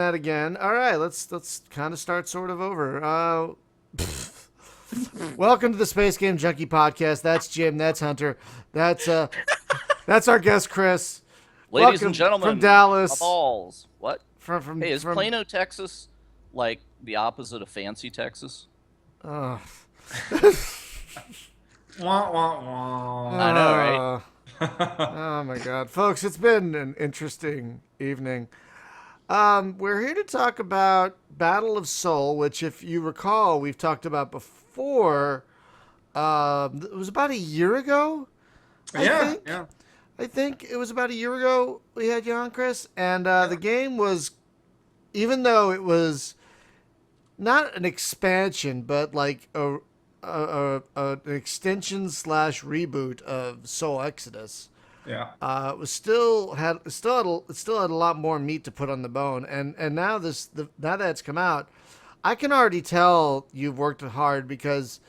That again. All right, let's kind of start sort of over. Welcome to the Space Game Junkie podcast. That's Jim. That's Hunter. That's uh, that's our guest Chris. Ladies and Welcome from gentlemen, my Dallas. balls. What? From from Hey, is from. Plano, Texas like the opposite of fancy Texas? Uh, Wah, wah, I know, right? uh, wah. oh my God, folks! It's been an interesting evening. We're here to talk about Battle of Seoul, which, if you recall, we've talked about before. It was about a year ago, I Yeah, think. yeah. I think it was about a year ago we had you on, Chris, and the game was, even though it was not an expansion, but like an extension slash reboot of Soul Exodus. Yeah. It was still had a lot more meat to put on the bone, and now now that it's come out, I can already tell you've worked hard because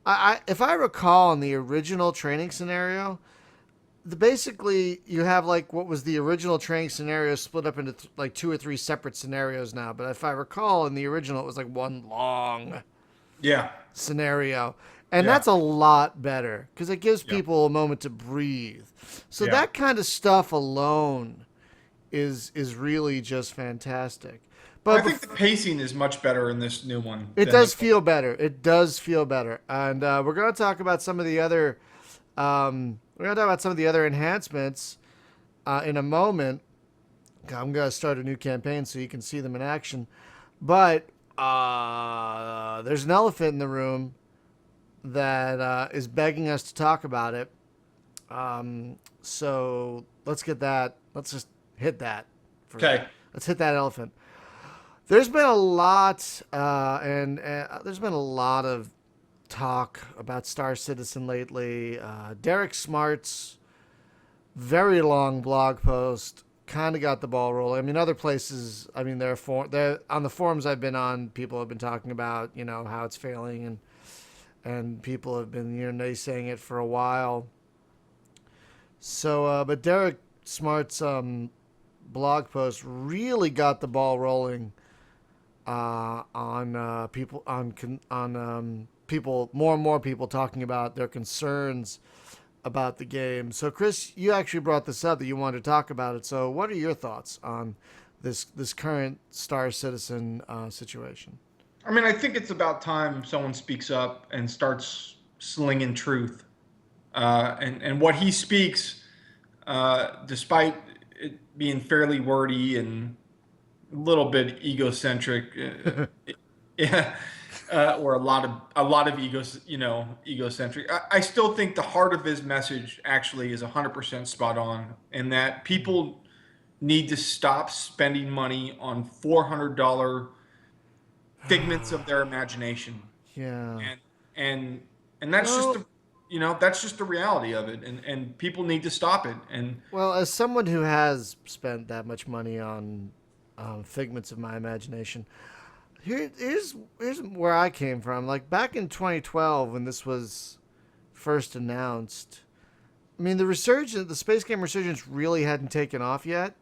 if I recall in the original training scenario, basically you have like what was the original training scenario split up into like two or three separate scenarios now. But if I recall, in the original, it was like one long Yeah. scenario. And Yeah. that's a lot better because it gives Yeah. people a moment to breathe. So Yeah. that kind of stuff alone is really just fantastic. I But think the pacing is much better in this new one it than does the feel better. It does feel better, and we're going to talk about some of the other. We're going to talk about some of the other enhancements in a moment. I'm going to start a new campaign so you can see them in action. But there's an elephant in the room that is begging us to talk about it. So let's get that. Let's just hit that. Okay. Let's hit that elephant. There's been a lot, and there's been a lot of talk about Star Citizen lately. Derek Smart's very long blog post kind of got the ball rolling. I mean, other places. I mean, they're on the forums I've been on. People have been talking about how it's failing, and people have been naysaying it for a while. So, but Derek Smart's blog post really got the ball rolling on people on people, more and more people talking about their concerns about the game. So, Chris, you actually brought this up that you wanted to talk about it. So, what are your thoughts on this current Star Citizen situation? I mean, I think it's about time someone speaks up and starts slinging truth. And what he speaks, despite it being fairly wordy and a little bit egocentric, yeah, or a lot of egocentric. I still think the heart of his message actually is 100% spot on, and that people need to stop spending money on $400 figments of their imagination, Yeah. and and and that's just Well, the that's just the reality of it, and people need to stop it. And well, as someone who has spent that much money on figments of my imagination, here's where I came from. Like back in 2012, when this was first announced, I mean, the space game resurgence really hadn't taken off yet.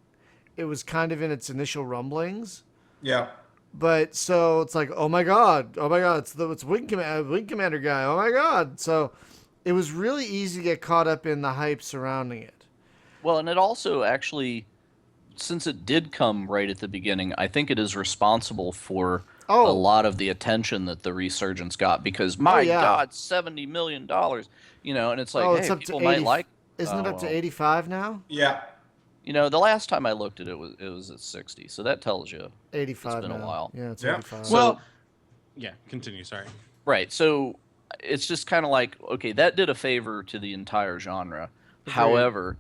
It was kind of in its initial rumblings, yeah, but so it's like, oh my god, it's Wing Commander guy, oh my god. So it was really easy to get caught up in the hype surrounding it. Well, and it also actually, since it did come right at the beginning, I think it is responsible for a Oh, lot of the attention that the resurgence got because oh my yeah. God, $70 million, and it's like, Oh, it's hey, up to people might 80. like. Isn't it Oh up to well, 85 now? yeah. the last time I looked at it was at 60, so that tells you it's 85 been a now. while. Yeah, it's Yeah. 85. So Well, yeah, continue. Sorry. right. So it's just kind of like, okay, that did a favor to the entire genre. Agreed. However,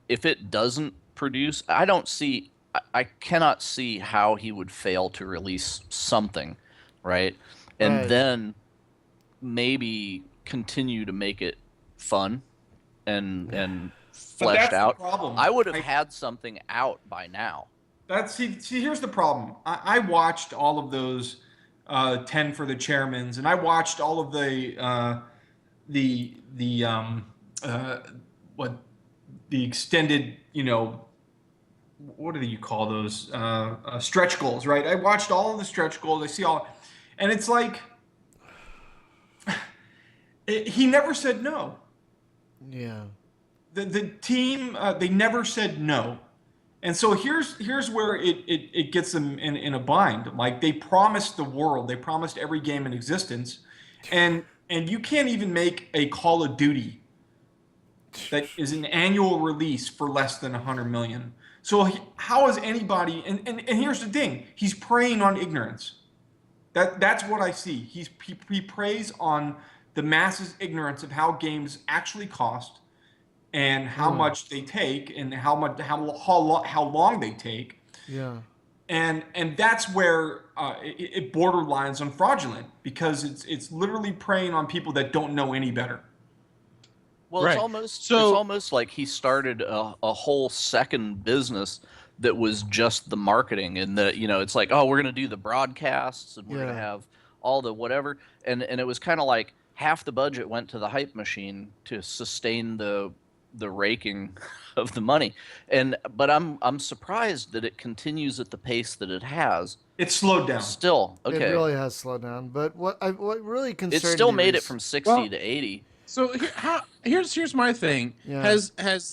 if it doesn't produce, I cannot see how he would fail to release something, right? And Right. then maybe continue to make it fun and But fleshed that's the out. problem. I would have had something out by now. See, here's the problem. I watched all of those 10 for the chairmans, and I watched all of the what the extended, what do you call those stretch goals, right? I watched all of the stretch goals. I see all, and it's like he never said no. Yeah. The team they never said no, and so here's where it gets them in a bind. Like they promised the world, they promised every game in existence, and you can't even make a Call of Duty that is an annual release for less than 100 million. So how is anybody? And here's the thing: he's preying on ignorance. That's what I see. He preys on the masses' ignorance of how games actually cost and how much they take and how long they take. Yeah. And that's where it borderlines on fraudulent because it's literally preying on people that don't know any better. Well, Right. it's So- almost like he started a whole second business that was just the marketing and it's like, oh, we're gonna do the broadcasts and we're gonna Yeah. have all the whatever, and it was kind of like half the budget went to the hype machine to sustain the raking of the money, but I'm surprised that it continues at the pace that it has. It's slowed down. Still, It okay, really has slowed down. But what really concerned it still me made it was- from 60 Well, to 80. So here's my thing. Yeah. Has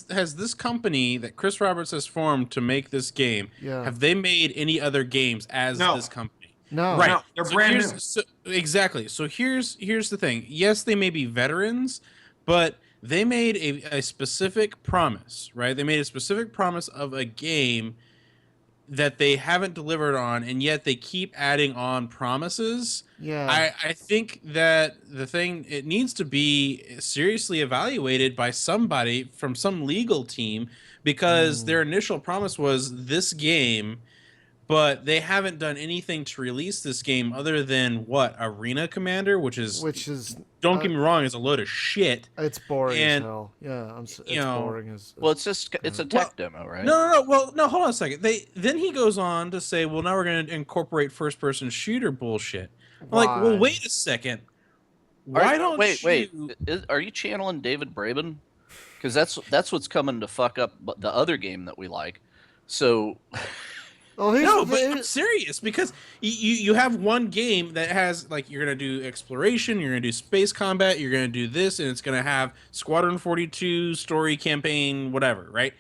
this company that Chris Roberts has formed to make this game? Yeah. Have they made any other games as No. this company? No. Right. No, they're brand here's- new. So, exactly. So here's the thing. Yes, they may be veterans, but they made a specific promise, right? They made a specific promise of a game that they haven't delivered on, and yet they keep adding on promises. Yeah. I think that it needs to be seriously evaluated by somebody from some legal team because their initial promise was this game, but they haven't done anything to release this game other than what Arena Commander, which is don't get me wrong, is a load of shit. It's boring as And, hell. Yeah, it's know, boring as. Well, it's a tech demo, right? No. Well, no. Hold on a second. Then he goes on to say, "Well, now we're going to incorporate first-person shooter bullshit." I'm like, well, Why? wait a second. Why don't wait? you? Are you channeling David Braben? Because that's what's coming to fuck up the other game that we like. So, Well, here's No, the but thing- I'm serious because you have one game that has like you're gonna do exploration, you're gonna do space combat, you're gonna do this, and it's gonna have Squadron 42 story campaign, whatever, right?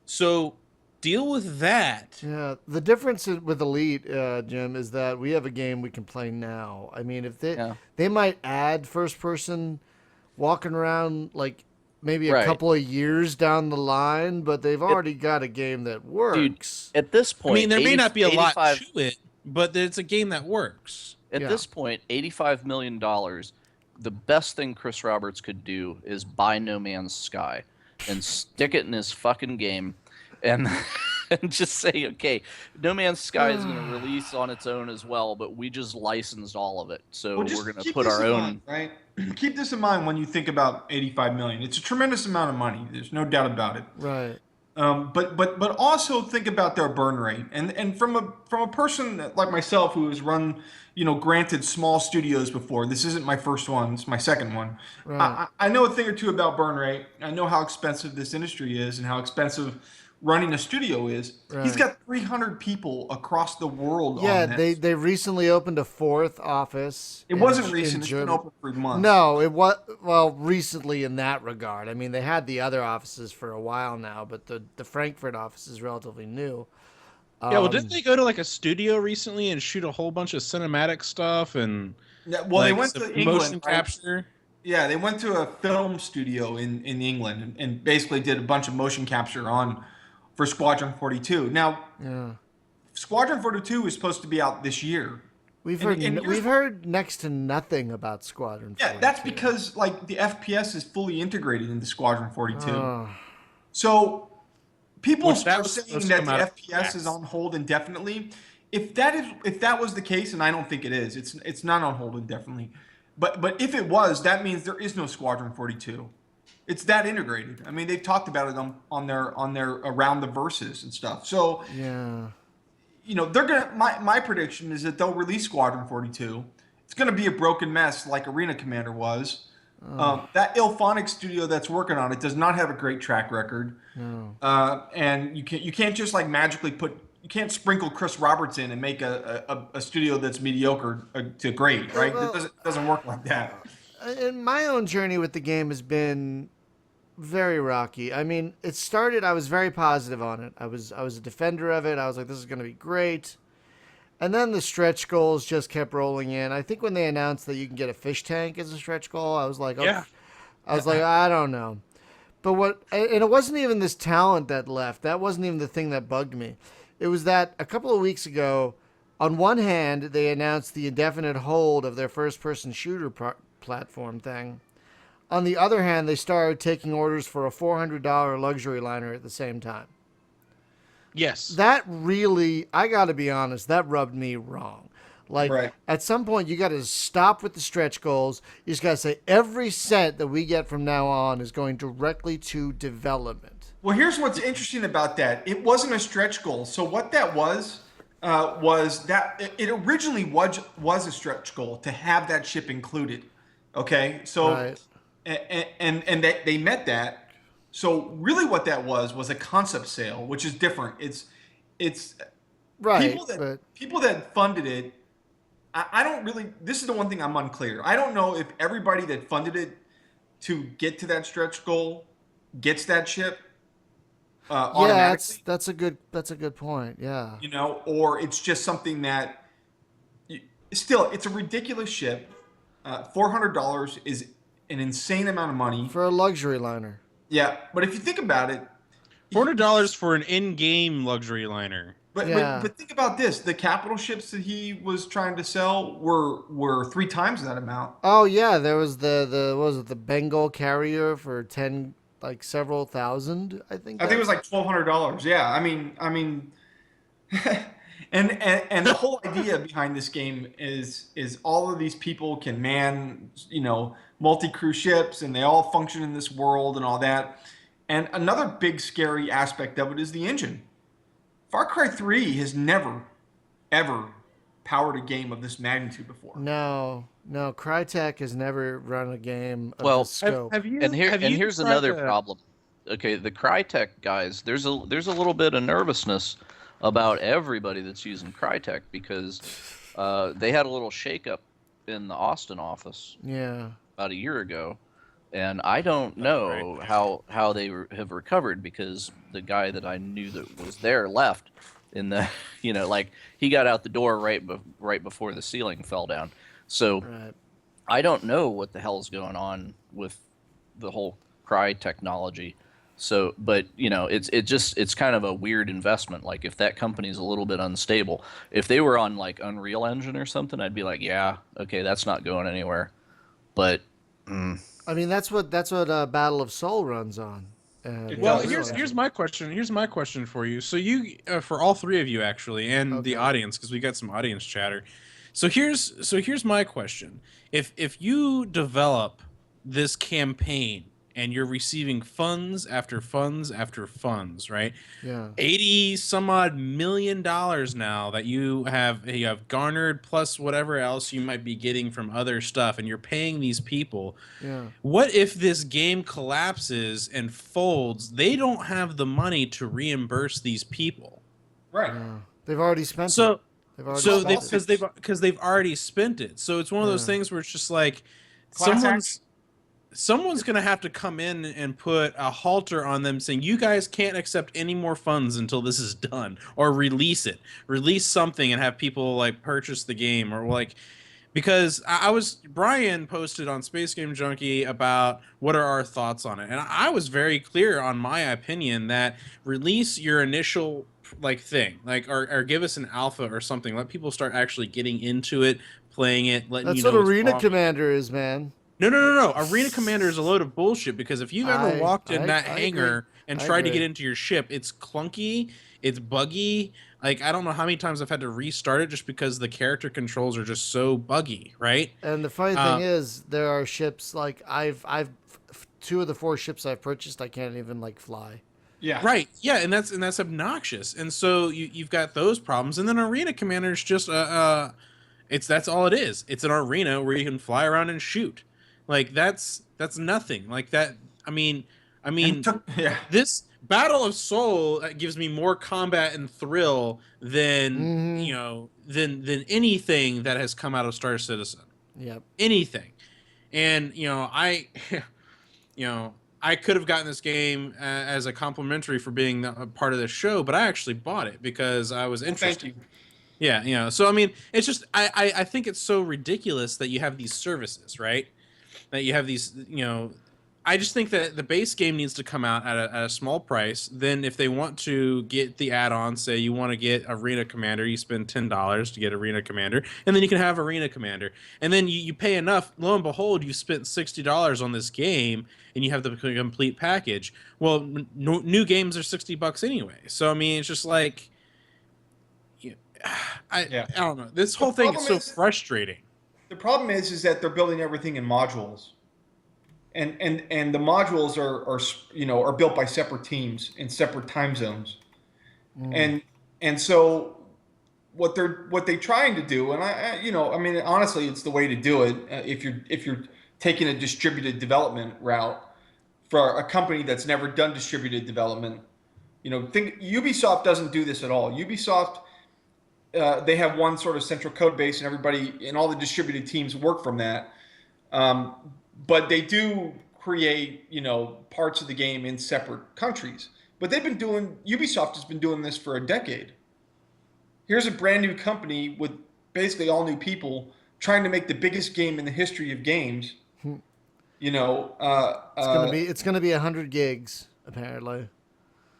So deal with that. Yeah, the difference with Elite, Jim, is that we have a game we can play now. I mean, if they might add first person walking around like maybe a Right. couple of years down the line, but they've already got a game that works. at this I point, mean, there may 80 not be a lot 85 to it, but it's a game that works. At Yeah. this point, $85 million, the best thing Chris Roberts could do is buy No Man's Sky and stick it in his fucking game and, and just say, okay, No Man's Sky is going to release on its own as well, but we just licensed all of it. So Well, just we're going to keep put this our in own. mind, right? Keep this in mind when you think about 85 million. It's a tremendous amount of money. There's no doubt about it. Right. But also think about their burn rate. And from a person like myself who has run, granted small studios before. This isn't my first one. It's my second one. Right. I know a thing or two about burn rate. I know how expensive this industry is and how expensive running a studio is. Right. He's got 300 people across the world Yeah, on this. they recently opened a fourth office. It wasn't recent. It's been open for months. No, it was recently in that regard. I mean, they had the other offices for a while now, but the Frankfurt office is relatively new. Yeah, well, didn't they go to like a studio recently and shoot a whole bunch of cinematic stuff and Yeah, well, they like, went to some England. motion right? capture? Yeah, they went to a film studio in England and basically did a bunch of motion capture for Squadron 42. Now, Yeah. Squadron 42 is supposed to be out this year. We've And- heard and here's- we've heard next to nothing about Squadron. Yeah, that's 42. because like the FPS is fully integrated into Squadron 42. Oh, So people Which that are was saying supposed to that come the out of FPS is Max. on hold indefinitely. If that was the case, and I don't think it is, it's not on hold indefinitely. But if it was, that means there is no Squadron 42. It's that integrated. I mean, they've talked about it on their around the verses and stuff. So yeah. they're gonna. My prediction is that they'll release Squadron 42. It's gonna be a broken mess like Arena Commander was, That Ilphonic studio that's working on it does not have a great track record. No. And you can't just like magically you can't sprinkle Chris Roberts in and make a studio that's mediocre to great, right? That Well, doesn't work like that. and my own journey with the game has been very rocky. I mean, it started. I was very positive on it. I was a defender of it. I was like, this is going to be great. And then the stretch goals just kept rolling in. I think when they announced that you can get a fish tank as a stretch goal, I was like, Yeah. I don't know. But and it wasn't even this talent that left. That wasn't even the thing that bugged me. It was that a couple of weeks ago, on one hand, they announced the indefinite hold of their first-person shooter platform thing. On the other hand, they started taking orders for a $400 luxury liner at the same time. Yes. That really, I got to be honest, that rubbed me wrong. Like, Right. at some point, you got to stop with the stretch goals. You just got to say every cent that we get from now on is going directly to development. Well, here's what's interesting about that. It wasn't a stretch goal. So what that was that it originally was a stretch goal to have that ship included. Okay, so Right. and they met that. So really, what that was a concept sale, which is different. It's Right. people that funded it. I don't really. This is the one thing I'm unclear. I don't know if everybody that funded it to get to that stretch goal gets that ship Yeah, automatically. that's a good point. Yeah. Or it's just something that still it's a ridiculous ship. $400 is an insane amount of money. For a luxury liner. Yeah, but if you think about it, $400 for an in-game luxury liner. Yeah. but think about this: the capital ships that he was trying to sell were 3 times that amount. Oh yeah, there was the what was it, the Bengal carrier for 10, like several thousand, I think. I think it was like $1,200. Yeah, I mean, and the whole idea behind this game is all of these people can man multi-crew ships, and they all function in this world and all that. And another big scary aspect of it is the engine. Far Cry 3 has never ever powered a game of this magnitude before. No, Crytek has never run a game of Well, this scope. Have you? And have you here's tried another to- problem. Okay, the Crytek guys, there's a little bit of nervousness about everybody that's using Crytek because they had a little shakeup in the Austin office Yeah. about a year ago, and I don't know how they have recovered because the guy that I knew that was there left in the like he got out the door right before the ceiling fell down. So Right. I don't know what the hell's going on with the whole Cry technology. So, but it's kind of a weird investment. Like if that company's a little bit unstable, if they were on like Unreal Engine or something, I'd be like, yeah, okay, that's not going anywhere. But I mean, that's what Battle of Soul runs on. Well, does. here's my question. Here's my question for you. So for all three of you actually, and the Okay. audience, because we got some audience chatter. So here's my question. If you develop this campaign and you're receiving funds after funds after funds, right? Yeah. 80 some odd $million now that you have garnered plus whatever else you might be getting from other stuff, and you're paying these people. Yeah. What if this game collapses and folds? They don't have the money to reimburse these people. Right. Yeah. They've already spent So it. They've already so spent they it. because they've already spent it. So it's one of those Yeah. things where it's just like Class someone's going to have to come in and put a halter on them saying you guys can't accept any more funds until this is done, or release something and have people like purchase the game, or like, because Brian posted on Space Game Junkie about what are our thoughts on it, and I was very clear on my opinion that release your initial like thing, like or give us an alpha or something, let people start actually getting into it, playing it, letting That's you know what what's Arena wrong. Commander is, man. No. Arena Commander is a load of bullshit, because if you've ever walked in that I hangar agree. and I tried to agree. get into your ship, it's clunky, it's buggy. Like, I don't know how many times I've had to restart it just because the character controls are just so buggy, right? And the funny thing is, there are ships like I've 2 of the 4 ships I've purchased, I can't even like fly. Yeah. Right. Yeah, and that's obnoxious. And so you've got those problems, and then Arena Commander is just that's all it is. It's an arena where you can fly around and shoot. Like that's nothing. Like that. I mean, I And mean, yeah. this Battle of Soul gives me more combat and thrill than Mm-hmm. than anything that has come out of Star Citizen. Yep. Anything. And I could have gotten this game as a complimentary for being a part of the show, but I actually bought it because I was Well, thank interested. you. Yeah, so I mean, it's just I think it's so ridiculous that you have these services, right? That you have these, I just think that the base game needs to come out at a small price. Then, if they want to get the add-on, say you want to get Arena Commander, you spend $10 to get Arena Commander, and then you can have Arena Commander. And then you pay enough. Lo and behold, you've spent $60 on this game, and you have the complete package. Well, new games are $60 anyway. So I mean, it's just like, you Yeah. I don't know. This The whole thing is problem so is frustrating. the problem is that they're building everything in modules, and the modules are built by separate teams in separate time zones, Mm. and so what they're trying to do, and I mean honestly, it's the way to do it if you're taking a distributed development route for a company that's never done distributed development. Think Ubisoft doesn't do this at all. Ubisoft, they have one sort of central code base, and everybody and all the distributed teams work from that. Um, but they do create, parts of the game in separate countries. But Ubisoft has been doing this for a decade. Here's a brand new company with basically all new people trying to make the biggest game in the history of games. You know, It's gonna be 100 gigs apparently.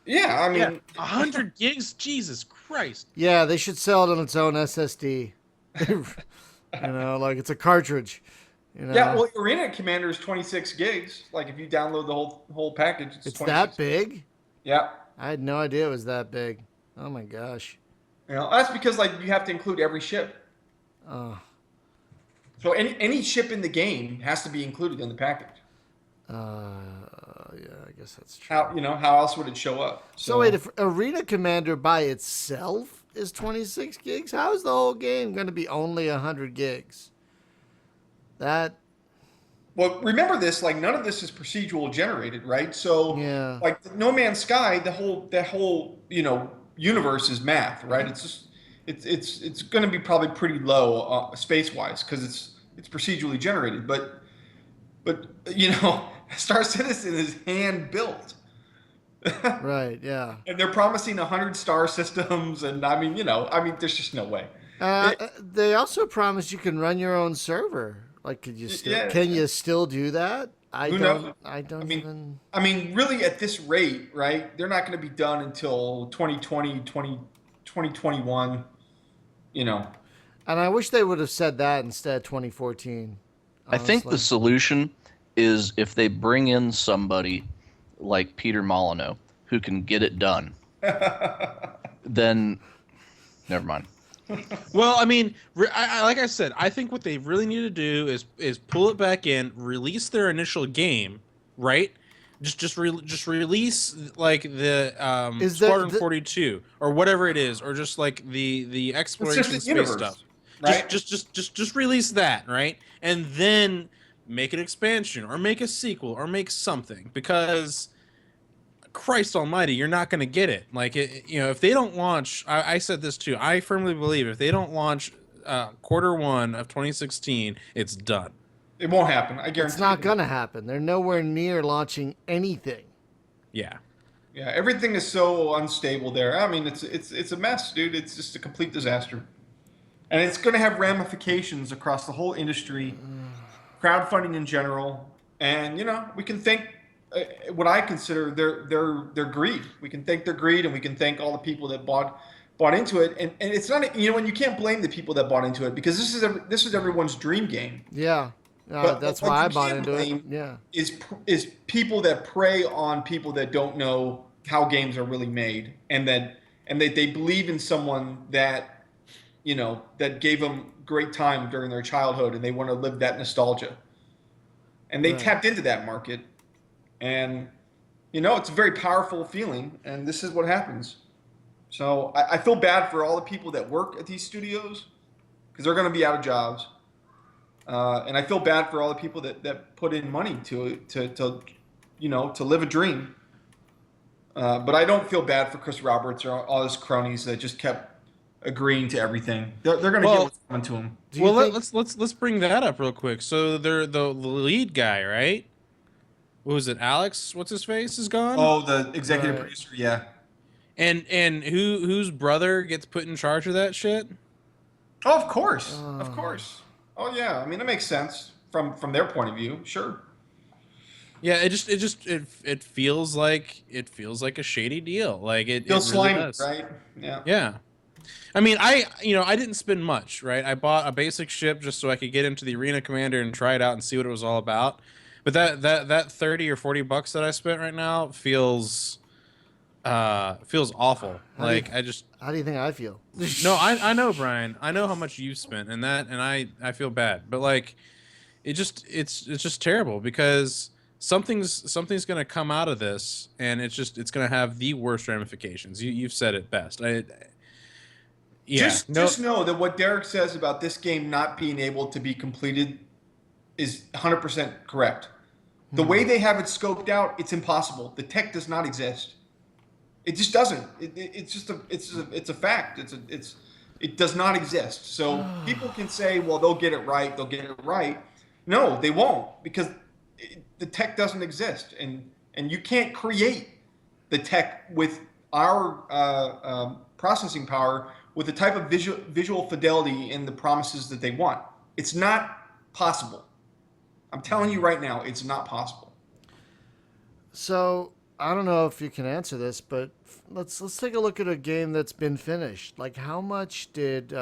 yeah, I Yeah, mean, 100 gigs. Jesus Christ. Yeah, they should sell it on its own SSD. Like it's a cartridge. yeah. Well, Arena Commander is 26 gigs. Like if you download the whole package, It's 26. that big. Yeah. I had no idea it was that big. Oh my gosh. That's because like you have to include every ship. Oh. So any ship in the game has to be included in the package. Yeah, I guess that's true. How else would it show up? So wait, if Arena Commander by itself is 26 gigs, how is the whole game going to be only 100 gigs? Well, remember this, like none of this is procedural generated, right? So Yeah. like No Man's Sky, that whole universe is math, right? It's just it's going to be probably pretty low space wise because it's procedurally generated, but Star Citizen is hand built. Right, yeah. And they're promising 100 star systems, and I mean, there's just no way. They also promised you can run your own server. Like, Yeah. can you still do that? Who knows? I don't even. I mean, really, at this rate, right? They're not going to be done until 2020, 2021. And I wish they would have said that instead 2014. I think the honestly. solution is if they bring in somebody like Peter Molyneux who can get it done, then never mind. Well, I mean, like I said, I think what they really need to do is pull it back in, release their initial game, right? Just release like the Squadron 42 or whatever it is, or just like the exploration space universe, stuff. right? Just release that, right? And then make an expansion or make a sequel or make something, because Christ almighty, you're not going to get it. Like, if they don't launch, I said this too, I firmly believe if they don't launch Q1 of 2016, it's done. It won't happen. I guarantee It's not going to happen. They're nowhere near launching anything. Yeah. Yeah, everything is so unstable there. I mean, it's a mess, dude. It's just a complete disaster. And it's going to have ramifications across the whole industry, crowdfunding in general, and we can thank what I consider their greed. We can thank their greed, and we can thank all the people that bought into it. And it's not and you can't blame the people that bought into it, because this is everyone's dream game. Yeah, But that's what why you I bought can't into it. blame Yeah, is people that prey on people that don't know how games are really made, and that they believe in someone that that gave them great time during their childhood, and they want to live that nostalgia. And they Right. tapped into that market, and it's a very powerful feeling, and this is what happens. So I feel bad for all the people that work at these studios, because they're going to be out of jobs. And I feel bad for all the people that put in money to to live a dream. But I don't feel bad for Chris Roberts or all his cronies that just kept agreeing to everything. They're going to get Well, what's coming to them. Do you think? let's bring that up real quick. So they're the lead guy, right? What was it? Alex, what's his face is gone? Oh, the executive Right. producer, yeah. And whose brother gets put in charge of that shit? Oh, of course, of course. Oh, yeah. I mean, it makes sense from their point of view. Sure. Yeah, it feels like a shady deal. Like it Feels really slimy, does. right? Yeah. Yeah. I mean, I didn't spend much, right? I bought a basic ship just so I could get into the Arena Commander and try it out and see what it was all about. But that 30 or $40 that I spent right now feels awful. How do you- Like I just How do you think I feel? no, I know, Brian. I know how much you've spent and I feel bad. But like it's just terrible because something's going to come out of this and it's going to have the worst ramifications. You've said it best. Yeah. Just know that what Derek says about this game not being able to be completed is 100% correct. The way they have it scoped out, it's impossible. The tech does not exist. It just doesn't. It's a fact. It does not exist. So people can say, well, they'll get it right. They'll get it right. No, they won't because the tech doesn't exist, and you can't create the tech with our processing power with the type of visual fidelity and the promises that they want. It's not possible. I'm telling you right now, it's not possible. So I don't know if you can answer this, but let's take a look at a game that's been finished. Like, how much did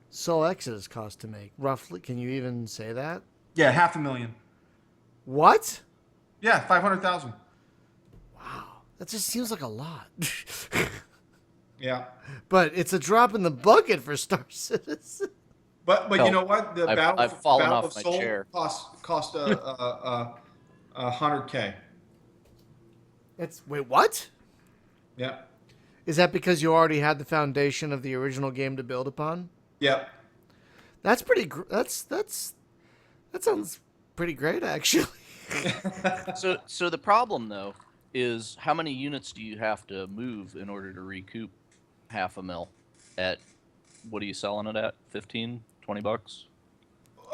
Soul Exodus cost to make roughly? Can you even say that? Yeah, $500,000. What? Yeah, 500,000. Wow, that just seems like a lot. Yeah, But it's a drop in the bucket for Star Citizen. but Hell, you know what? The I've fallen Battle off of my Soul chair. cost a $100K. Wait, what? Yeah, Is that because you already had the foundation of the original game to build upon? yeah. That's pretty. That sounds pretty great, actually. So the problem though is how many units do you have to move in order to recoup $500,000 at what are you selling it at? 15, $20?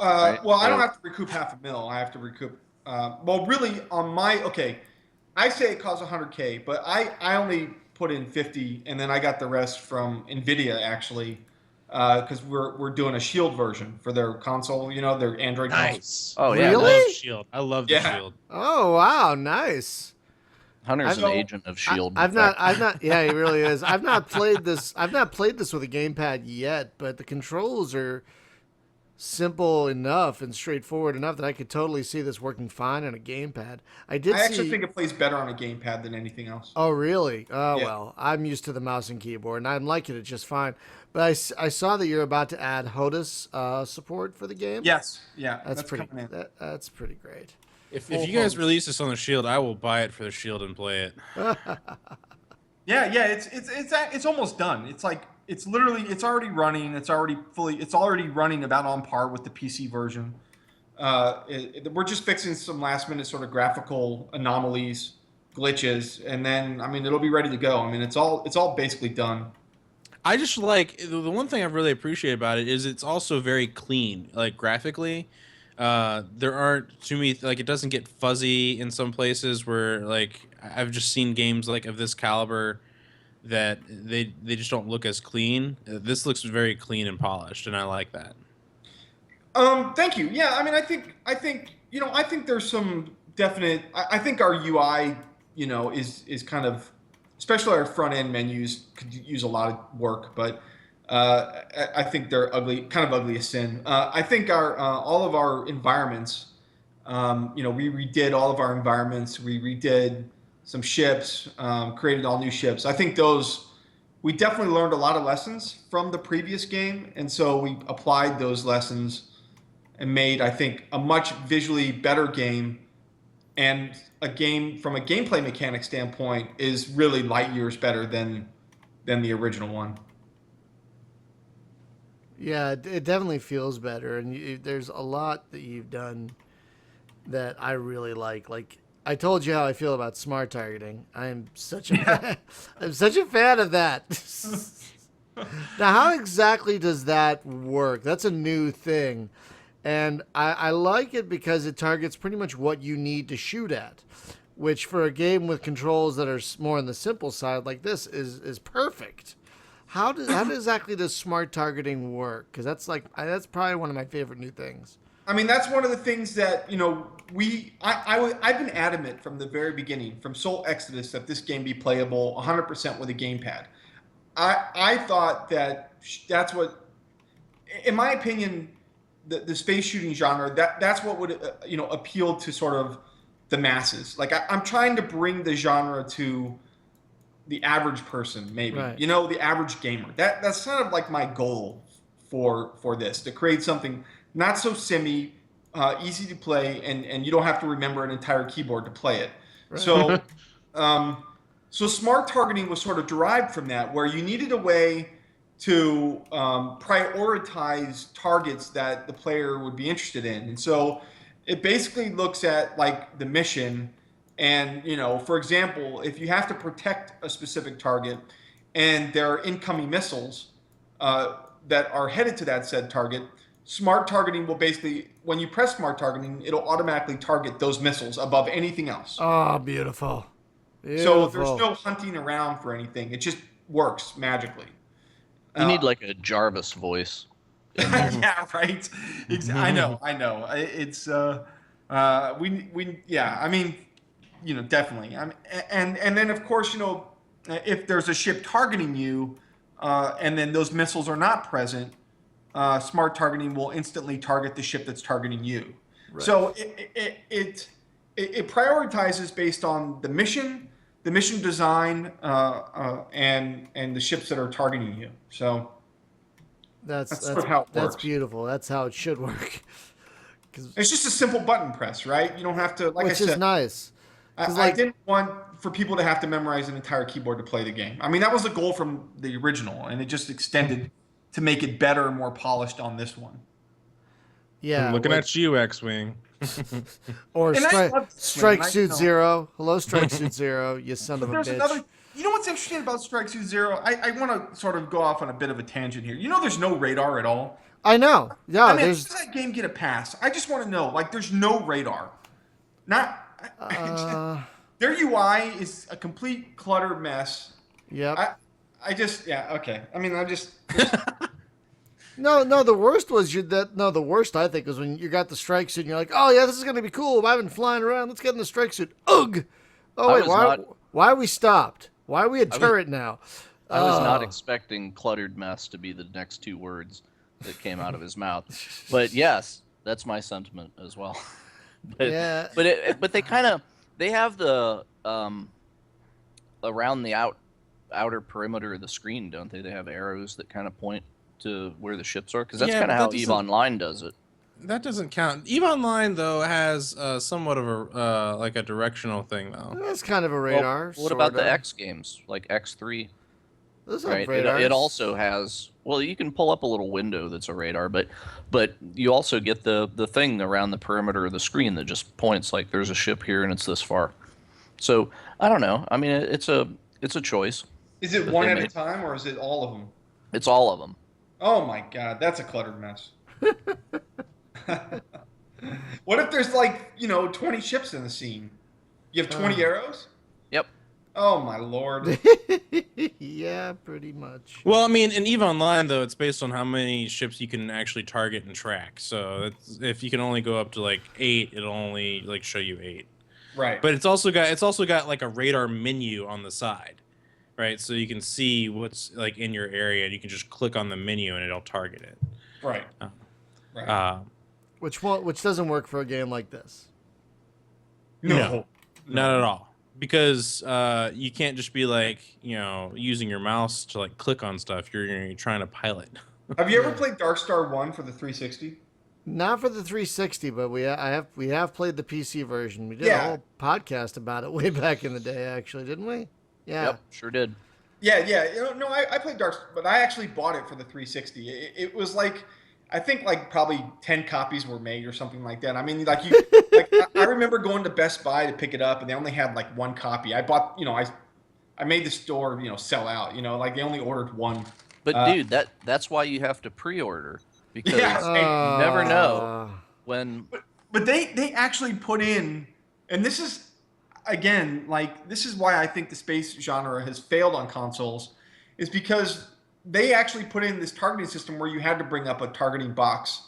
Right? Well, I don't have to recoup $500,000. I have to recoup. Well, really, I say it costs 100K, but I only put in 50, and then I got the rest from Nvidia actually, because we're doing a Shield version for their console. You know, their Android console. Nice. Oh yeah, Really? I love Shield. I love the Yeah. Shield. Oh wow, nice. Hunter's an So, agent of Shield. I've not. Yeah, he really is. I've not played this. I've not played this with a gamepad yet, but the controls are simple enough and straightforward enough that I could totally see this working fine on a gamepad. I actually think it plays better on a gamepad than anything else. Oh, really? Oh, Yeah. well, I'm used to the mouse and keyboard, and I'm liking it just fine. But I saw that you're about to add HOTAS support for the game. Yes, yeah, That's pretty. coming in. That's pretty great. If you guys release this on the Shield, I will buy it for the Shield and play it. Yeah, it's almost done. It's like it's already running. It's already running about on par with the PC version. We're just fixing some last minute sort of graphical anomalies, glitches, and then it'll be ready to go. It's all basically done. I just like the one thing I really appreciate about it is it's also very clean, like graphically. There aren't too many it doesn't get fuzzy in some places where like I've just seen games like of this caliber that they just don't look as clean. This looks very clean and polished, and I like that. Thank you. Yeah, I think there's some definite. I think our UI, is kind of, especially our front end menus could use a lot of work, but I think they're ugly, kind of ugly as sin. I think our all of our environments, we redid all of our environments. We redid some ships, created all new ships. I think we definitely learned a lot of lessons from the previous game, and so we applied those lessons and made, I think, a much visually better game, and a game from a gameplay mechanic standpoint is really light years better than the original one. Yeah, it definitely feels better, and there's a lot that you've done that I really like. Like I told you how I feel about smart targeting. I'm such a fan of that. Now, how exactly does that work? That's a new thing, and I like it because it targets pretty much what you need to shoot at, which for a game with controls that are more on the simple side like this is perfect. How exactly does smart targeting work? Because that's probably one of my favorite new things. I mean, that's one of the things that I've been adamant from the very beginning, from Soul Exodus, that this game be playable 100% with a gamepad. I thought that's what, in my opinion, the space shooting genre, that's what would appeal to sort of the masses. Like I'm trying to bring the genre to the average person, maybe, Right. the average gamer. That's kind of like my goal for this, to create something not so simmy, easy to play, and you don't have to remember an entire keyboard to play it. Right. So, um, so smart targeting was sort of derived from that, where you needed a way to prioritize targets that the player would be interested in, and so it basically looks at like the mission. And, for example, if you have to protect a specific target and there are incoming missiles that are headed to that said target, smart targeting will basically, when you press smart targeting, it'll automatically target those missiles above anything else. Oh, beautiful. So there's Beautiful. no hunting around for anything. It just works magically. You need Uh, like a Jarvis voice in there. yeah, right. I know. It's yeah. I mean, definitely. And then of course, if there's a ship targeting you, and then those missiles are not present, smart targeting will instantly target the ship that's targeting you. Right. So it prioritizes based on the mission design, and the ships that are targeting you. So that's sort of how it That's works. beautiful. That's how it should work. 'Cause- It's just a simple button press, right? You don't have to, like I which is said, nice. Because I didn't want for people to have to memorize an entire keyboard to play the game. I mean, that was the goal from the original, and it just extended to make it better and more polished on this one. yeah, Looking like- at you, X-Wing. or And I love this Strike game, Suit Zero. Hello, Strike Suit Zero. You son But of a there's bitch. another. You know what's interesting about Strike Suit Zero? I want to sort of go off on a bit of a tangent here. There's no radar at all. I know. Yeah, I mean, there's. does that game get a pass? I just want to know. Like, there's no radar. Not. Their UI is a complete cluttered mess. Yep. I just, yeah, okay. I mean, No, the worst was the worst I think was when you got the strike suit and you're like, oh yeah, this is gonna be cool. I've been flying around. Let's get in the strike suit. Ugh. Oh I wait, was why? not- Why are we stopped? Why are we a was- turret now? I was not Oh. expecting cluttered mess to be the next two words that came out of his mouth. But yes, that's my sentiment as well. But Yeah. but they have the around the outer perimeter of the screen, don't they? They have arrows that kind of point to where the ships are, because that's Yeah, kind of but how that EVE doesn't- Online does it. That doesn't count. EVE Online though has somewhat of a like a directional thing though. That's kind of a Well, radar. what about the sorta. X games like X3? Those have Right. radars. It also has. Well, you can pull up a little window that's a radar, but you also get the thing around the perimeter of the screen that just points like there's a ship here and it's this far. So I don't know. I mean, it's a choice. is it But one they at a made- time or is it all of them? It's all of them. Oh my God, that's a cluttered mess. What if there's 20 ships in the scene? You have 20 arrows? Yep. Oh my Lord. Yeah, pretty much. Well, I mean, in EVE Online though, it's based on how many ships you can actually target and track. So if you can only go up to like 8, it'll only like show you 8. Right. But it's also got like a radar menu on the side, right? So you can see what's like in your area, and you can just click on the menu and it'll target it. Right. Uh, Right. Which doesn't work for a game like this. No. Not at all. Because you can't just be like, using your mouse to like click on stuff. You're trying to pilot. Have you ever played Dark Star 1 for the 360? Not for the 360, but we have played the PC version. We did a Yeah. whole podcast about it way back in the day, actually, didn't we? Yeah. Yep. Sure did. Yeah. No, I played Dark, but I actually bought it for the 360. It was like, I think like probably 10 copies were made or something like that. I mean, like I remember going to Best Buy to pick it up, and they only had like one copy. I bought, I made the store, sell out. Like they only ordered one. But Uh, dude, that's why you have to pre-order yeah, because hey, you never know Uh, when. but they actually put in, and this is again like this is why I think the space genre has failed on consoles, is because they actually put in this targeting system where you had to bring up a targeting box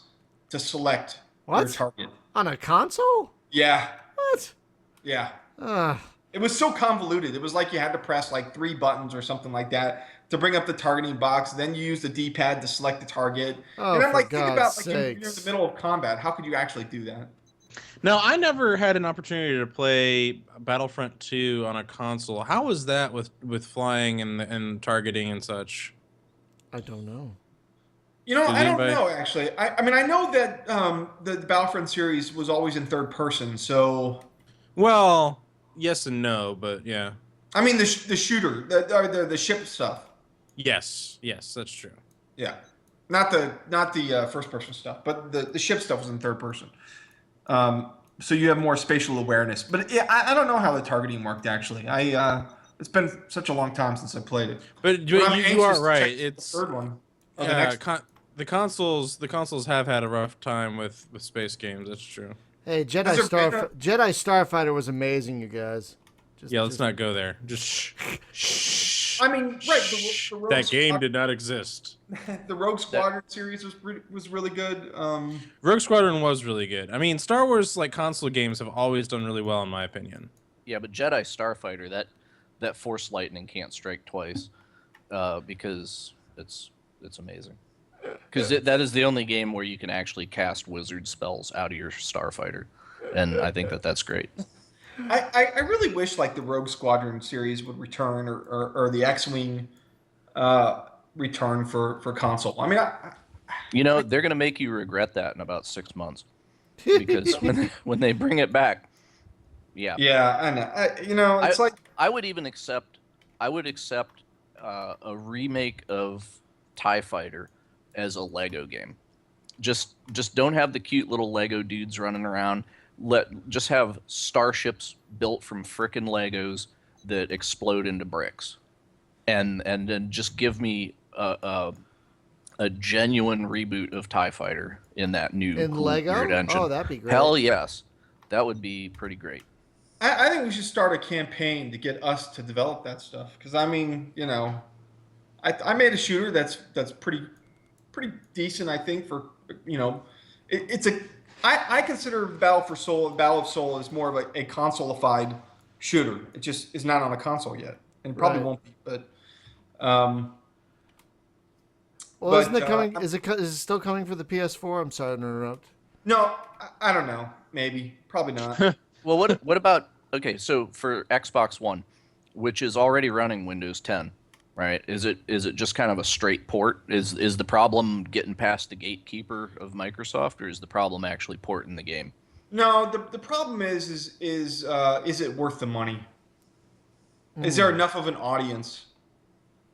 to select your what? target. On a console? Yeah, What? yeah. Uh, It was so convoluted. It was like you had to press like 3 buttons or something like that to bring up the targeting box. Then you use the D-pad to select the target. oh, And I'm for like, think God's about like you're in the sakes. middle of combat. How could you actually do that? Now, I never had an opportunity to play Battlefront 2 on a console. How was that with flying and targeting and such? I don't know. Did I don't anybody? know actually. I mean, I know that the Battlefront series was always in third person. So, Well, yes and no, but yeah. I mean, the shooter, the ship stuff. Yes, that's true. Yeah, not the first person stuff, but the ship stuff was in third person. So you have more spatial awareness. But yeah, I don't know how the targeting worked actually. It's been such a long time since I played it. But I'm you are anxious to right. check the It's third one or the next. the consoles have had a rough time with space games. That's true. Hey, Has there been Jedi Starfighter was amazing, you guys. Yeah, let's not go there. Just shh. I mean, right? The Rogue That game Squadron, did not exist. the Rogue Squadron series was really good. Rogue Squadron was really good. I mean, Star Wars like console games have always done really well in my opinion. Yeah, but Jedi Starfighter, that Force lightning can't strike twice, because it's amazing. Because that is the only game where you can actually cast wizard spells out of your Starfighter, and I think that's great. I really wish like the Rogue Squadron series would return, or the X-wing return for console. I mean, They're gonna make you regret that in about 6 months because when they bring it back, yeah, yeah, I know. It's like I would even accept a remake of TIE Fighter as a Lego game. Just don't have the cute little Lego dudes running around. Just have starships built from frickin' Legos that explode into bricks, and then just give me a genuine reboot of TIE Fighter in that new In cool Lego? weird engine. Oh, that'd be great. Hell yes, that would be pretty great. I think we should start a campaign to get us to develop that stuff. Because I mean, I made a shooter that's pretty decent. I think for it's a I consider Battle of Soul is more of a console-ified shooter. It just is not on a console yet, and probably Right. won't be. But um, Well, but isn't it coming? Is it still coming for the PS4? I'm sorry to interrupt. no, I don't know. Maybe, probably not. Well, what about okay? So for Xbox One, which is already running Windows 10, right? Is it just kind of a straight port? Is the problem getting past the gatekeeper of Microsoft, or is the problem actually porting the game? No, the problem is it worth the money? Is there enough of an audience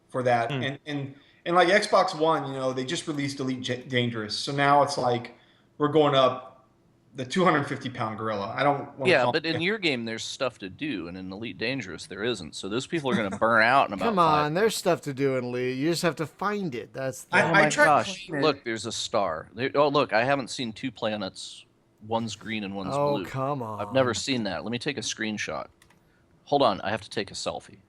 for that? And like Xbox One, they just released Elite Dangerous, so now it's like we're going up the 250-pound gorilla. I don't want to Yeah, call but in your game, there's stuff to do, and in Elite Dangerous, there isn't. So those people are going to burn out in about Come on, there's stuff to do in Lee. You just have to find it. That's the, Oh my tried gosh! playing it. Look, there's a star. Oh, look, I haven't seen two planets. One's green and one's oh blue. come on. I've never seen that. Let me take a screenshot. Hold on, I have to take a selfie.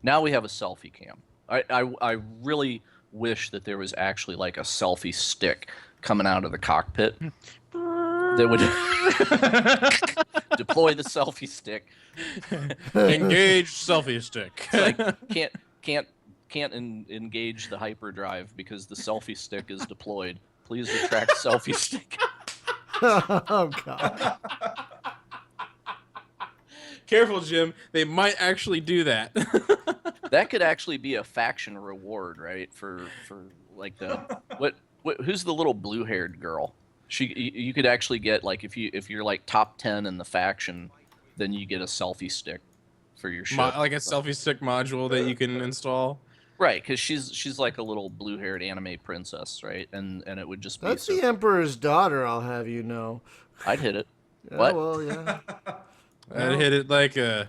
Now we have a selfie cam. I really wish that there was actually like a selfie stick coming out of the cockpit that would deploy the selfie stick. Engage selfie stick. It's like can't engage the hyperdrive because the selfie stick is deployed. Please retract selfie stick. Oh god. Careful, Jim. They might actually do that. That could actually be a faction reward, right? For like the what who's the little blue-haired girl? You could actually get like if you're like top 10 in the faction, then you get a selfie stick for your ship. Like a selfie stick module that you can install. Right, because she's like a little blue-haired anime princess, right? And it would just be That's so. the Emperor's daughter, I'll have you know. I'd hit it. Oh, What? well, yeah. I'd hit it like a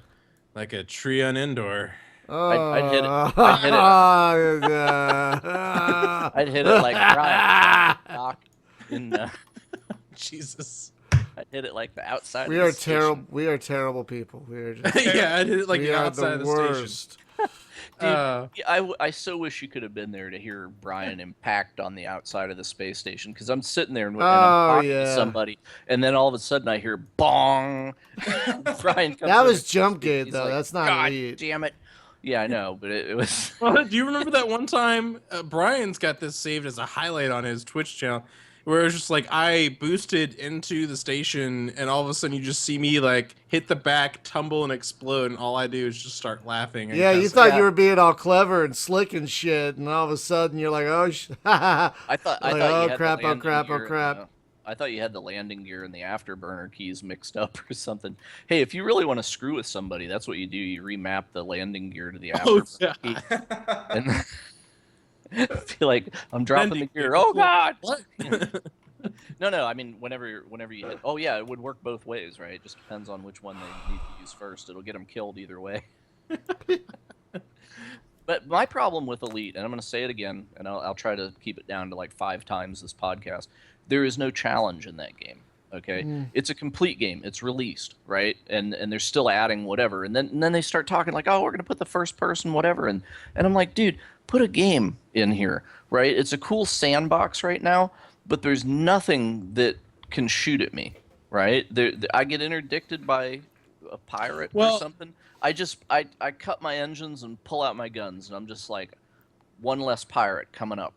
tree on indoor. I'd hit it. Oh. I'd hit it. I'd hit it like Brian Doc in. Jesus. I'd hit it like the outside. We of the are terrible. station. We are terrible people. We are just. Yeah, I'd hit it like we the are outside the of the station. worst. Dude, Uh, I so wish you could have been there to hear Brian impact on the outside of the space station, because I'm sitting there and I'm talking to yeah. somebody, and then all of a sudden I hear bong. Brian comes That over was to Jump speak. Gate, He's though. like, That's not God Elite. damn it. Yeah, I know, but it was. Well, do you remember that one time Brian's got this saved as a highlight on his Twitch channel, where it was just like I boosted into the station, and all of a sudden you just see me like hit the back, tumble, and explode, and all I do is just start laughing. And Yeah, you cussing. thought Yeah. you were being all clever and slick and shit, and all of a sudden you're like, oh, I thought Like, you oh, had crap, the oh, landing crap, oh, gear and crap. I thought you had the landing gear and the afterburner keys mixed up or something. Hey, if you really want to screw with somebody, that's what you do. You remap the landing gear to the Oh, afterburner yeah. key, and feel like I'm dropping Landing the gear. gear. Oh God! What? No. I mean, whenever you hit. Oh yeah, it would work both ways, right? It just depends on which one they need to use first. It'll get them killed either way. But my problem with Elite, and I'm going to say it again, and I'll try to keep it down to like 5 times this podcast. There is no challenge in that game. Okay, it's a complete game. It's released, right? And they're still adding whatever, and then they start talking like, oh, we're going to put the first person whatever, and I'm like, dude, put a game in here, right? It's a cool sandbox right now, but there's nothing that can shoot at me, right? I get interdicted by a pirate or something. I cut my engines and pull out my guns, and I'm just like, one less pirate coming up.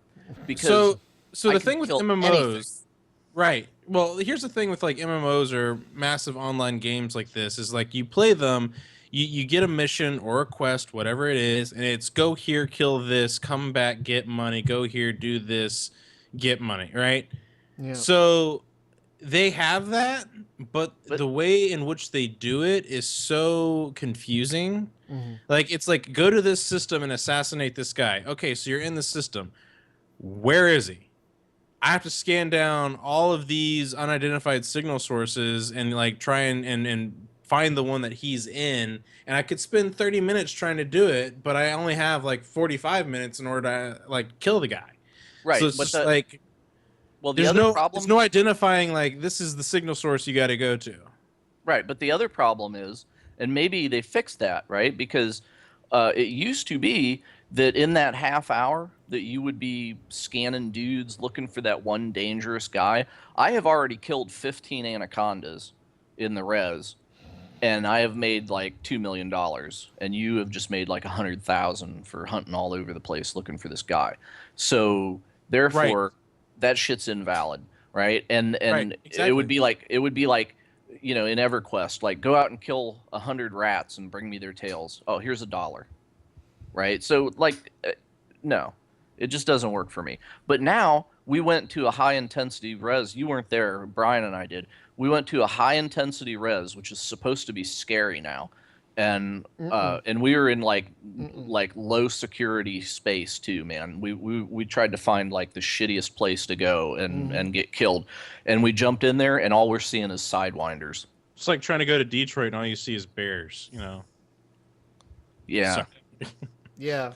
Because so I the can thing with kill MMOs, anything. right? Well, here's the thing with like MMOs or massive online games like this is like you play them, you get a mission or a quest, whatever it is, and it's go here, kill this, come back, get money, go here, do this, get money, right? yeah. So they have that, but the way in which they do it is so confusing. Like it's like go to this system and assassinate this guy. Okay, so you're in the system. Where is he? I have to scan down all of these unidentified signal sources and like try and find the one that he's in. And I could spend 30 minutes trying to do it, but I only have like 45 minutes in order to like kill the guy. Right, So it's but just like well, the there's other problem, there's no identifying like this is the signal source you got to go to. right? But the other problem is, and maybe they fixed that, right? Because it used to be that in that half hour that you would be scanning dudes looking for that one dangerous guy. I have already killed 15 anacondas in the res, and I have made like $2 million, and you have just made like 100,000 for hunting all over the place looking for this guy. So therefore, that shit's invalid, right? And Right, exactly. it would be like, you know, in EverQuest, like go out and kill 100 rats and bring me their tails. Oh, here's $1, right? So like, no, it just doesn't work for me. But now we went to a high intensity res. You weren't there, Brian and I did. We went to a high intensity res, which is supposed to be scary now, and we were in like low security space too, man. We tried to find like the shittiest place to go and get killed, and we jumped in there, and all we're seeing is sidewinders. It's like trying to go to Detroit and all you see is bears, you know. Yeah, Sorry. Yeah.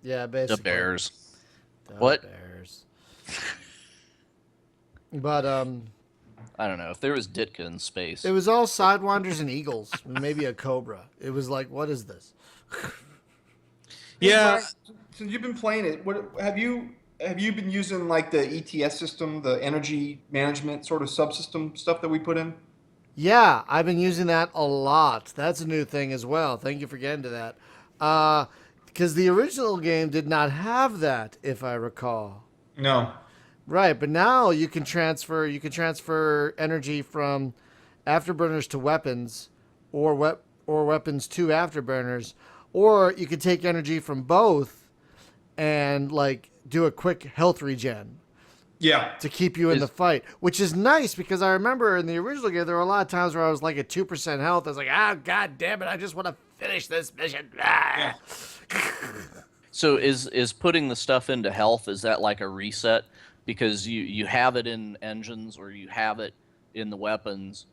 Yeah, basically. the bears. The What? Bears. But I don't know if there was Ditka in space. it was all sidewinders and eagles, maybe a cobra. It was like, what is this? Yeah. Brian, since you've been playing it, what have you been using like the ETS system, the energy management sort of subsystem stuff that we put in? Yeah, I've been using that a lot. That's a new thing as well. Thank you for getting to that. Because the original game did not have that, if I recall. No. Right, but now you can transfer energy from afterburners to weapons, or weapons to afterburners, or you could take energy from both and like do a quick health regen Yeah. to keep you in the fight, which is nice because I remember in the original game there were a lot of times where I was like at 2% health. I was like, god damn it, I just want to finish this mission. Yeah. So is putting the stuff into health, is that like a reset? Because you have it in engines or you have it in the weapons,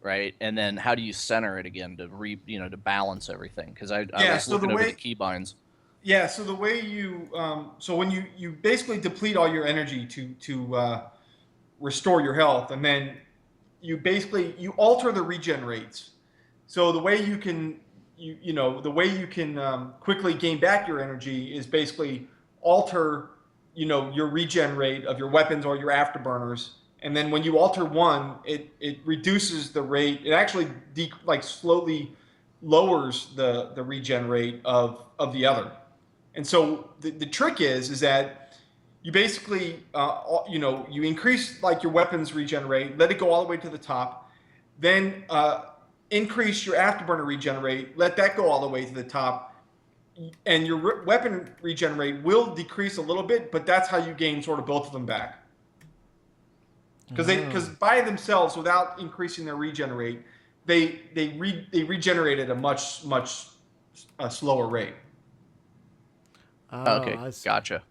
right? And then how do you center it again to to balance everything? Because I Yeah. was So the looking over way the keybinds. Yeah, so the way you so when you basically deplete all your energy to restore your health, and then you alter the regen rates. So the way you can the way you can quickly gain back your energy is basically alter your regen rate of your weapons or your afterburners, and then when you alter one, it reduces the rate. It actually slowly lowers the regen rate of the other. And so the trick is that you basically you increase like your weapons regenerate, let it go all the way to the top, then increase your afterburner regenerate, let that go all the way to the top, and your weapon regenerate will decrease a little bit, but that's how you gain sort of both of them back. Because by themselves, without increasing their regenerate, they regenerate at a much slower rate. Oh, Okay, I see. gotcha.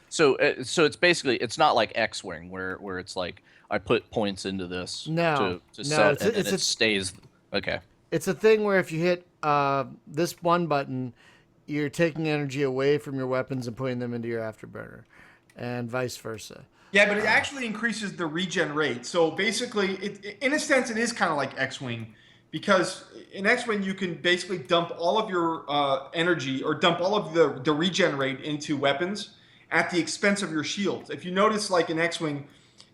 So so it's basically, it's not like X-wing where it's like I put points into this No, to no, set and then it stays. Okay. it's a thing where if you hit this one button, you're taking energy away from your weapons and putting them into your afterburner, and vice versa. Yeah, but it actually increases the regen rate. So basically, in a sense, it is kind of like X-wing, because in X-wing you can basically dump all of your energy or dump all of the regen rate into weapons at the expense of your shields. If you notice, like in X-wing,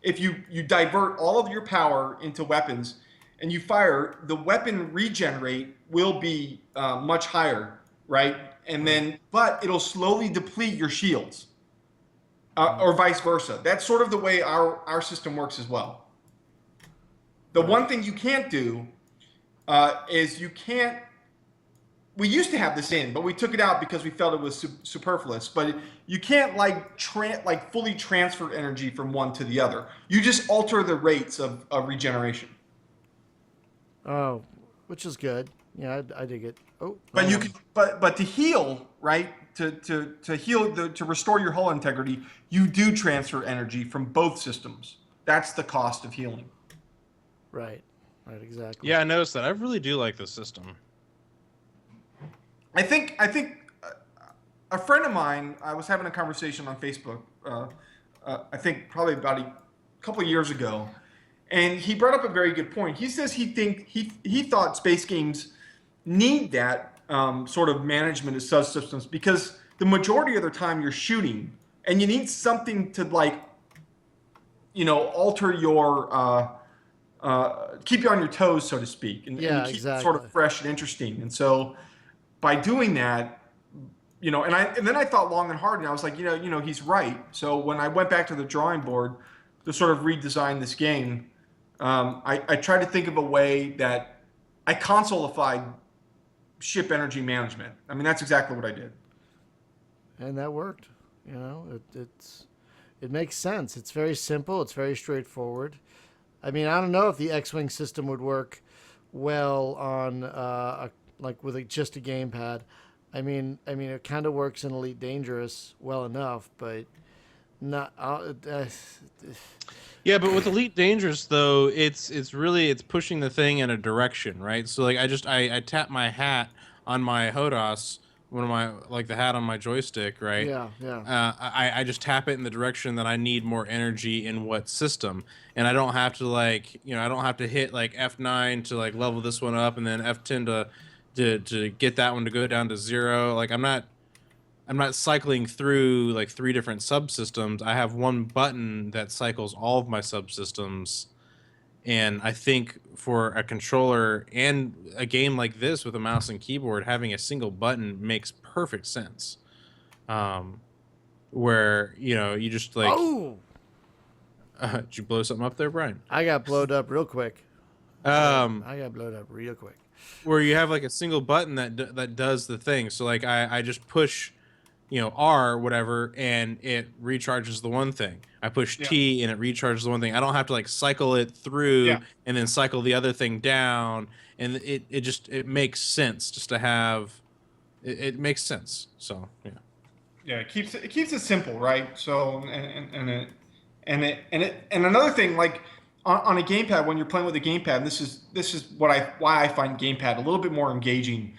if you divert all of your power into weapons and you fire, the weapon regen rate will be much higher, right? And then, but it'll slowly deplete your shields. Or vice versa. That's sort of the way our system works as well. The one thing you can't do is you can't. We used to have this in, but we took it out because we felt it was superfluous. But you can't fully transfer energy from one to the other. You just alter the rates of regeneration. Oh, which is good. Yeah, I dig it. Oh, But you can, but to heal, right? To heal to restore your hull integrity, you do transfer energy from both systems. That's the cost of healing. right, exactly. Yeah, I noticed that. I really do like this system. I think a friend of mine. I was having a conversation on Facebook. I think probably about a couple of years ago, and he brought up a very good point. He says he thought space games need that sort of management of subsystems because the majority of the time you're shooting, and you need something to alter your keep you on your toes, so to speak, and keep it sort of fresh and interesting. And so by doing that, and then I thought long and hard, and I was like, he's right. So when I went back to the drawing board to sort of redesign this game, I tried to think of a way that I consolified ship energy management. I mean, that's exactly what I did. And that worked. It makes sense. It's very simple. It's very straightforward. I mean, I don't know if the X-wing system would work well on with just a gamepad. I mean, it kind of works in Elite Dangerous well enough, but not. Yeah, but with Elite Dangerous though, it's pushing the thing in a direction, right? So like I tap my hat on my HOTAS, one of my the hat on my joystick, right? Yeah. I just tap it in the direction that I need more energy in what system, and I don't have to I don't have to hit F9 to level this one up and then F10 to get that one to go down to 0. I'm not cycling through 3 different subsystems. I have one button that cycles all of my subsystems. And I think for a controller and a game like this with a mouse and keyboard, having a single button makes perfect sense. Where, you just Oh! Did you blow something up there, Brian? I got blowed up real quick. I got blowed up real quick. Where you have a single button that does the thing. So I just push R whatever, and it recharges the one thing. I push Yeah. T and it recharges the one thing. I don't have to like cycle it through Yeah. and then cycle the other thing down. And it makes sense just to have it makes sense. So yeah. Yeah, it keeps it simple, right? So and another thing, like on a gamepad, when you're playing with a gamepad, this is why I find gamepad a little bit more engaging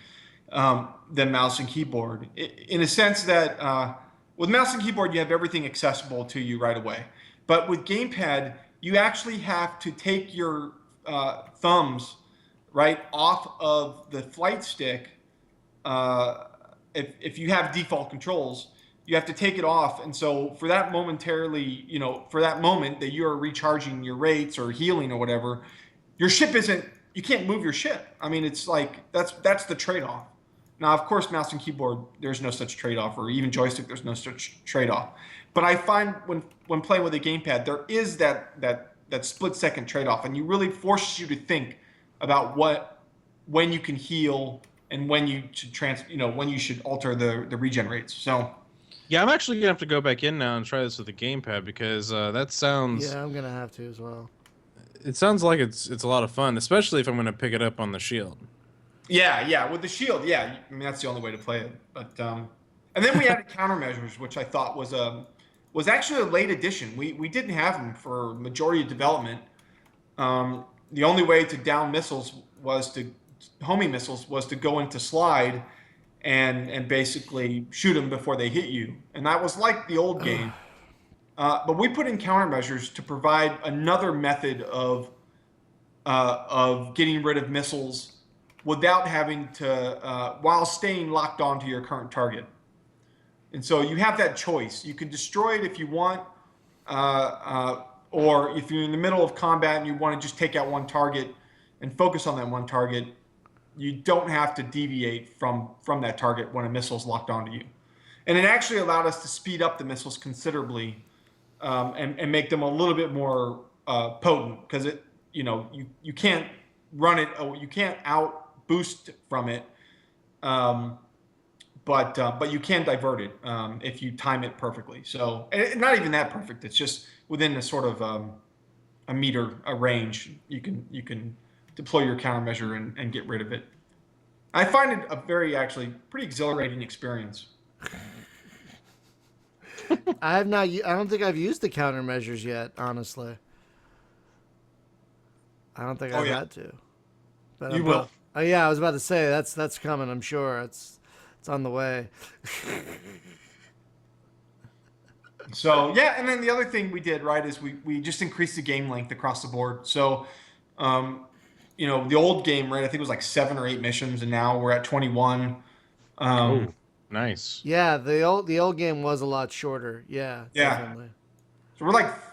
than mouse and keyboard, in a sense that with mouse and keyboard you have everything accessible to you right away, but with gamepad you actually have to take your thumbs right off of the flight stick. uh, if you have default controls, you have to take it off. And so for that momentarily, for that moment that you're recharging your rates or healing or whatever, your ship isn't, you can't move your ship. I mean, it's like, that's the trade-off. Now, of course, mouse and keyboard, there's no such trade-off, or even joystick, there's no such trade-off. But I find when playing with a gamepad, there is that split-second trade-off, and you really forces you to think about when you can heal and when you should when you should alter the regen rates. So Yeah, I'm actually gonna have to go back in now and try this with the gamepad because that sounds. Yeah, I'm gonna have to as well. It sounds like it's a lot of fun, especially if I'm gonna pick it up on the Shield. yeah, with the shield, yeah, I mean that's the only way to play it. But and then we added countermeasures, which I thought was actually a late addition. We didn't have them for majority of development. The only way to down missiles was to homing missiles was to go into slide and basically shoot them before they hit you, and that was like the old game. But we put in countermeasures to provide another method of getting rid of missiles without having to while staying locked onto your current target. And so you have that choice. You can destroy it if you want, or if you're in the middle of combat and you want to just take out one target and focus on that one target, you don't have to deviate from that target when a missile is locked onto you. And it actually allowed us to speed up the missiles considerably, and make them a little bit more potent, because you can't run it, you can't out boost from it, but you can divert it if you time it perfectly. So not even that perfect. It's just within a sort of a range. You can deploy your countermeasure and get rid of it. I find it a very actually pretty exhilarating experience. I have not. I don't think I've used the countermeasures yet. Honestly, I don't think I've had to. But You will. Oh yeah, I was about to say that's coming. I'm sure it's on the way. So yeah, and then the other thing we did right is we just increased the game length across the board. So, the old game, right? I think it was like 7 or 8 missions, and now we're at 21. Oh, nice. Yeah, the old game was a lot shorter. Yeah, Yeah. definitely. So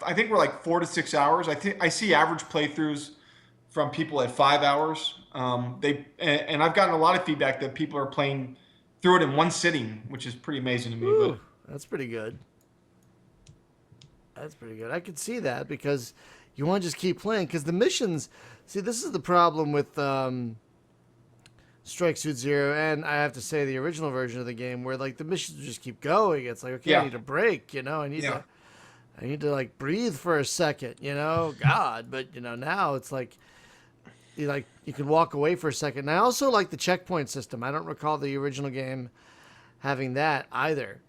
I think we're like 4 to 6 hours. I see average playthroughs from people at 5 hours. And I've gotten a lot of feedback that people are playing through it in one sitting, which is pretty amazing to me. Ooh, that's pretty good. That's pretty good. I could see that because you want to just keep playing because the missions. See, this is the problem with Strike Suit Zero, and I have to say the original version of the game, where like the missions just keep going. It's like, okay, I need a break. I need to like breathe for a second. God, but now it's like you can walk away for a second. And I also like the checkpoint system. I don't recall the original game having that either,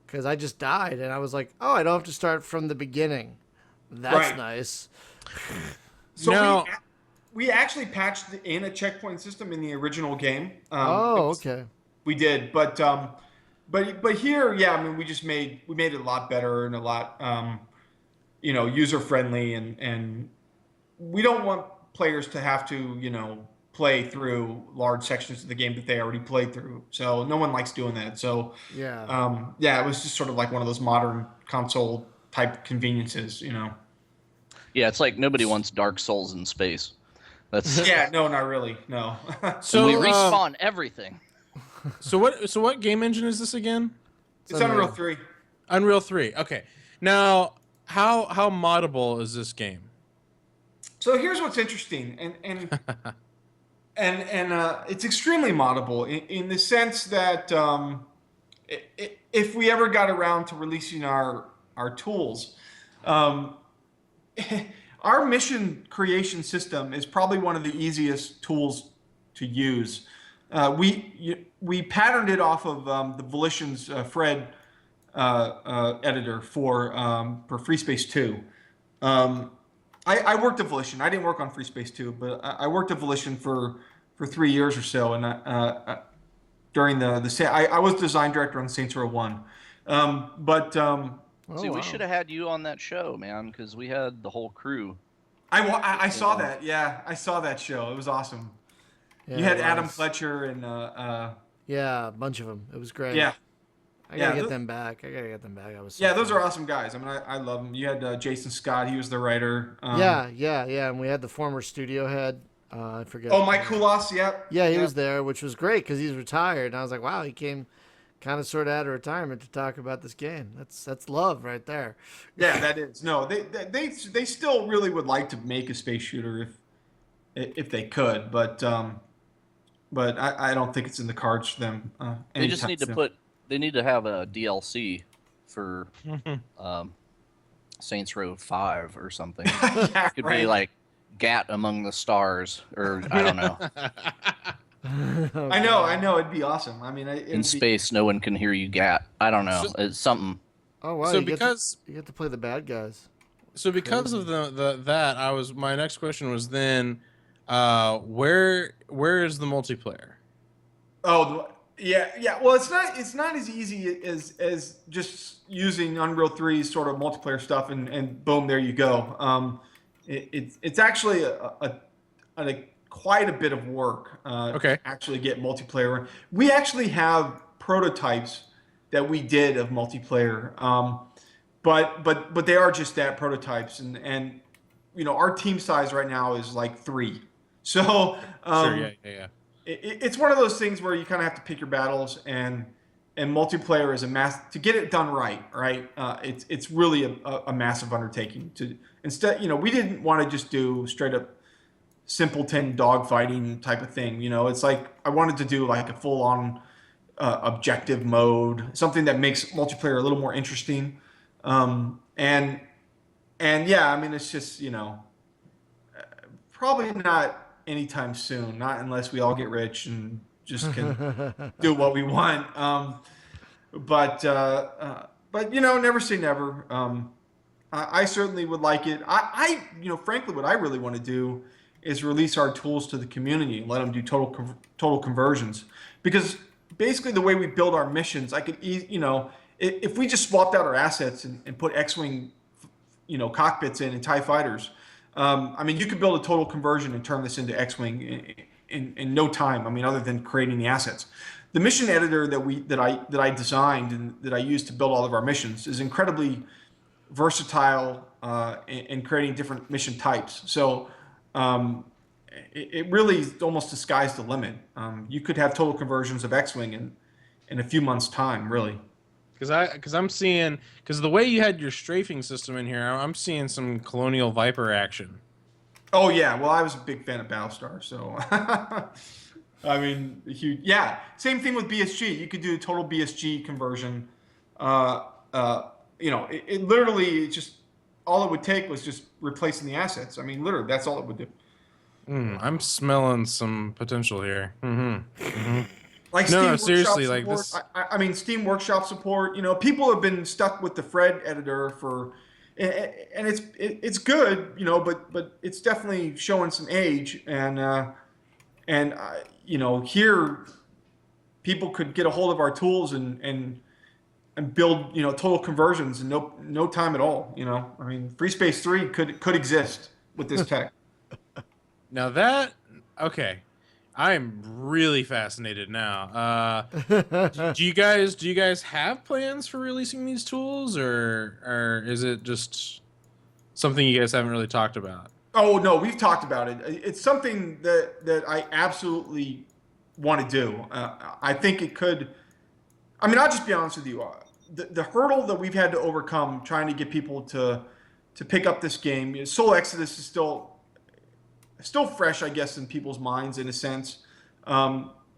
because I just died and I was like, oh, I don't have to start from the beginning. That's nice. So now, we actually patched in a checkpoint system in the original game. Okay. We did, but here, yeah, I mean, we made it a lot better and a lot user friendly, and we don't want players to have to play through large sections of the game that they already played through. So no one likes doing that. So yeah, it was just sort of like one of those modern console type conveniences. Yeah, it's like nobody wants Dark Souls in space. That's Yeah, no, not really, no. so we respawn everything. So what game engine is this again? It's Unreal 3. Unreal 3. Okay. Now, how moddable is this game? So here's what's interesting, and it's extremely moddable in the sense that if we ever got around to releasing our tools, um, our mission creation system is probably one of the easiest tools to use. We patterned it off of the Volition's Fred editor for Free Space 2. I worked at Volition. I didn't work on Free Space 2, but I worked at Volition for 3 years or so, and during I was design director on Saints Row 1. Oh, See, we wow. should have had you on that show, man, because we had the whole crew. I saw that. Yeah, I saw that show. It was awesome. Yeah, You had it Adam was. Fletcher and Yeah, a bunch of them. It was great. yeah, I gotta yeah, get them back. I gotta get them back. I was. So yeah. Those fun. are awesome guys. I mean, I love them. You had Jason Scott. He was the writer. Yeah. And we had the former studio head. I forget. Oh, Mike Koulas. Yep. Yeah, he Yep. was there, which was great because he's retired. And I was like, wow, he came kind of sort of out of retirement to talk about this game. That's love right there. Yeah, that is. No, they still really would like to make a space shooter if they could, but I don't think it's in the cards for them. They just anytime need to soon. they need to have a DLC for Saints Row 5 or something. Yeah, Could right. be like Gat Among the Stars, or I don't know. I know, it'd be awesome. I mean, In space, no one can hear you gat. I don't know. So- It's something. Oh wow! So you because get to play the bad guys. because of that, my next question was then, where is the multiplayer? Oh, yeah. Well, it's not as easy as just using Unreal 3's sort of multiplayer stuff and boom, there you go. It's actually a quite a bit of work. Okay. To actually get multiplayer. We actually have prototypes that we did of multiplayer, but they are just that, prototypes, and our team size right now is like 3. So Sure. Yeah. it's one of those things where you kind of have to pick your battles, and multiplayer is a to get it done right. It's really a massive undertaking. Instead, we didn't want to just do straight up simpleton dogfighting type of thing. It's like I wanted to do like a full on objective mode, something that makes multiplayer a little more interesting. And yeah, I mean, it's just probably not anytime soon, not unless we all get rich and just can do what we want. But never say never. I certainly would like it. Frankly, what I really want to do is release our tools to the community and let them do total conversions. Because basically, the way we build our missions, I could, if we just swapped out our assets and put X-wing, cockpits in and TIE fighters. I mean, you could build a total conversion and turn this into X-wing in no time. I mean, other than creating the assets. The mission editor that I designed and that I used to build all of our missions is incredibly versatile in creating different mission types. So it really is almost the sky's the limit. You could have total conversions of X-wing in a few months' time, really. Because I'm seeing, because the way you had your strafing system in here, I'm seeing some Colonial Viper action. Oh yeah, well I was a big fan of Battlestar, so I mean, huge. Yeah, same thing with BSG. You could do a total BSG conversion. It literally just all it would take was just replacing the assets. I mean, literally, that's all it would do. I'm smelling some potential here. Like No, Steam seriously, Workshop like support. this. I mean, Steam Workshop support. People have been stuck with the Fred editor and it's good, but it's definitely showing some age, and here people could get a hold of our tools and build total conversions in no time at all. I mean, Free Space 3 could exist with this tech. Now that, okay, I'm really fascinated now. Do you guys have plans for releasing these tools, or is it just something you guys haven't really talked about? Oh no, we've talked about it. It's something that I absolutely want to do. I think it could. I mean, I'll just be honest with you. The hurdle that we've had to overcome trying to get people to pick up this game, Soul Exodus is still fresh, I guess, in people's minds in a sense.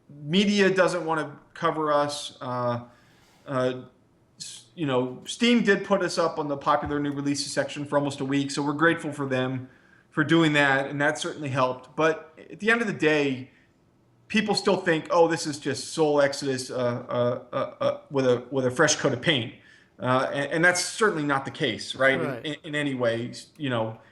Media doesn't want to cover us. Steam did put us up on the popular new releases section for almost a week, so we're grateful for them for doing that, and that certainly helped. But at the end of the day, people still think, oh, this is just Soul Exodus with a fresh coat of paint, and that's certainly not the case, right? Right. In any way,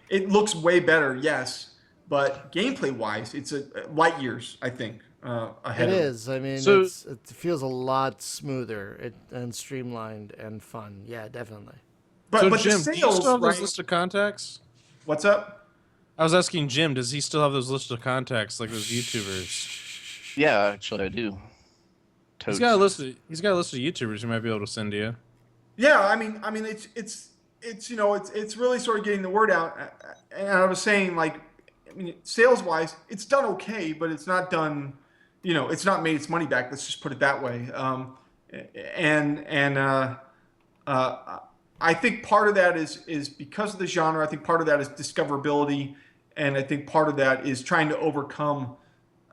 it looks way better, yes, but gameplay wise, it's light years, I think, ahead It of it. is. I mean, So- it feels a lot smoother and streamlined and fun. Yeah, definitely. But So the Jim, do you sales, still have those right? list of contacts? What's up? I was asking Jim, does he still have those list of contacts like those YouTubers? Yeah, actually, I do. He's Totes. got a list of YouTubers he might be able to send to you. Yeah, I mean, it's really sort of getting the word out. And I was saying, like, I mean, sales wise, it's done okay, but it's not done. It's not made its money back. Let's just put it that way. I think part of that is because of the genre. I think part of that is discoverability, and I think part of that is trying to overcome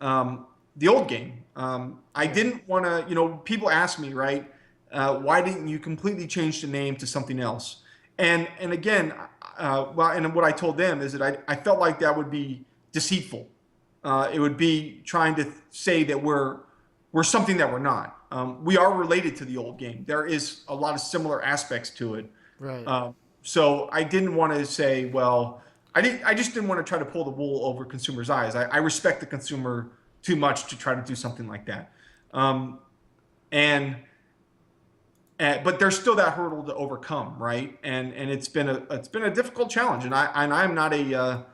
the old game. I didn't want to. People ask me, right? Why didn't you completely change the name to something else? And again, and what I told them is that I felt like that would be deceitful. It would be trying to say that we're something that we're not. We are related to the old game. There is a lot of similar aspects to it. Right. So I didn't want to say, well, I just didn't want to try to pull the wool over consumers' eyes. I respect the consumer too much to try to do something like that. But there's still that hurdle to overcome, right? And it's been a difficult challenge. And I'm not a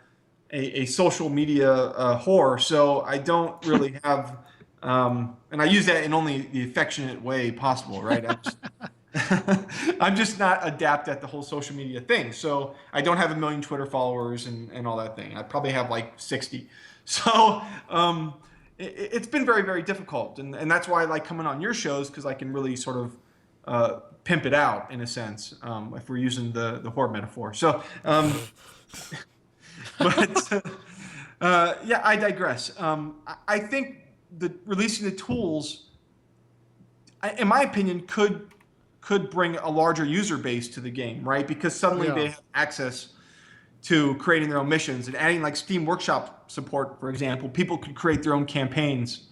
social media whore, so I don't really have. And I use that in only the affectionate way possible, right? I'm just not adept at the whole social media thing. So I don't have 1 million Twitter followers and all that thing. I probably have like 60. So it's been very, very difficult. And that's why I like coming on your shows, because I can really sort of pimp it out in a sense, if we're using the whore metaphor. So, but yeah, I digress. I think releasing the tools, in my opinion, could bring a larger user base to the game, right? Because suddenly Yeah. they have access to creating their own missions and adding like Steam Workshop support, for example. People could create their own campaigns,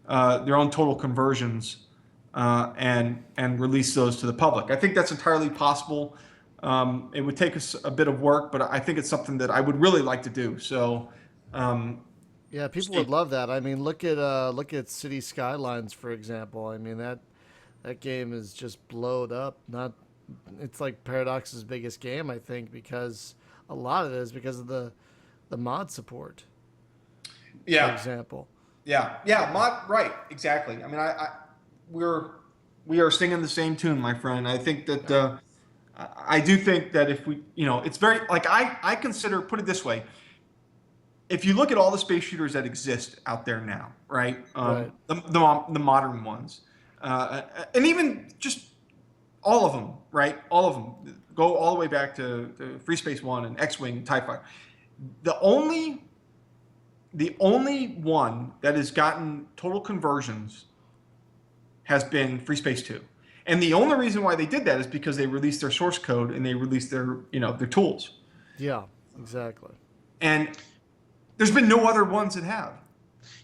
their own total conversions, and release those to the public. I think that's entirely possible. It would take us a bit of work, but I think it's something that I would really like to do. So, Yeah, people would love that. I mean, look at City Skylines, for example. I mean, that game is just blowed up. It's like Paradox's biggest game, I think, because a lot of it is because of the mod support. For example. Right, exactly. I mean, we are singing the same tune, my friend. I think that I do think that if we, it's very like I consider, put it this way. If you look at all the space shooters that exist out there now, right? Right. The modern ones, and even just all of them, right? All of them go all the way back to Free Space One and X-Wing, TIE Fighter. The only one that has gotten total conversions has been Free Space 2. And the only reason why they did that is because they released their source code and they released their tools. Yeah, exactly. And there's been no other ones that have.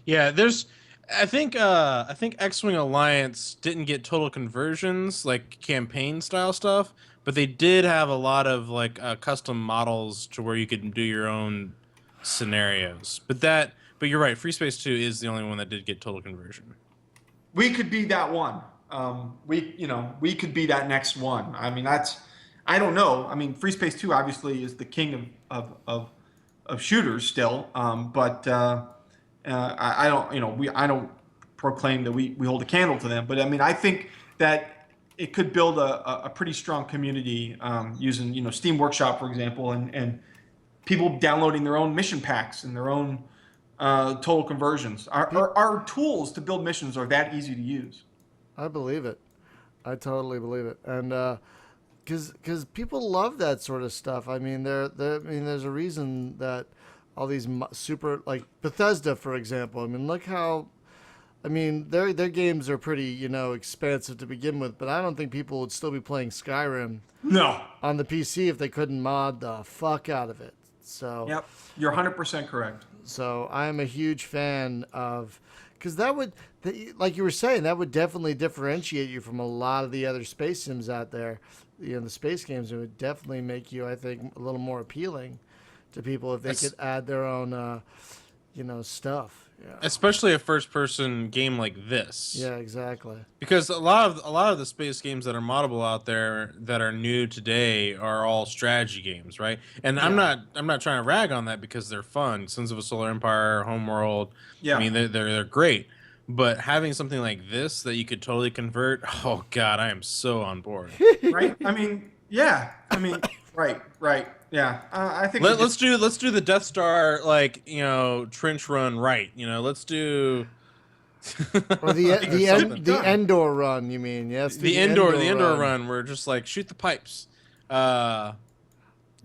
Yeah, I think X-Wing Alliance didn't get total conversions like campaign style stuff, but they did have a lot of like custom models to where you could do your own scenarios. But you're right, Free Space 2 is the only one that did get total conversion. We could be that one. We could be that next one. I mean, I don't know. I mean, Free Space 2 obviously is the king of shooters still. But I don't, I don't proclaim that we hold a candle to them. But I mean, I think that it could build a pretty strong community using, Steam Workshop, for example, and people downloading their own mission packs and their own total conversions. Our tools to build missions are that easy to use. I believe it. I totally believe it. And because people love that sort of stuff. I mean, there's a reason that all these super, like Bethesda, for example. I mean, look how I mean, their games are pretty, expansive to begin with, but I don't think people would still be playing Skyrim No. on the PC if they couldn't mod the fuck out of it. So, Yep. You're 100% correct. so I am a huge fan of, because that would, like you were saying, that would definitely differentiate you from a lot of the other space sims out there. The space games, it would definitely make you, I think, a little more appealing to people if they could add their own, stuff. Yeah. Especially a first-person game like this. Yeah, exactly. Because a lot of the space games that are moddable out there that are new today are all strategy games, right? And I'm not trying to rag on that because they're fun. Sons of a Solar Empire, Homeworld, Yeah. I mean they're great. But having something like this that you could totally convert, oh god, I am so on board. Right? I mean, yeah. I mean, right. Yeah. I think Let's do the Death Star trench run right. Let's do Or something. the Endor run, you mean? Yes, the Endor run where just like shoot the pipes.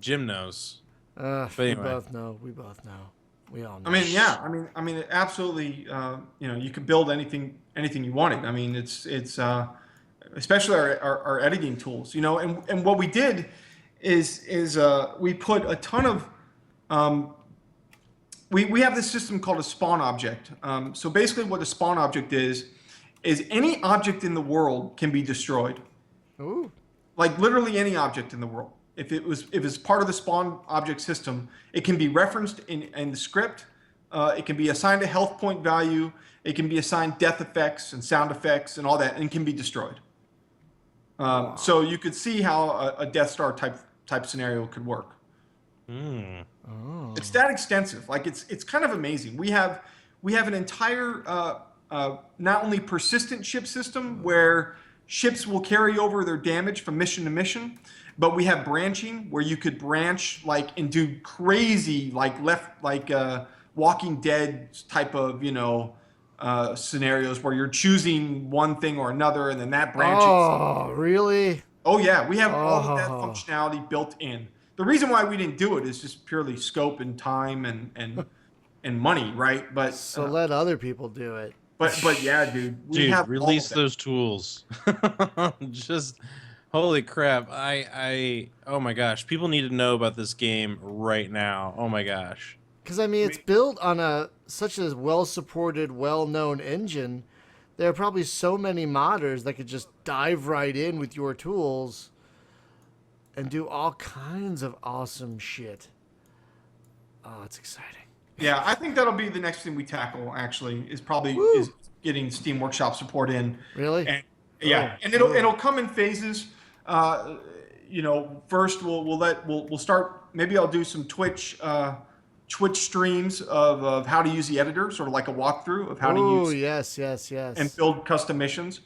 Jim knows. We anyway. both know. We all know. I mean, yeah. I mean, absolutely. You can build anything you wanted. I mean, it's especially our editing tools. And what we did is we put a ton of we have this system called a spawn object. So basically, what a spawn object is any object in the world can be destroyed. Ooh. Like literally any object in the world. If it's part of the spawn object system, it can be referenced in the script. It can be assigned a health point value. It can be assigned death effects and sound effects and all that, and can be destroyed. So you could see how a Death Star type scenario could work. It's that extensive. Like it's kind of amazing. We have an entire not only persistent ship system where ships will carry over their damage from mission to mission, but we have branching where you could branch and do crazy Walking Dead type of scenarios where you're choosing one thing or another, and then that branches. Oh, really? Oh yeah, we have all of that functionality built in. The reason why we didn't do it is just purely scope and time and money, right? But so let other people do it. But yeah, dude, we have release those tools. Just holy crap! Oh my gosh, people need to know about this game right now. Oh my gosh. Because I mean, it's built on such a well-supported, well-known engine. There are probably so many modders that could just dive right in with your tools and do all kinds of awesome shit. Oh, it's exciting. Yeah, I think that'll be the next thing we tackle. Actually, is getting Steam Workshop support in. Really? And, yeah, and it'll come in phases. First we'll start. Maybe I'll do some Twitch streams of how to use the editor, sort of like a walkthrough of how to use. Yes. And build custom missions,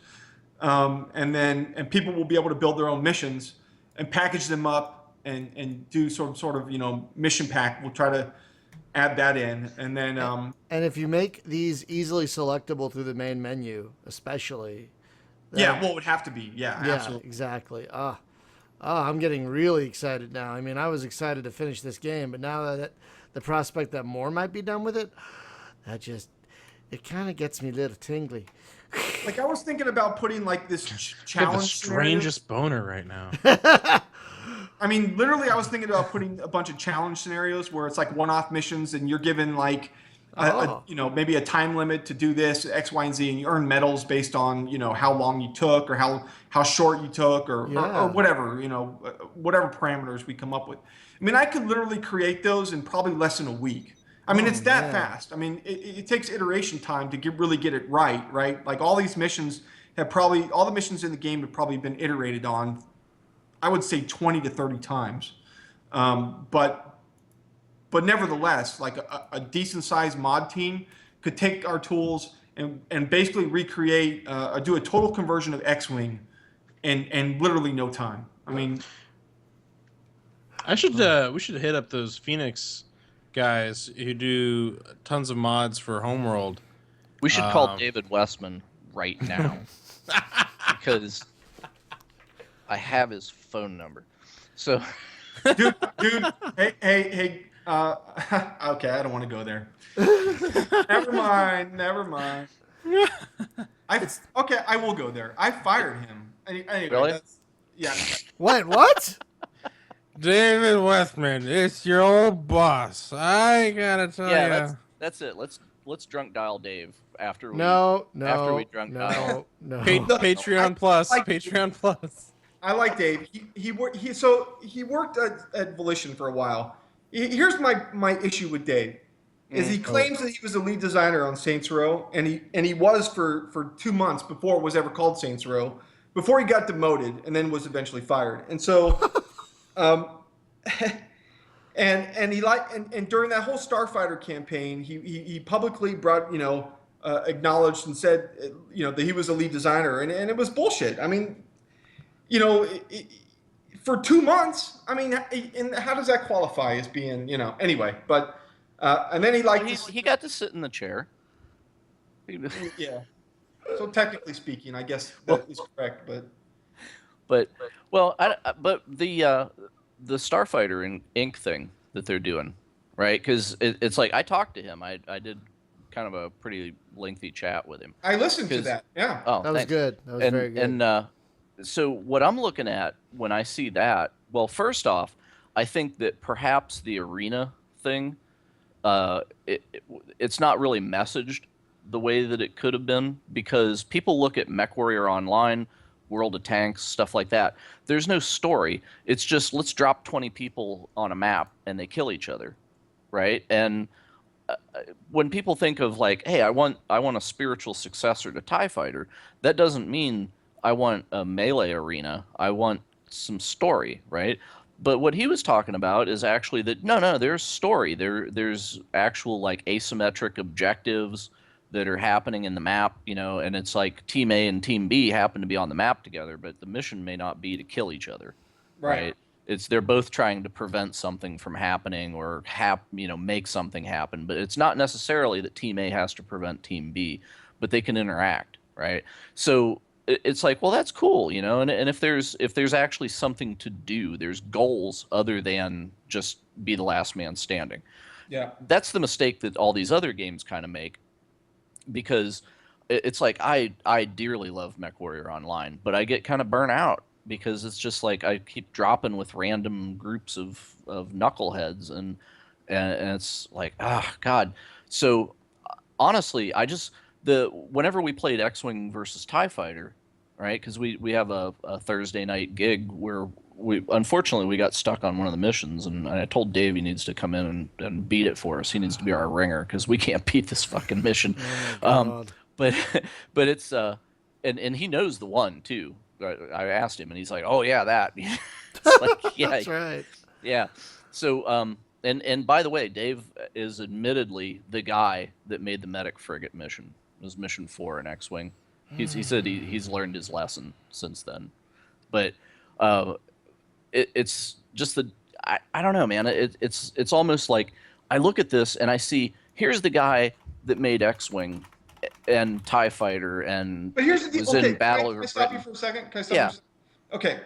and people will be able to build their own missions and package them up and do sort of mission pack. We'll try to add that in, and then and if you make these easily selectable through the main menu, especially. It would have to be. Yeah, absolutely. Exactly. I'm getting really excited now. I mean, I was excited to finish this game, but now that the prospect that more might be done with it, it kind of gets me a little tingly. Like I was thinking about putting this challenge. The strangest boner right now. I mean, literally, I was thinking about putting a bunch of challenge scenarios where it's like one-off missions, and you're given maybe a time limit to do this X, Y, and Z, and you earn medals based on how long you took or how short you took or whatever whatever parameters we come up with. I mean, I could literally create those in probably less than a week. I mean, it's that fast. I mean, it takes iteration time to really get it right? Like all these missions all the missions in the game have probably been iterated on, I would say 20 to 30 times. But nevertheless, like a decent sized mod team could take our tools and basically recreate, do a total conversion of X-Wing in literally no time. I mean, we should hit up those Phoenix guys who do tons of mods for Homeworld. We should call David Westman right now because I have his phone number. So, dude, hey. Okay, I don't want to go there. Never mind. Okay, I will go there. I fired him. Anyway, Really? yeah. What? David Westman, it's your old boss. I gotta tell Yeah, you. that's it. Let's drunk dial Dave after we No, after we no, drunk dial. no, no. Patreon Plus. like- Patreon Plus. I like Dave. He worked at Volition for a while. Here's my issue with Dave. Is he claims that he was the lead designer on Saints Row, and he was for 2 months before it was ever called Saints Row, before he got demoted and then was eventually fired. And so, and during that whole Starfighter campaign, he publicly brought acknowledged and said that he was a lead designer, and it was bullshit. I mean, for 2 months, I mean, and how does that qualify as being anyway? But and then He got to sit in the chair. yeah. So technically speaking, I guess that is correct, But but the Starfighter Inc. thing that they're doing, right? Because it's like I talked to him. I did kind of a pretty lengthy chat with him. I listened to that. Yeah. Oh, That was thanks. good. That was very good. And so what I'm looking at when I see that, well, first off, I think that perhaps the arena thing, it's not really messaged the way that it could have been, because people look at MechWarrior Online, World of Tanks, stuff like that. There's no story. It's just let's drop 20 people on a map and they kill each other, right? And when people think of like, hey, I want a spiritual successor to TIE Fighter, that doesn't mean I want a melee arena. I want some story, right? But what he was talking about is actually that no, there's story. There's actual like asymmetric objectives that are happening in the map, and it's like Team A and Team B happen to be on the map together, but the mission may not be to kill each other, right? They're both trying to prevent something from happening or make something happen, but it's not necessarily that Team A has to prevent Team B, but they can interact, right? So it's like, well, that's cool, and if there's actually something to do, there's goals other than just be the last man standing. Yeah. That's the mistake that all these other games kind of make, because it's like I dearly love MechWarrior Online, but I get kind of burnt out because it's just like I keep dropping with random groups of knuckleheads, and it's like, God. So honestly, whenever we played X-Wing versus TIE Fighter, right? Because we have a Thursday night gig where unfortunately we got stuck on one of the missions, and I told Dave he needs to come in and beat it for us. He needs to be our ringer because we can't beat this fucking mission. But it's and he knows the one too. I asked him, and he's like, "Oh yeah, that." It's like, yeah, That's right. yeah. So and by the way, Dave is admittedly the guy that made the medic frigate mission. It was mission 4 in X-Wing. He said he's learned his lesson since then. But it's just I don't know, man. It's almost like I look at this and I see here's the guy that made X-Wing and TIE Fighter and But here's the deal. was in Battle Can I over stop Britain. you for a second? Can I stop you? Okay.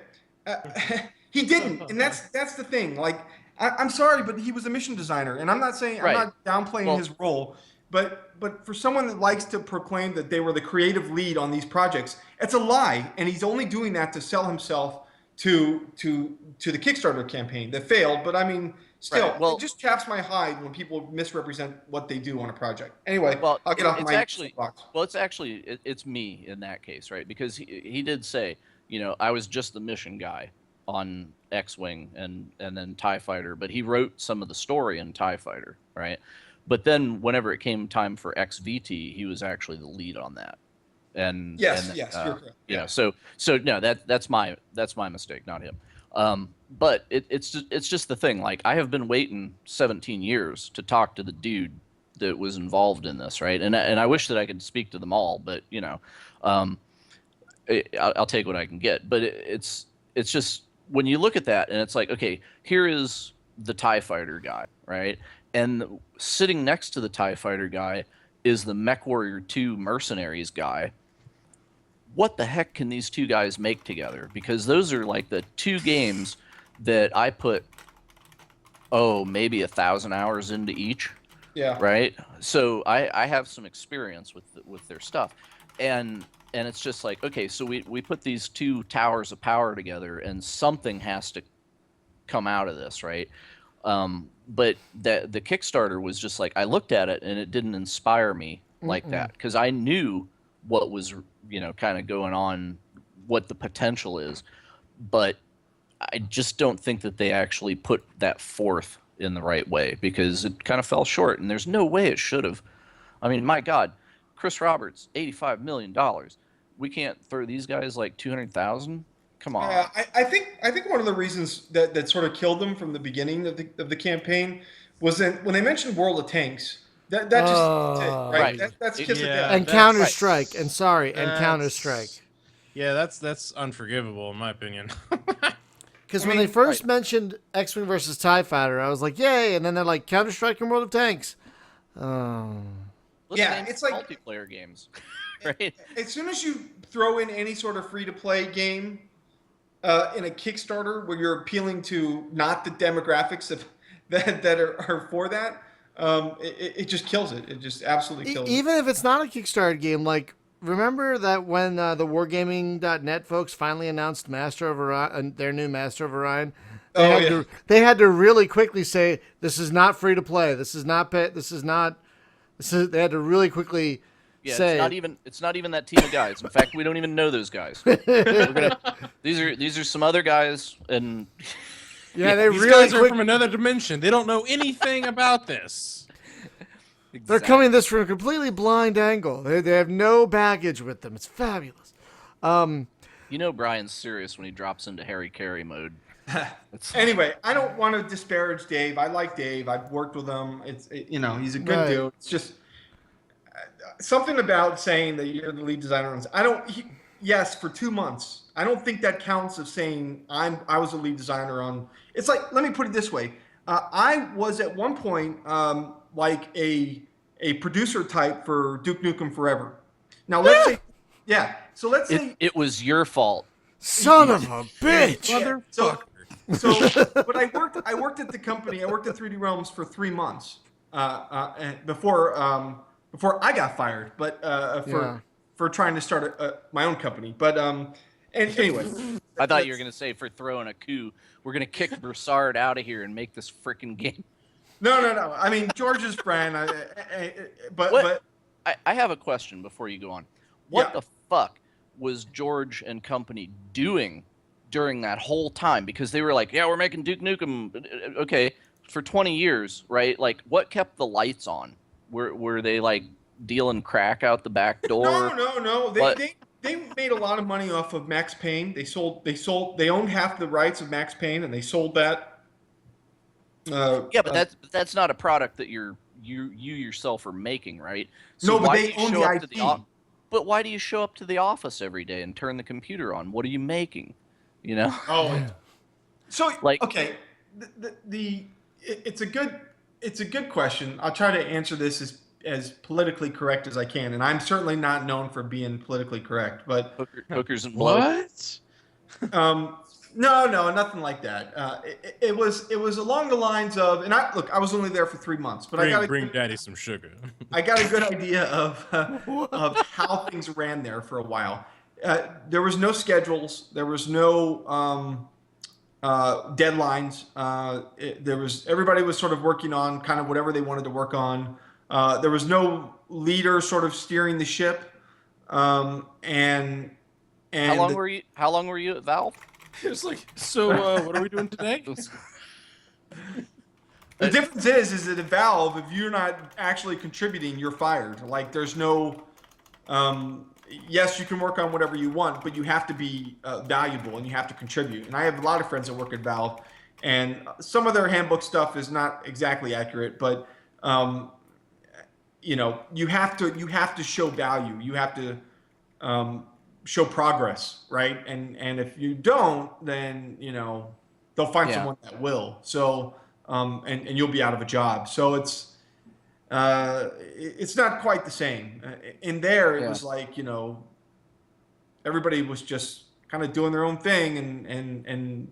He didn't, and that's the thing. Like, I'm sorry, but he was a mission designer, and I'm not saying I'm not downplaying his role, but for someone that likes to proclaim that they were the creative lead on these projects, it's a lie, and he's only doing that to sell himself to the Kickstarter campaign that failed. But I mean, still, it just chaps my hide when people misrepresent what they do on a project. Anyway, I'll get off my soapbox. Well, it's me in that case, right? Because he did say, I was just the mission guy on X-Wing and then TIE Fighter, but he wrote some of the story in TIE Fighter, right? But then whenever it came time for XVT, he was actually the lead on that. And yes, you're correct. Yeah. So no, that's my mistake, not him. But it's just the thing. Like, I have been waiting 17 years to talk to the dude that was involved in this, right? And I wish that I could speak to them all, but I'll take what I can get. But it's just when you look at that and it's like, okay, here is the TIE Fighter guy, right? And sitting next to the TIE Fighter guy is the MechWarrior 2 Mercenaries guy. What the heck can these two guys make together? Because those are like the two games that I put, maybe 1,000 hours into each. Yeah. right? So I have some experience with their stuff, and it's just like, okay, so we put these two towers of power together, and something has to come out of this, right? But the Kickstarter was just like, I looked at it and it didn't inspire me like that because I knew what was kind of going on, what the potential is, but I just don't think that they actually put that forth in the right way because it kind of fell short, and there's no way it should have. I mean, my God, Chris Roberts, $85 million. We can't throw these guys like 200,000. Come on. I think one of the reasons that sort of killed them from the beginning of the campaign was that when they mentioned World of Tanks, that just that's it, right? Right. That's It- kiss of Yeah, death. And that's Counter Strike, and Counter Strike. Yeah, that's unforgivable in my opinion. Because I when mean, they first mentioned X-Wing versus TIE Fighter, I was like, yay! And then they're like, Counter Strike and World of Tanks. Oh. Let's Yeah, name it's some like- multiplayer games, right? As soon as you throw in any sort of free to play game in a Kickstarter where you're appealing to not the demographics of that are for that, it just kills it. It just absolutely kills it. Even if it's not a Kickstarter game, like, remember that when the Wargaming.net folks finally announced Master of Orion, their new Master of Orion, they had to really quickly say, this is not free to play. They had to really quickly Yeah, say, it's not even that team of guys. In fact, we don't even know those guys. These are some other guys, and yeah, they These really guys are from another dimension. They don't know anything about this. they're coming this from a completely blind angle. They have no baggage with them. It's fabulous. Brian's serious when he drops into Harry Carey mode. Anyway, I don't want to disparage Dave. I like Dave. I've worked with him. He's a good Right. dude. It's just something about saying that you're the lead designer on this. Yes, for 2 months. I don't think that counts of saying I was a lead designer on. It's like, let me put it this way. I was at one point like a producer type for Duke Nukem Forever. Now let's say, yeah. So let's say It was your fault. Son of a bitch! Motherfucker. But I worked at the company. I worked at 3D Realms for 3 months before I got fired. But for trying to start my own company. But anyway, I thought you were gonna say for throwing a coup. We're gonna kick Broussard out of here and make this freaking game. no. I mean, George's friend. What? I have a question before you go on. What Yeah. the fuck was George and company doing during that whole time? Because they were like, yeah, we're making Duke Nukem, okay, for 20 years, right? Like, what kept the lights on? Were they like dealing crack out the back door? No. They made a lot of money off of Max Payne. They owned half the rights of Max Payne, and they sold that. Yeah, but that's not a product that you yourself are making, right? No, but why they do you own show the up to IP. But why do you show up to the office every day and turn the computer on? What are you making? You know? Oh, so Like- okay, it's a good question. I'll try to answer this as politically correct as I can, and I'm certainly not known for being politically correct. But Hookers and blow. What? no, nothing like that. It was along the lines of, and I was only there for 3 months, but Bring daddy some sugar. I got a good idea of how things ran there for a while. There was no schedules. There was no deadlines. Everybody was sort of working on kind of whatever they wanted to work on. There was no leader sort of steering the ship. And How long were you at Valve? It's like, so what are we doing today? the difference is that at Valve, if you're not actually contributing, you're fired. Like there's no. Yes, you can work on whatever you want, but you have to be valuable and you have to contribute. And I have a lot of friends that work at Valve, and some of their handbook stuff is not exactly accurate, but you have to show value. You have to show progress, right? And if you don't, then they'll find someone that will. So and you'll be out of a job. So it's not quite the same. In there, it was like everybody was just kind of doing their own thing, and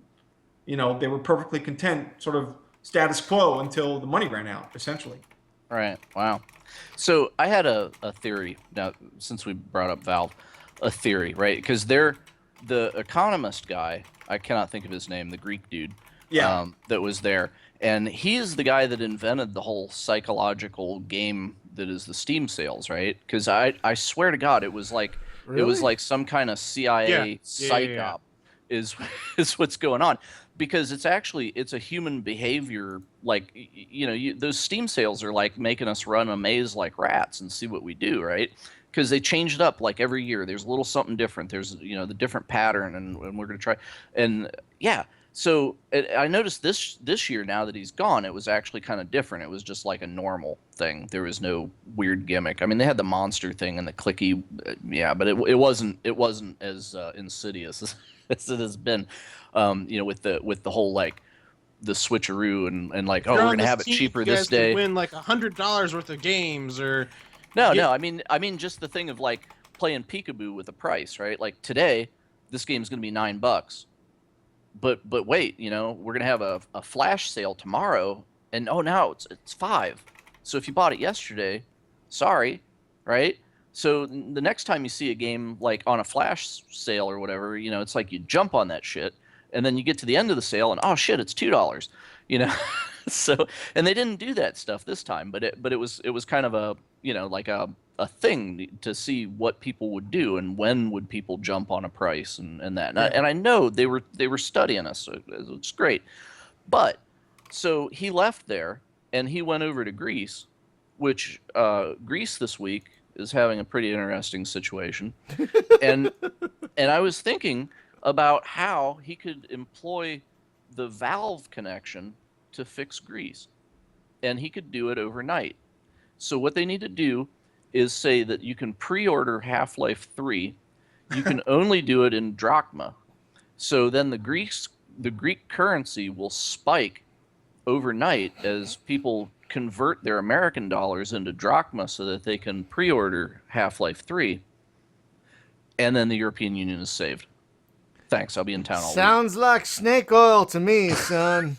they were perfectly content, sort of status quo until the money ran out, essentially. Right. Wow. So I had a theory now since we brought up Valve, a theory, right? Because they're the economist guy. I cannot think of his name. The Greek dude Yeah. that was there, and he is the guy that invented the whole psychological game that is the Steam sales, right? Because I swear to God, it was like Really? some kind of CIA psych yeah. op is is what's going on because it's a human behavior like those Steam sales are like making us run a maze like rats and see what we do, right? Because they change it up like every year. There's a little something different. There's the different pattern, and we're gonna try. And yeah, so I noticed this year now that he's gone, it was actually kind of different. It was just like a normal thing. There was no weird gimmick. I mean, they had the monster thing and the clicky, yeah, but it wasn't as insidious as it has been, with the whole like the switcheroo and like, oh, You're we're on gonna this have it team, cheaper you this guys can day. win like $100 worth of games, or No, get- no, I mean just the thing of like playing peekaboo with a price, right? Like today, this game's gonna be $9. But wait, we're gonna have a flash sale tomorrow, and oh now it's 5. So if you bought it yesterday, sorry, right? So the next time you see a game like on a flash sale or whatever, it's like you jump on that shit, and then you get to the end of the sale and oh shit, it's $2, you know. So and they didn't do that stuff this time, but it was kind of a like a thing to see what people would do and when would people jump on a price and that. And I know they were studying us, so it's great. But so he left there and he went over to Greece, which Greece this week is having a pretty interesting situation. And and I was thinking about how he could employ the Valve connection to fix Greece, and he could do it overnight. So what they need to do is say that you can pre-order Half-Life 3. You can only do it in drachma. So then the Greek currency will spike overnight as people convert their American dollars into drachma so that they can pre-order Half-Life 3, and then the European Union is saved. Thanks, I'll be in town all week. Sounds like snake oil to me, son.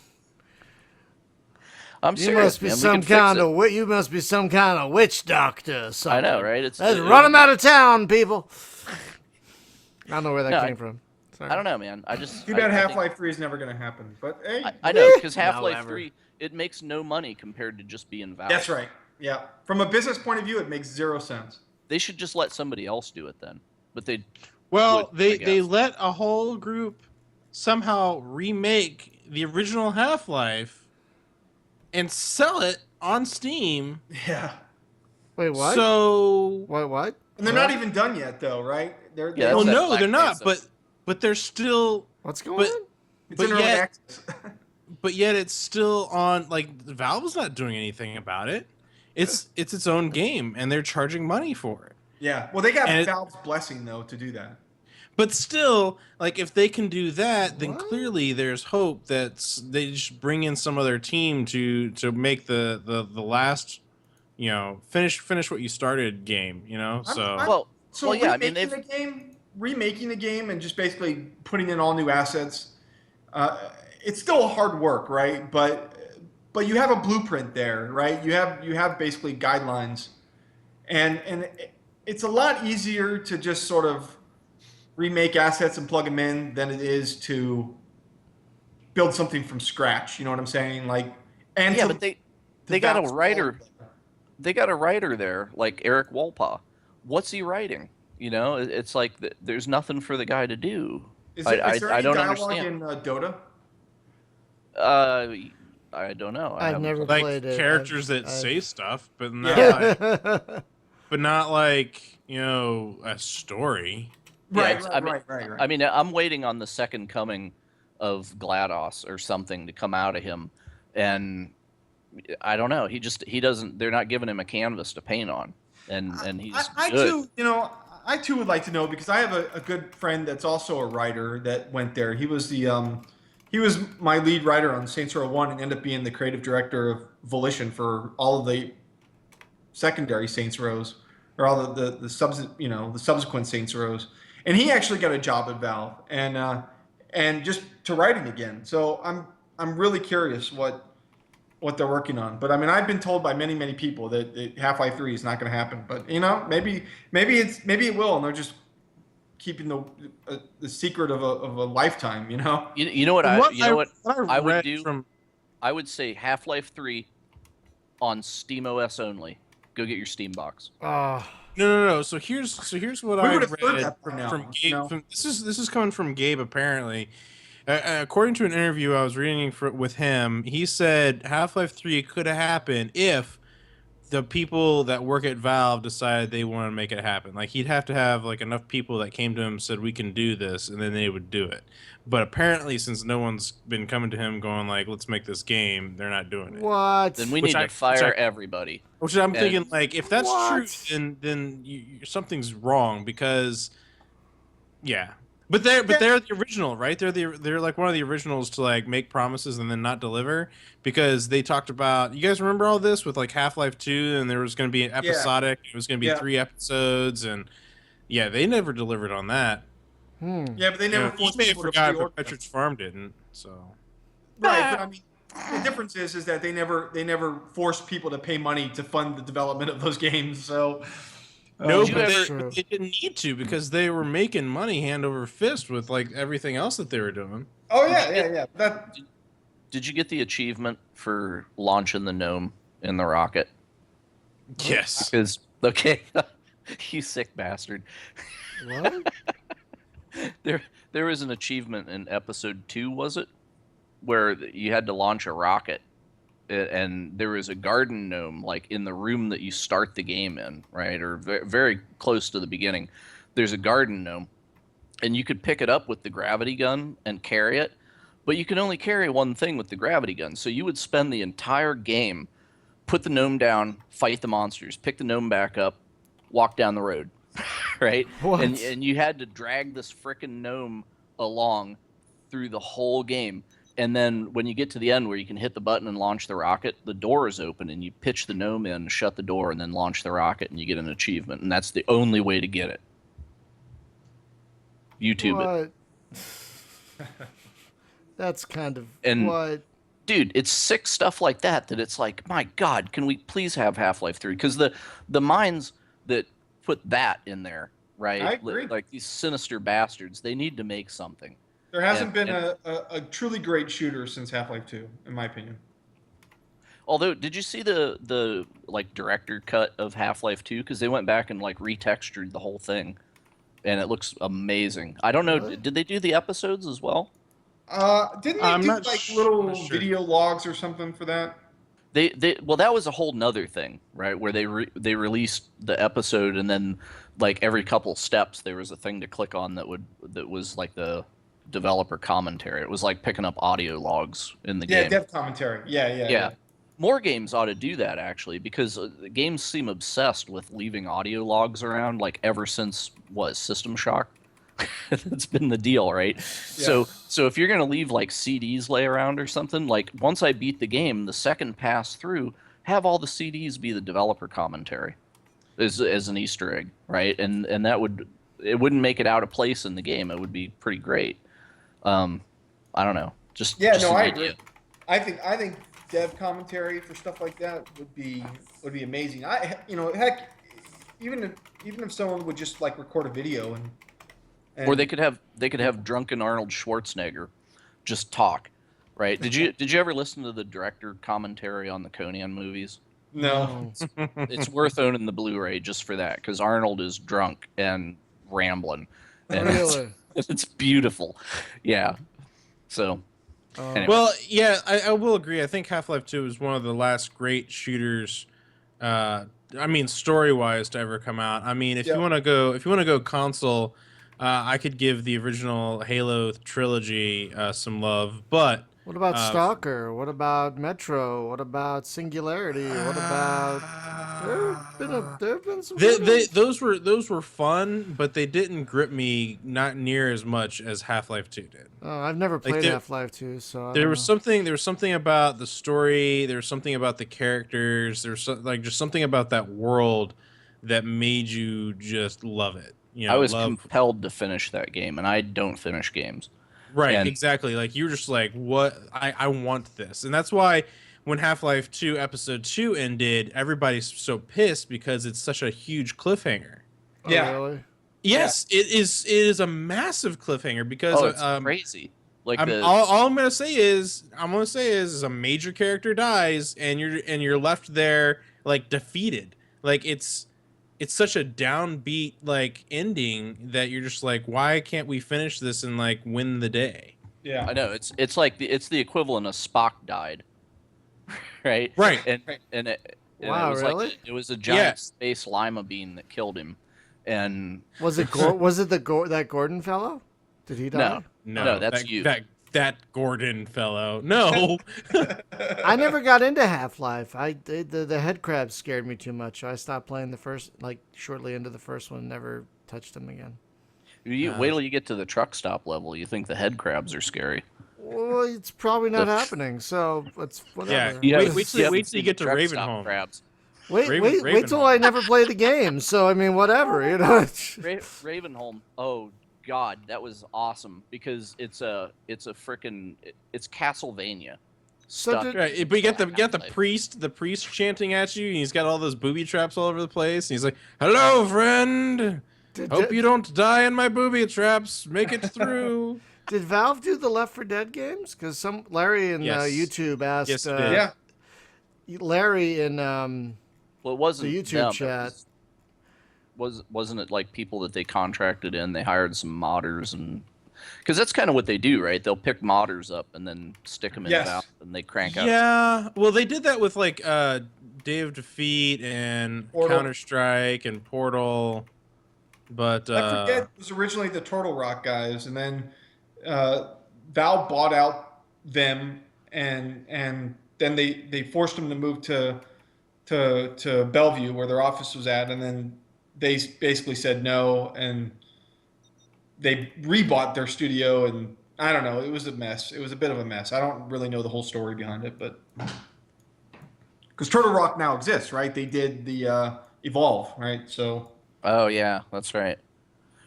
I'm You serious, must be man. We some could fix kind it. of you must be some kind of witch doctor or something. I know, right? Let's run them out of town, people. I don't know where that No, came from. Sorry. I don't know, man. I just Too bad I think- Half-Life 3 is never going to happen. But hey, I know, because Half-Life However. 3, it makes no money compared to just being Valve. that's right. Yeah. From a business point of view, it makes 0 sense. They should just let somebody else do it then. But they well, would, I they guess. let a whole group somehow remake the original Half-Life and sell it on Steam. Yeah. Wait, what? So What? And they're not even done yet, though, right? Yeah, they- that's well, that no, Black they're not. Mesa. But they're still. What's going But- on? it's but in early yet- access. But yet it's still on. Like Valve's not doing anything about it. It's its own game, and they're charging money for it. Yeah. Well, they got And it- Valve's blessing, though, to do that. But still, like if they can do that, then What? clearly there's hope that they just bring in some other team to make the last, finish what you started game. So Well, So well, yeah, I mean, remaking a game and just basically putting in all new assets, it's still hard work, right? But you have a blueprint there, right? You have basically guidelines, and it's a lot easier to just sort of remake assets and plug them in than it is to build something from scratch. You know what I'm saying? Like, and yeah, to- but they to got a Valve's writer. fault. They got a writer there, like Eric Wolpaw. What's he writing? It's like there's nothing for the guy to do. Is there I any don't dialogue understand. in Dota? I don't know. I've haven't never played- like played it. characters I've- that say stuff, but Yeah. not like a story. Yeah, Right, it's- I mean- right. I mean, I'm waiting on the second coming of GLaDOS or something to come out of him, and I don't know. He doesn't. They're not giving him a canvas to paint on, and he's I good. too, I too would like to know because I have a good friend that's also a writer that went there. He was he was my lead writer on Saints Row 1 and ended up being the creative director of Volition for all of the secondary Saints Rows or all the subsequent Saints Rows. And he actually got a job at Valve and just to writing again. So I'm really curious what what they're working on. But I mean, I've been told by many people that Half-Life 3 is not going to happen. But maybe it will, and they're just keeping the secret of a lifetime. You know what From I what you know what I I would read do? from I would say Half-Life 3 on Steam OS only. Go get your Steam box. no. So here's what We I would have heard read that by now. from Gabe. This is coming from Gabe apparently. According to an interview I was reading with him, he said Half-Life 3 could have happened if the people that work at Valve decided they want to make it happen. Like he'd have to have like enough people that came to him and said we can do this, and then they would do it. But apparently, since no one's been coming to him going like, "Let's make this game," they're not doing it. What? Then we need to fire everybody. Which I'm thinking, like, if that's What? true, then something's wrong because, yeah. But they're the original, right? They're like one of the originals to like make promises and then not deliver, because they talked about, you guys remember all this with like Half-Life 2, and there was going to be an episodic, it was going to be 3 episodes, and yeah, they never delivered on that. Yeah, but they never forced you may have people to forgot, pre-order but them. Petridge Farm didn't. So Right, but I mean, the difference is that they never forced people to pay money to fund the development of those games. So no, Did you but ever- they didn't need to, because they were making money hand over fist with like everything else that they were doing. oh yeah. Did you get the achievement for launching the gnome in the rocket? Yes. Because okay, you sick bastard. What? There was an achievement in episode 2, was it, where you had to launch a rocket, and there was a garden gnome like in the room that you start the game in, right, or very close to the beginning. There's a garden gnome, and you could pick it up with the gravity gun and carry it, but you can only carry one thing with the gravity gun. So you would spend the entire game, put the gnome down, fight the monsters, pick the gnome back up, walk down the road. Right? What? And you had to drag this frickin' gnome along through the whole game. And then when you get to the end where you can hit the button and launch the rocket, the door is open, and you pitch the gnome in, shut the door, and then launch the rocket, and you get an achievement. And that's the only way to get it. YouTube it. What? That's kind of And- what? Dude, it's sick stuff like that it's like, my God, can we please have Half-Life 3? Because the minds that put that in there, right? I agree. Like these sinister bastards, they need to make something. There hasn't been and- a truly great shooter since Half-Life 2, in my opinion. Although, did you see the like director cut of Half-Life 2? Because they went back and like retextured the whole thing, and it looks amazing. I don't know, Really? did they do the episodes as well? Didn't I'm they do not like sh- little not sure. video logs or something for that? They well, that was a whole nother thing, right? Where they released the episode, and then like every couple steps there was a thing to click on that was like the developer commentary. It was like picking up audio logs in the Yeah, game. dev commentary. Yeah. More games ought to do that, actually, because games seem obsessed with leaving audio logs around, like ever since System Shock. That's been the deal, right? So if you're gonna leave like CDs lay around or something, like once I beat the game, the second pass through, have all the CDs be the developer commentary, as an Easter egg, right? And that wouldn't make it out of place in the game. It would be pretty great. I don't know. Just Yeah, just no, an I idea. agree. I think dev commentary for stuff like that would be amazing. Heck, even if someone would just like record a video and Or they could have drunken Arnold Schwarzenegger just talk, right? Did you ever listen to the director commentary on the Conan movies? no. It's worth owning the Blu-ray just for that, because Arnold is drunk and rambling, and Really? it's beautiful. Yeah. So anyway. Well, yeah, I will agree. I think Half-Life 2 is one of the last great shooters. I mean, story-wise, to ever come out. I mean, if you want to go console, I could give the original Halo trilogy some love. But What about Stalker? What about Metro? What about Singularity? What about? There have been some. good ones. those were fun, but they didn't grip me not near as much as Half-Life 2 did. Oh, I've never played there- Half-Life 2, so I There don't was know. something about the story. There was something about the characters. There's like just something about that world that made you just love it. You know, I was compelled to finish that game, and I don't finish games. right, and- exactly. Like you were just like, what? I want this, and that's why when Half-Life 2 Episode 2 ended, everybody's so pissed because it's such a huge cliffhanger. Oh, Yeah. really? Yes, it is. It is a massive cliffhanger because Oh, it's crazy. Like all I'm gonna say is a major character dies and you're left there like defeated. Like it's such a downbeat like ending that you're just like, why can't we finish this and like win the day? Yeah. I know it's like it's the equivalent of Spock died, right? Right. And it Wow, was really? like it was a Yeah. giant space lima bean that killed him, and Was it that Gordon fellow? Did he die? No, that's that, you. That Gordon fellow. No. I never got into Half-Life. The head crabs scared me too much. So I stopped playing the first, like shortly into the first one, never touched them again. Wait till you get to the truck stop level. You think the head crabs are scary? Well, it's probably not happening. So it's whatever. Yeah. Yeah, Wait till you seen get to the truck stop Ravenholm. Crabs. Wait till Ravenholm. I never play the game. So I mean, whatever, you know. Ravenholm. Oh God, that was awesome because it's frickin' it's Castlevania. So Stuck. did- Right, but you get the Half-Life. the priest chanting at you, and he's got all those booby traps all over the place, and he's like, "Hello, friend. Hope you don't die in my booby traps. Make it through." Did Valve do the Left 4 Dead games? Because Larry in Yes. YouTube asked. Yes, it did. Yeah. Larry in Well, it wasn't the YouTube them, it chat. wasn't it like people that they contracted in? They hired some modders and because that's kind of what they do, right? They'll pick modders up and then stick them in Yes. Valve and they crank out. Yeah, well, they did that with like Day of Defeat and Portal. Counter Strike and Portal, but I forget it was originally the Turtle Rock guys, and then Valve bought out them, and then they forced them to move to Bellevue where their office was at, and then they basically said no, and they rebought their studio, and I don't know, it was a mess. It was a bit of a mess. I don't really know the whole story behind it, but because Turtle Rock now exists, right? They did the Evolve, right? So Oh yeah, that's right.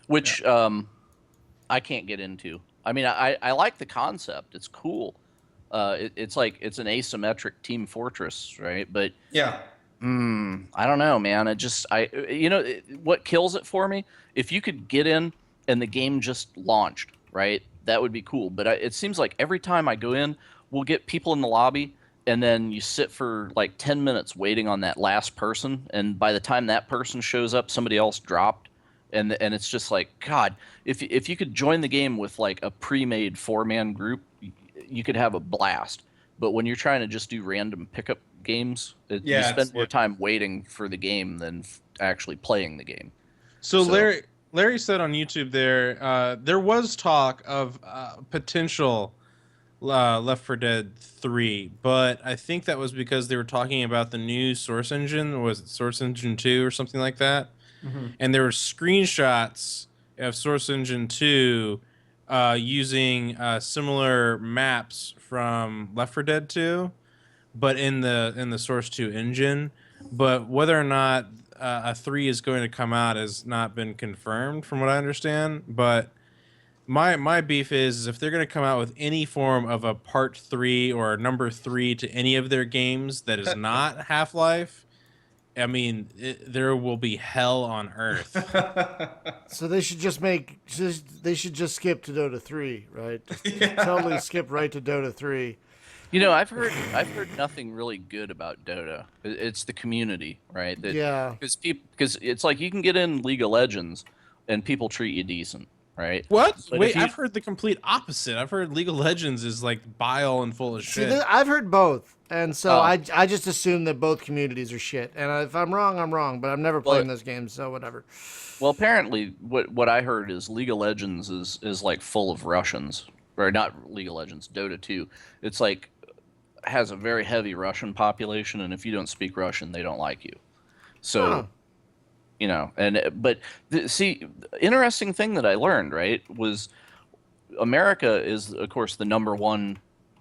Which I can't get into. I mean, I like the concept. It's cool. It's like it's an asymmetric Team Fortress, right? But yeah, I don't know, man. What kills it for me? If you could get in and the game just launched, right? That would be cool. But it seems like every time I go in, we'll get people in the lobby, and then you sit for like 10 minutes waiting on that last person, and by the time that person shows up, somebody else dropped, and it's just like, God, if you could join the game with like a pre-made 4-man group, you could have a blast. But when you're trying to just do random pickup games, you spend more time waiting for the game than actually playing the game. So Larry said on YouTube there was talk of potential Left 4 Dead 3, but I think that was because they were talking about the new Source Engine, or was it Source Engine 2 or something like that? Mm-hmm. And there were screenshots of Source Engine 2 using similar maps from Left 4 Dead 2, but in the Source 2 engine. But whether or not a 3 is going to come out has not been confirmed, from what I understand. But my beef is if they're going to come out with any form of a part 3 or a number 3 to any of their games that is not Half-Life, I mean, there will be hell on earth. So they should just skip to Dota 3, right? Just totally skip right to Dota 3. You know, I've heard nothing really good about Dota. It's the community, right? Yeah. Because it's like you can get in League of Legends and people treat you decent, right? What? But Wait, I've heard the complete opposite. I've heard League of Legends is like bile and full of shit. I've heard both, and so I just assume that both communities are shit. And if I'm wrong, I'm wrong. But I'm never playing those games, so whatever. Well, apparently, what I heard is League of Legends is like full of Russians, or not League of Legends, Dota 2. It's like has a very heavy Russian population, and if you don't speak Russian, they don't like you. So, you know, see, interesting thing that I learned, right, was America is, of course, the #1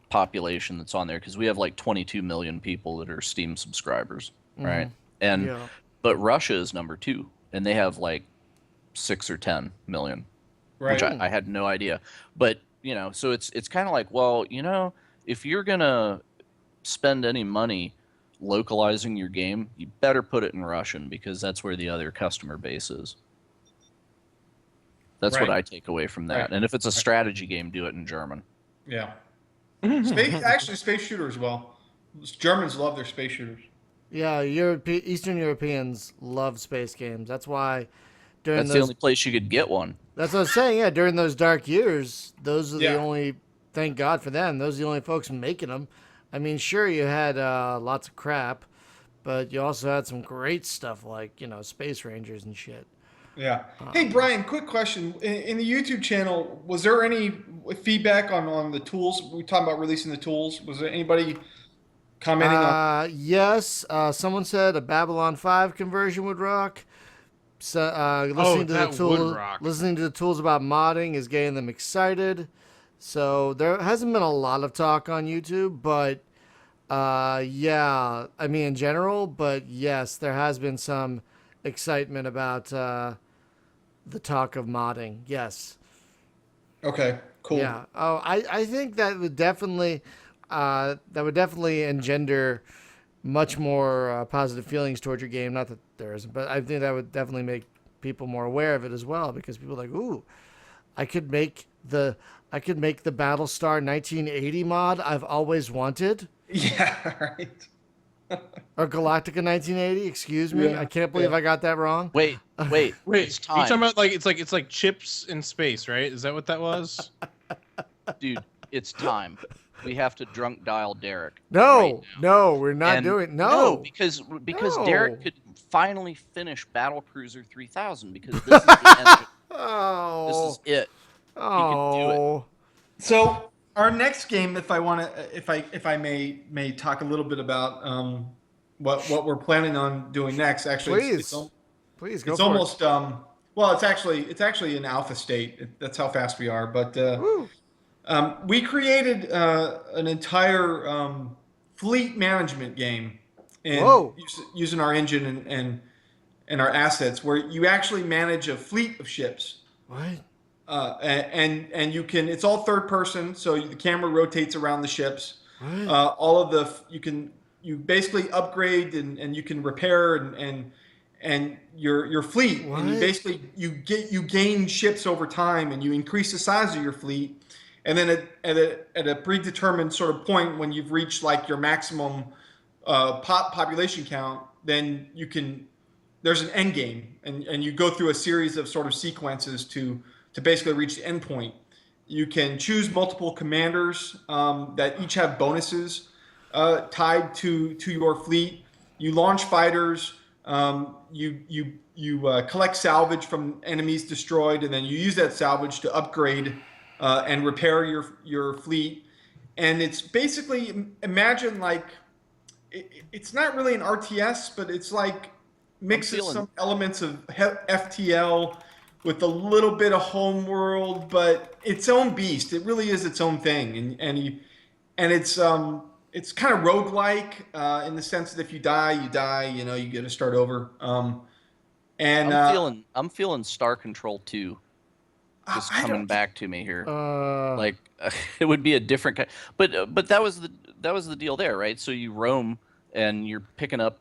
population that's on there because we have like 22 million people that are Steam subscribers, right? But Russia is #2, and they have like 6 or 10 million, which I had no idea. But you know, so it's kind of like, well, you know, if you're gonna spend any money localizing your game, you better put it in Russian because that's where the other customer base is. That's what Right. I take away from that. Right. And if it's a strategy game, do it in German. Yeah. Actually, space shooters. Well, Germans love their space shooters. Yeah, Eastern Europeans love space games. That's why during That's the those. only place you could get one. That's what I was saying. Yeah, during those dark years, those are the Yeah. only. Thank God for them. Those are the only folks making them. I mean, sure, you had lots of crap, but you also had some great stuff like Space Rangers and shit. Yeah. Hey, Brian, quick question. In the YouTube channel, was there any feedback on the tools? We were talking about releasing the tools. Was there anybody commenting on? Yes, someone said a Babylon 5 conversion would rock. So listening to the tools about modding is getting them excited. So there hasn't been a lot of talk on YouTube, but yeah, I mean in general, but yes, there has been some excitement about the talk of modding. Yes. Okay, cool. Yeah. Oh, I think that would definitely engender much more positive feelings towards your game. Not that there isn't, but I think that would definitely make people more aware of it as well, because people are like, ooh, I could make the Battlestar 1980 mod I've always wanted. Yeah, right. Or Galactica 1980, excuse me. Yeah, I can't believe I got that wrong. Wait. Wait, It's you talking time. about it's like chips in space, right? Is that what that was? Dude, it's time. We have to drunk dial Derek. No, right now. no, we're not And- doing no. because No. Derek could finally finish Battlecruiser 3000 because this is the engine. Oh. This is it. Oh. So our next game, if I may talk a little bit about what we're planning on doing next. Actually, Please. Please go it's for almost well, it's actually in alpha state. That's how fast we are. But it. Woo. we created an entire fleet management game, Whoa. using our engine and our assets, where you actually manage a fleet of ships. What? And you can. It's all third person, so the camera rotates around the ships. What? All of you basically upgrade and you can repair and your fleet, and you What? basically you gain ships over time, and you increase the size of your fleet, and then at a predetermined sort of point, when you've reached like your maximum population count, then there's an end game, and you go through a series of sort of sequences to basically reach the end point. You can choose multiple commanders that each have bonuses tied to your fleet. You launch fighters. You collect salvage from enemies destroyed, and then you use that salvage to upgrade and repair your fleet. And it's basically, imagine like it's not really an RTS, but it's like mixes some elements of FTL with a little bit of homeworld, but its own beast. It really is its own thing, and it's kind of roguelike in the sense that if you die, you die. You get to start over. I'm feeling Star Control 2 just coming back to me here. Like it would be a different kind, but that was the deal there, right? So you roam and you're picking up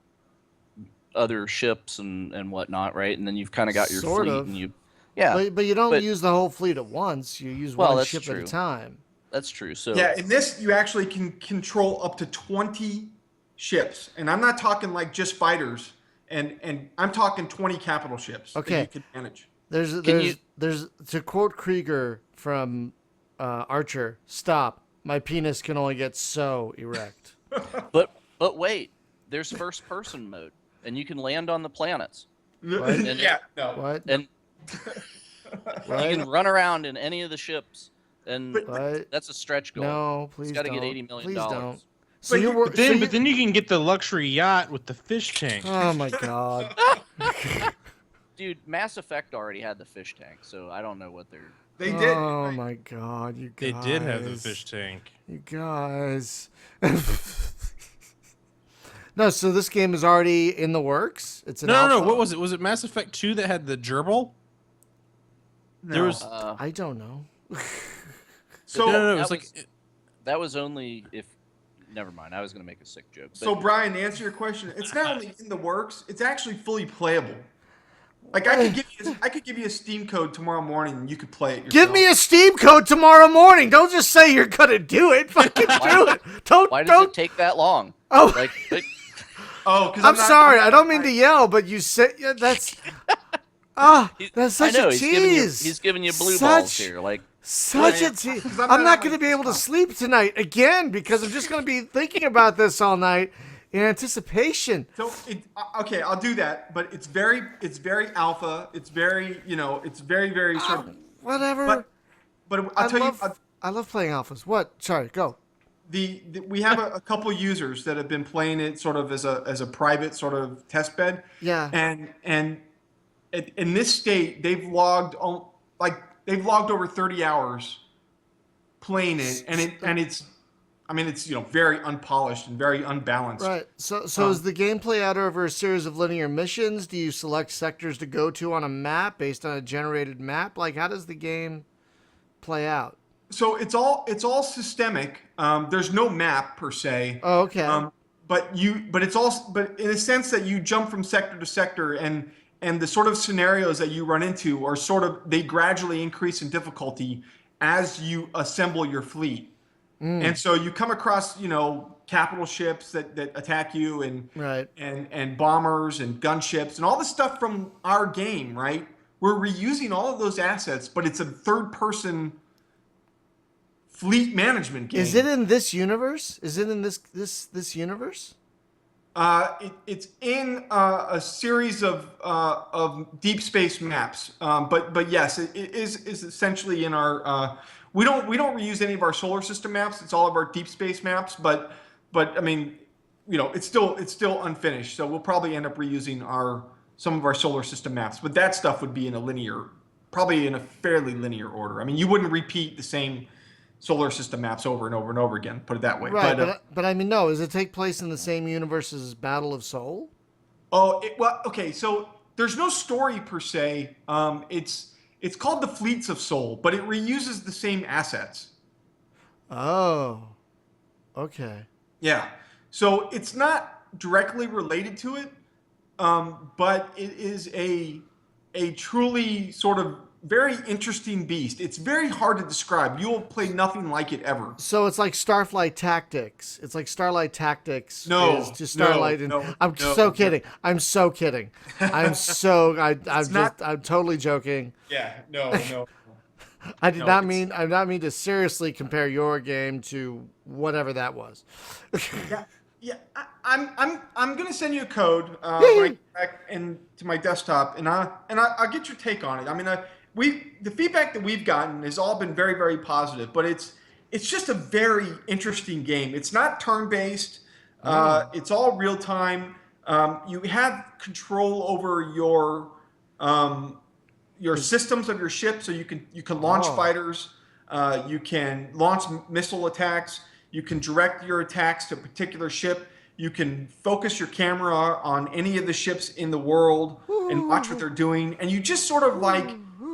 other ships and whatnot, right? And then you've kind of got your Sort fleet, of. and but you don't use the whole fleet at once. You use one that's ship at a true. time. That's true. So yeah, in this you actually can control up to 20 ships, and I'm not talking like just fighters, and I'm talking 20 capital ships that you can manage. There's to quote Krieger from Archer, "Stop. My penis can only get so erect." But wait, there's first person mode, and you can land on the planets. And, yeah, no. What? And you can run around in any of the ships, and What? that's a stretch goal. No, please It's got to don't. get $80 million. Please don't. But then you can get the luxury yacht with the fish tank. Oh my god. Dude, Mass Effect already had the fish tank, so I don't know what they're. They did. Oh my god, you guys. They did have the fish tank. You guys. No, so this game is already in the works. It's an No. alpha? What was it? Was it Mass Effect 2 that had the gerbil? No. There was. I don't know. So no. It that was like that was only if Never mind. I was going to make a sick joke. But So Brian, to answer your question, it's not only in the works; it's actually fully playable. Like I could give you a Steam code tomorrow morning, and you could play it yourself. Give me a Steam code tomorrow morning. Don't just say you're gonna do it. Fucking do it. why does it take that long? Oh. Like, Oh, because I'm sorry. I don't mean to yell, but you said that's. That's such I know, a tease. he's giving you blue balls here. Like, Such a tease. I'm not going to be able to sleep tonight again because I'm just going to be thinking about this all night in anticipation. So okay, I'll do that, but it's very alpha. It's very it's very sort of Whatever. But I'll tell you, I love playing alphas. What? Sorry, go. We have a couple users that have been playing it sort of as a private sort of test bed. Yeah. And in this state, they've logged over 30 hours playing it, and it's very unpolished and very unbalanced. Right. So is the gameplay out over a series of linear missions? Do you select sectors to go to on a map based on a generated map? Like, how does the game play out? So it's all systemic. There's no map per se. Oh, okay. But in a sense that you jump from sector to sector, and the sort of scenarios that you run into are they gradually increase in difficulty as you assemble your fleet. And so you come across, capital ships that attack you, and right, and bombers and gunships and all the stuff from our game, right? We're reusing all of those assets, but it's a third-person fleet management game. Is it in this universe? Is it in this universe? It's in a series of deep space maps, but yes, it is essentially in our. We don't reuse any of our solar system maps. It's all of our deep space maps, but I mean, it's still unfinished. So we'll probably end up reusing some of our solar system maps, but that stuff would be probably in a fairly linear order. I mean, you wouldn't repeat the same solar system maps over and over and over again, put it that way. Right, but I mean, no. Does it take place in the same universe as Battle of Seoul? Oh, okay. So there's no story per se. It's called the Fleets of Seoul, but it reuses the same assets. Oh, okay. Yeah. So it's not directly related to it, but it is a truly sort of very interesting beast. It's very hard to describe. You will play nothing like it ever. So it's like Starflight Tactics. It's like Starlight Tactics. No, is to Starlight. I'm so kidding. I'm totally joking. Yeah. No. I did not mean to seriously compare your game to whatever that was. Yeah. I'm gonna send you a code when I get back into my desktop, and I'll get your take on it. I mean, the feedback that we've gotten has all been very, very positive, but it's just a very interesting game. It's not turn-based. It's all real time. You have control over your systems of your ship, so you can launch fighters. You can launch missile attacks. You can direct your attacks to a particular ship. You can focus your camera on any of the ships in the world and watch what they're doing. And you just sort of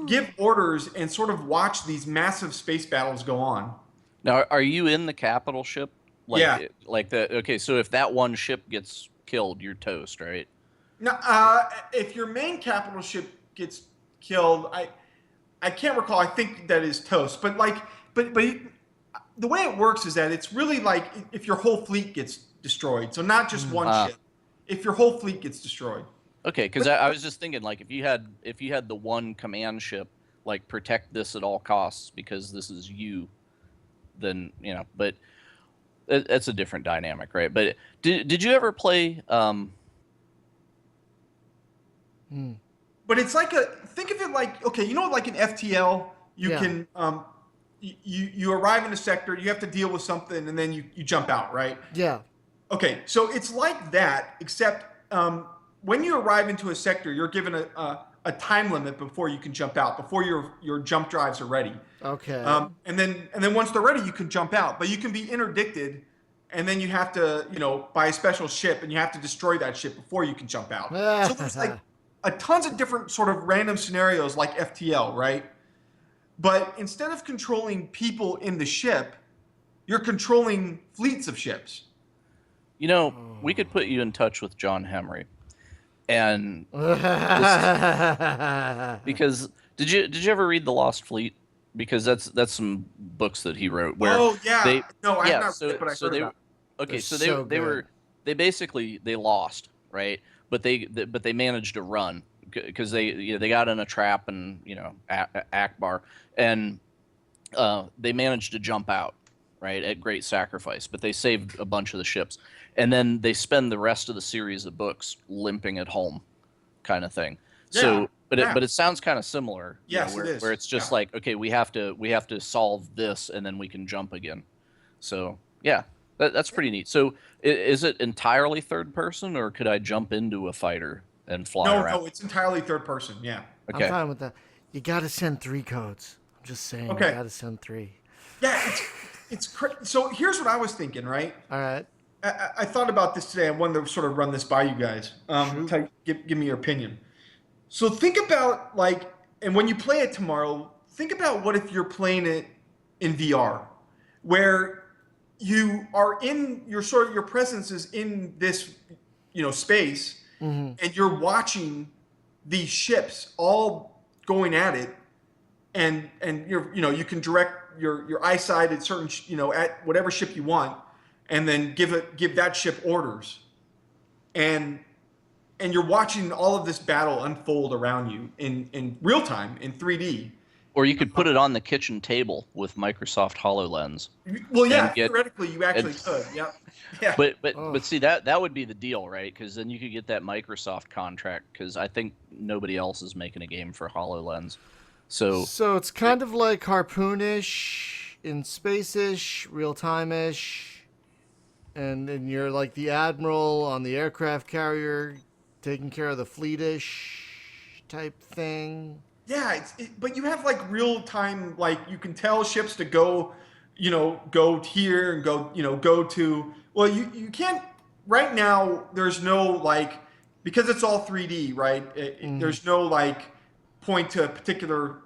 give orders and sort of watch these massive space battles go on. Now, are you in the capital ship? Yeah. Okay, so if that one ship gets killed, you're toast, right? Now, if your main capital ship gets killed, I can't recall. I think that is toast. But the way it works is that it's really like if your whole fleet gets destroyed. So not just one ship. If your whole fleet gets destroyed. Okay, because I was just thinking, like, if you had the one command ship, like, protect this at all costs because this is you, then but that's a different dynamic, right? But did you ever play? But it's like think of it like, okay, like an FTL, you can you arrive in a sector, you have to deal with something, and then you jump out, right? Yeah. Okay, so it's like that, except when you arrive into a sector, you're given a time limit before you can jump out, before your jump drives are ready. Okay. And then once they're ready, you can jump out, but you can be interdicted, and then you have to buy a special ship, and you have to destroy that ship before you can jump out. So there's like tons of different sort of random scenarios like FTL, right? But instead of controlling people in the ship, you're controlling fleets of ships. You know, we could put you in touch with John Henry, and because did you ever read The Lost Fleet? Because that's some books that he wrote where Oh yeah, they no, I have yeah not read it, but I so heard they about They're okay so so they good. were they basically they lost, right, but they managed to run because they got in a trap, and Akbar, and they managed to jump out, right, at great sacrifice, but they saved a bunch of the ships, and then they spend the rest of the series of books limping at home, kind of thing. it. Yeah, So, but yeah, it sounds kind of similar, yes, it where is. it's Yeah. just like, okay, we have to solve this, and then we can jump again. So yeah, that's pretty neat. So is it entirely third person, or could I jump into a fighter and fly No, around? no, it's entirely third person. Yeah. I'm Okay. fine with that. You got to send 3 codes. I'm just saying, you Okay. got to send 3. Yeah, so here's what I was thinking, right? All right. I thought about this today. I wanted to sort of run this by you guys. Shoot. Give me your opinion. So think about like, and when you play it tomorrow, think about what if you're playing it in VR, where you are in your presence is in this, space, and you're watching these ships all going at it, and you can direct your eyesight at certain at whatever ship you want, and then give that ship orders, and you're watching all of this battle unfold around you in real time in 3D. Or you could put it on the kitchen table with Microsoft HoloLens Well, yeah, and get theoretically you actually and could. Yeah, yeah. but see, that would be the deal, right? Because then you could get that Microsoft contract, because I think nobody else is making a game for HoloLens. So So it's kind of like Harpoonish, in space-ish, real-time-ish, and then you're like the admiral on the aircraft carrier taking care of the fleetish type thing. Yeah, but you have like real time, like you can tell ships to go, go here and go, go to. Well, you can't right now. There's no like because it's all 3D, right? There's no like point to a particular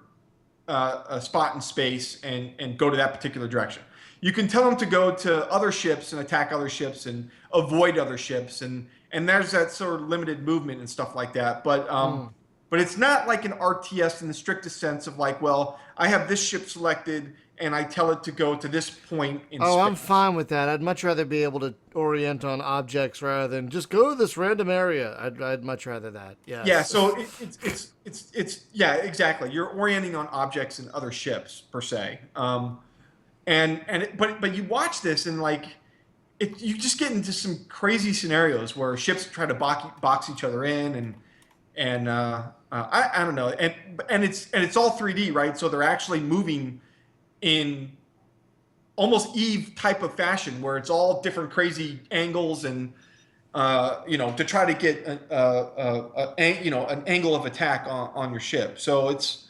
a spot in space and go to that particular direction. You can tell them to go to other ships and attack other ships and avoid other ships, and there's that sort of limited movement and stuff like that. But it's not like an RTS in the strictest sense of like, well, I have this ship selected and I tell it to go to this point in Oh, space. I'm fine with that. I'd much rather be able to orient on objects rather than just go to this random area. I'd much rather that. Yes. Yeah, so it's yeah, exactly. You're orienting on objects and other ships per se. But you watch this and like you just get into some crazy scenarios where ships try to box each other in and I don't know, and it's all 3D, right? So they're actually moving in almost Eve type of fashion where it's all different crazy angles and to try to get an angle of attack on your ship. So it's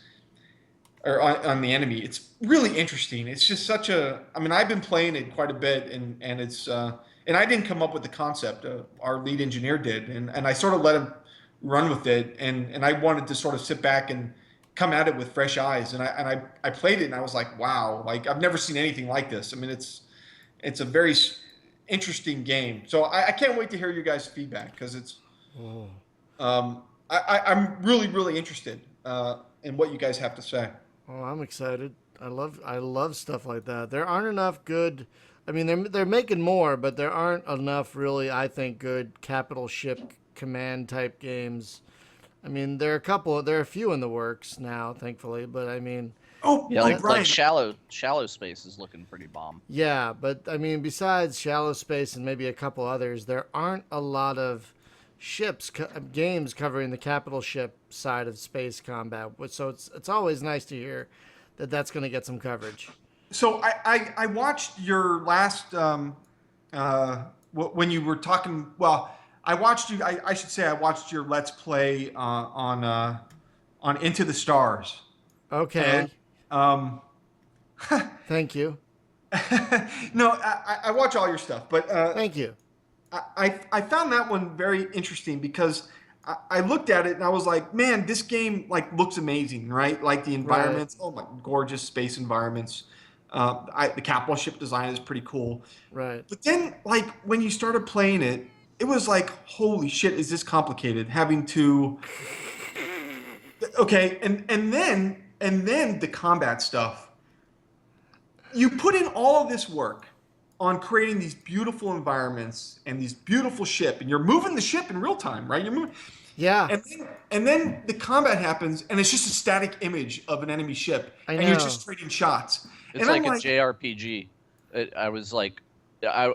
or on the enemy. It's really interesting. It's just such a. I mean, I've been playing it quite a bit, and it's and I didn't come up with the concept. Our lead engineer did, and I sort of let him run with it, and I wanted to sort of sit back and come at it with fresh eyes, and I played it, and I was like, wow, like I've never seen anything like this. I mean, it's a very interesting game. So I can't wait to hear you guys' feedback because it's. I'm really interested in what you guys have to say. Oh, I'm excited. I love stuff like that. There aren't enough good. I mean, they're making more, but there aren't enough really. I think good capital ship command type games. I mean, there are a few in the works now, thankfully. But I mean, yeah, Brian, like shallow space is looking pretty bomb. yeah. But I mean, besides Shallow Space and maybe a couple others, there aren't a lot of games covering the capital ship side of space combat. So it's always nice to hear that that's going to get some coverage. So I watched your last when you were talking. Well, I watched you. I should say I watched your Let's Play on Into the Stars. Okay. And, Thank you. no, I watch all your stuff, but Thank you. I found that one very interesting because I looked at it and I was like, man, this game like looks amazing, right? Like the environments, oh my, gorgeous space environments. The capital ship design is pretty cool. Right. But then, like, when you started playing it, it was like, holy shit, is this complicated? Having to, okay, and then the combat stuff. You put in all of this work on creating these beautiful environments and these beautiful ship, and you're moving the ship in real time, right? You're moving, Yeah, and then the combat happens, and it's just a static image of an enemy ship, I and you're know. just trading shots. It's And I'm like a like, JRPG. I was like,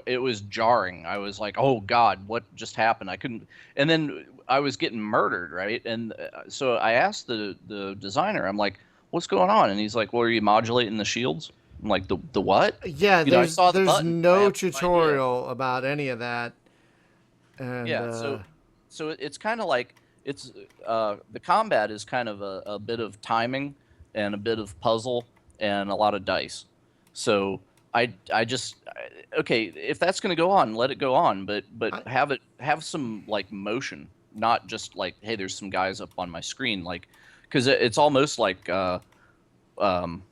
it was jarring. I was like, oh God, what just happened? I couldn't. And then I was getting murdered, right? And so I asked the designer, I'm like, what's going on? And he's like, well, are you modulating the shields? I'm like, the what? Yeah, You know, I there's saw the there's button. I no have no idea. tutorial about any of that. And Yeah, so it's kind of like it's the combat is kind of a bit of timing and a bit of puzzle and a lot of dice. So okay, if that's going to go on, let it go on, but I, have some like motion, not just like, hey, there's some guys up on my screen, like, because it's almost like um,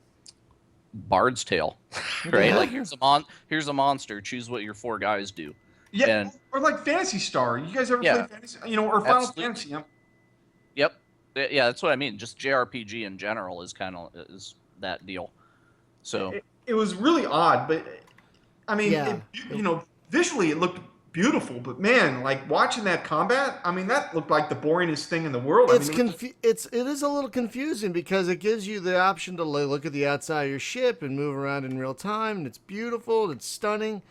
Bard's Tale, right? Like here's a monster, choose what your four guys do, yeah, and or like Fantasy Star. You guys ever play yeah, Fantasy? Or Final absolutely. Fantasy? Yep. Yeah, that's what I mean. Just JRPG in general is kind of is that deal. So It was really odd, but I mean, yeah. visually it looked beautiful, but man, like watching that combat, I mean, that looked like the boringest thing in the world. I mean, It is a little confusing because it gives you the option to look at the outside of your ship and move around in real time, and it's beautiful, and it's stunning,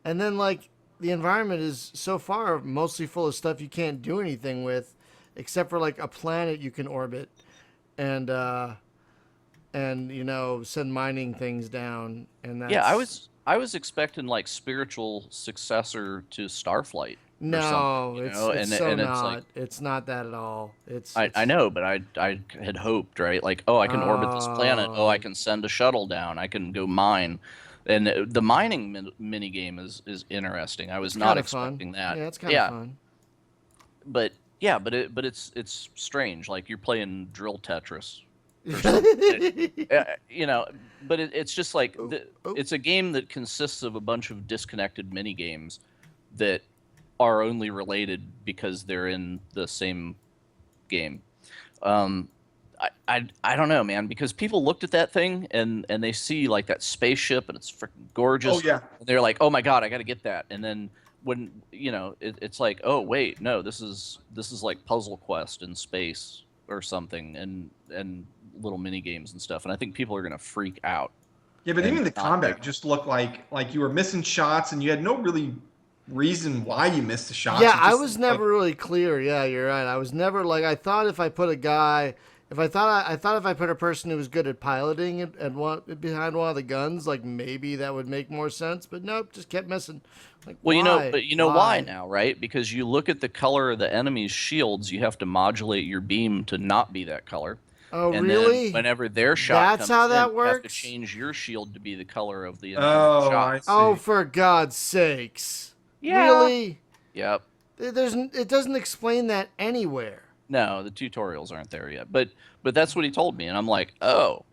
and then like the environment is so far mostly full of stuff you can't do anything with, except for like a planet you can orbit, and send mining things down, and yeah, that's I was expecting like spiritual successor to Starflight or something, no, you it's know, it's so and it's like not. It's not that at all. I know, but I had hoped, right? Like, oh, I can orbit this planet. Oh, I Oh, can send a shuttle down. I can go mine. And the mining mini game is interesting. I was it's not kind of fun. expecting that. Yeah, it's kind of Yeah, fun. but yeah, but it's strange. Like you're playing drill Tetris or something. You know, but it's just like Oh, oh. it's a game that consists of a bunch of disconnected mini games that are only related because they're in the same game. Um, I don't know, man, because people looked at that thing and they see like that spaceship and it's freaking oh gorgeous. yeah, And they're like, oh my god, I got to get that. And then when it's like, oh wait, no, this is like Puzzle Quest in space or something, and little mini games and stuff. And I think people are gonna freak out yeah, but and even the not dig. combat just looked like you were missing shots, and you had no really reason why you missed the shots. Yeah, It I just was looked like never really clear. Yeah, you're right. I was never like I thought if I put a guy, if I thought I thought if I put a person who was good at piloting it and behind one of the guns, like maybe that would make more sense. But nope, just kept missing. Like Well, why? but you know why Why? now, right? Because you look at the color of the enemy's shields, you have to modulate your beam to not be that color. Oh And then really? whenever their shot That's how comes in, that you have to works? change your shield to be the color of the incoming oh, shot. I Oh, see. for God's sakes! Yeah. Really? Yep. It doesn't explain that anywhere. No, the tutorials aren't there yet. But that's what he told me, and I'm like, oh,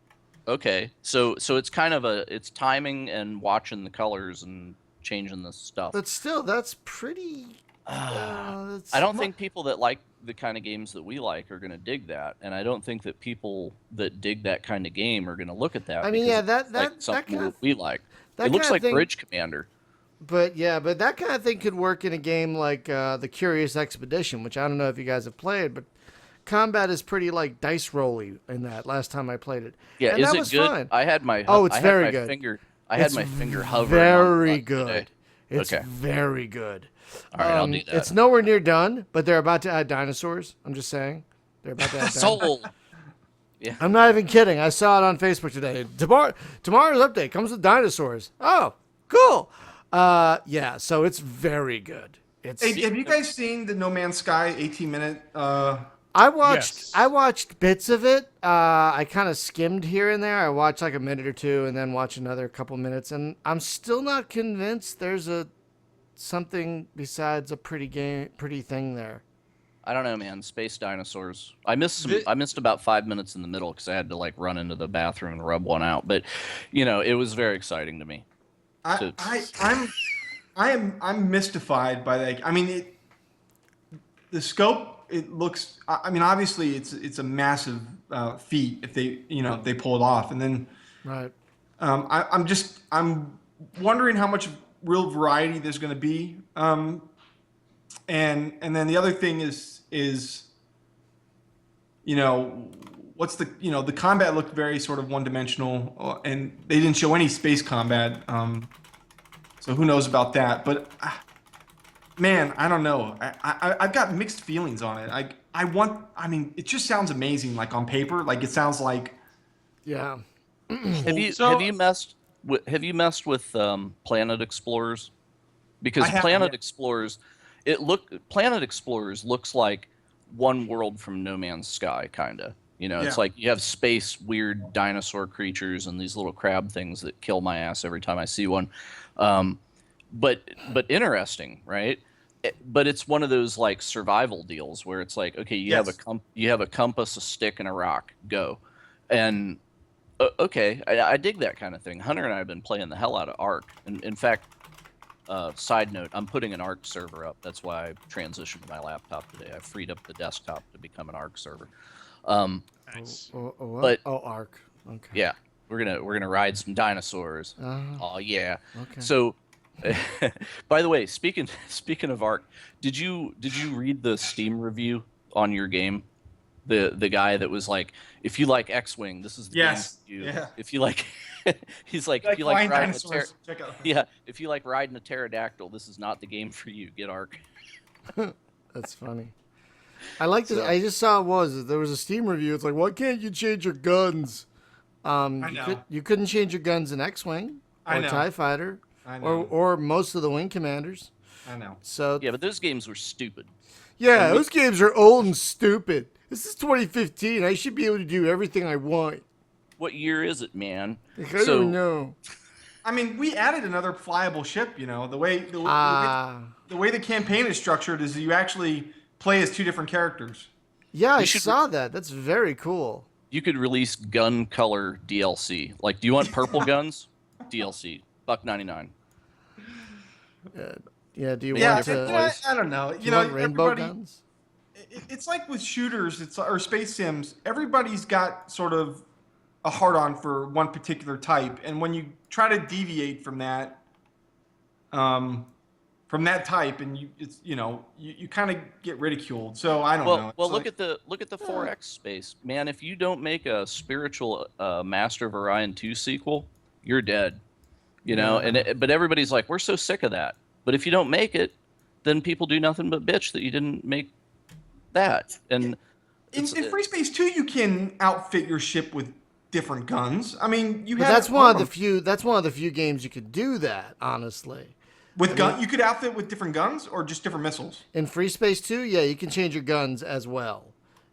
okay. So it's kind of it's timing and watching the colors and changing the stuff. But still, that's pretty. I don't think people that like the kind of games that we like are going to dig that, and I don't think that people that dig that kind of game are going to look at that I mean, because yeah, it's like something kind of we like. that It looks kind of like thing. Bridge Commander. But yeah, but that kind of thing could work in a game like the Curious Expedition, which I don't know if you guys have played, but combat is pretty like dice rolly in that. Last time I played it, Yeah, and is that it was good? fine. I had my Oh, it's I had very my good. finger I had It's my finger hovering on the very button good. today. It's Okay. very good. All right, I'll do that. It's nowhere near done, but they're about to add dinosaurs. I'm just saying, they're about to add dinosaurs. Sold. Yeah. I'm not even kidding. I saw it on Facebook today. Tomorrow's update comes with dinosaurs. Oh, cool. Yeah. So it's very good. It's. Hey, have you guys seen the No Man's Sky 18-minute? Yes. I watched bits of it. I kind of skimmed here and there. I watched like a minute or two, and then watch another couple minutes, and I'm still not convinced there's something besides a pretty thing there. I don't know, man. Space dinosaurs. I missed some. The- I missed about 5 minutes in the middle because I had to like run into the bathroom and rub one out. But, it was very exciting to me. I, To, I, I'm, I'm mystified by that. I mean, the scope. It looks. I mean, obviously, it's a massive feat if they pull it off, and then Right. I'm wondering how much real variety there's going to be. And then the other thing is what's the combat looked very sort of one dimensional, and they didn't show any space combat. So who knows about that? But man, I don't know. I've got mixed feelings on it. I mean, it just sounds amazing. Like on paper, like it sounds like. Yeah. have you messed with Planet Explorers? Because I haven't Planet yet. Explorers, Planet Explorers looks like one world from No Man's Sky, kind of. It's Yeah. like you have space weird dinosaur creatures and these little crab things that kill my ass every time I see one. But interesting, right? But it's one of those like survival deals where it's like, okay, you Yes. have a compass, a stick, and a rock. Go, and okay, I dig that kind of thing. Hunter and I have been playing the hell out of Ark. And in fact, side note, I'm putting an Ark server up. That's why I transitioned to my laptop today. I freed up the desktop to become an Ark server. Nice. What? But- Ark. Okay. Yeah, we're gonna ride some dinosaurs. Uh, Oh yeah. okay. So, by the way, speaking of Ark, did you read the Steam review on your game? The guy that was like, if you like X-wing, this is the Yes. game for you. Yeah. If you like, he's like, if you flying like riding a dinosaurs. Check out. yeah, if you like riding a pterodactyl, this is not the game for you. Get Ark. That's funny. I like this. So- I just saw there was a Steam review. It's like, why can't you change your guns? I You, know. you couldn't change your guns in X-wing I or know. TIE Fighter I know. or most of the Wing Commanders. I know. So Yeah, but those games were stupid. yeah, and we- those games are old and stupid. This is 2015. I should be able to do everything I want. What year is it, man? Like, I don't know. I mean, we added another flyable ship. The way the way the campaign is structured is you actually play as two different characters. Yeah, I We should- saw that. That's very cool. You could release gun color DLC. Like, do you want purple guns? DLC, $1.99. Yeah, do you Yeah, want to? I don't know. Do you want rainbow everybody. guns? It's like with shooters, or space sims. Everybody's got sort of a hard on for one particular type, and when you try to deviate from that, type, and you kind of get ridiculed. So I don't know. Well, It's look like- at the 4X space, man. If you don't make a spiritual Master of Orion 2 sequel, you're dead. But everybody's like, we're so sick of that. But if you don't make it, then people do nothing but bitch that you didn't make that. And in Free Space 2, you can outfit your ship with different guns. I mean, you But have that's one of the few. That's one of the few games you could do that. Honestly, with gun. You could outfit with different guns or just different missiles. in Free Space 2, yeah, you can change your guns as well.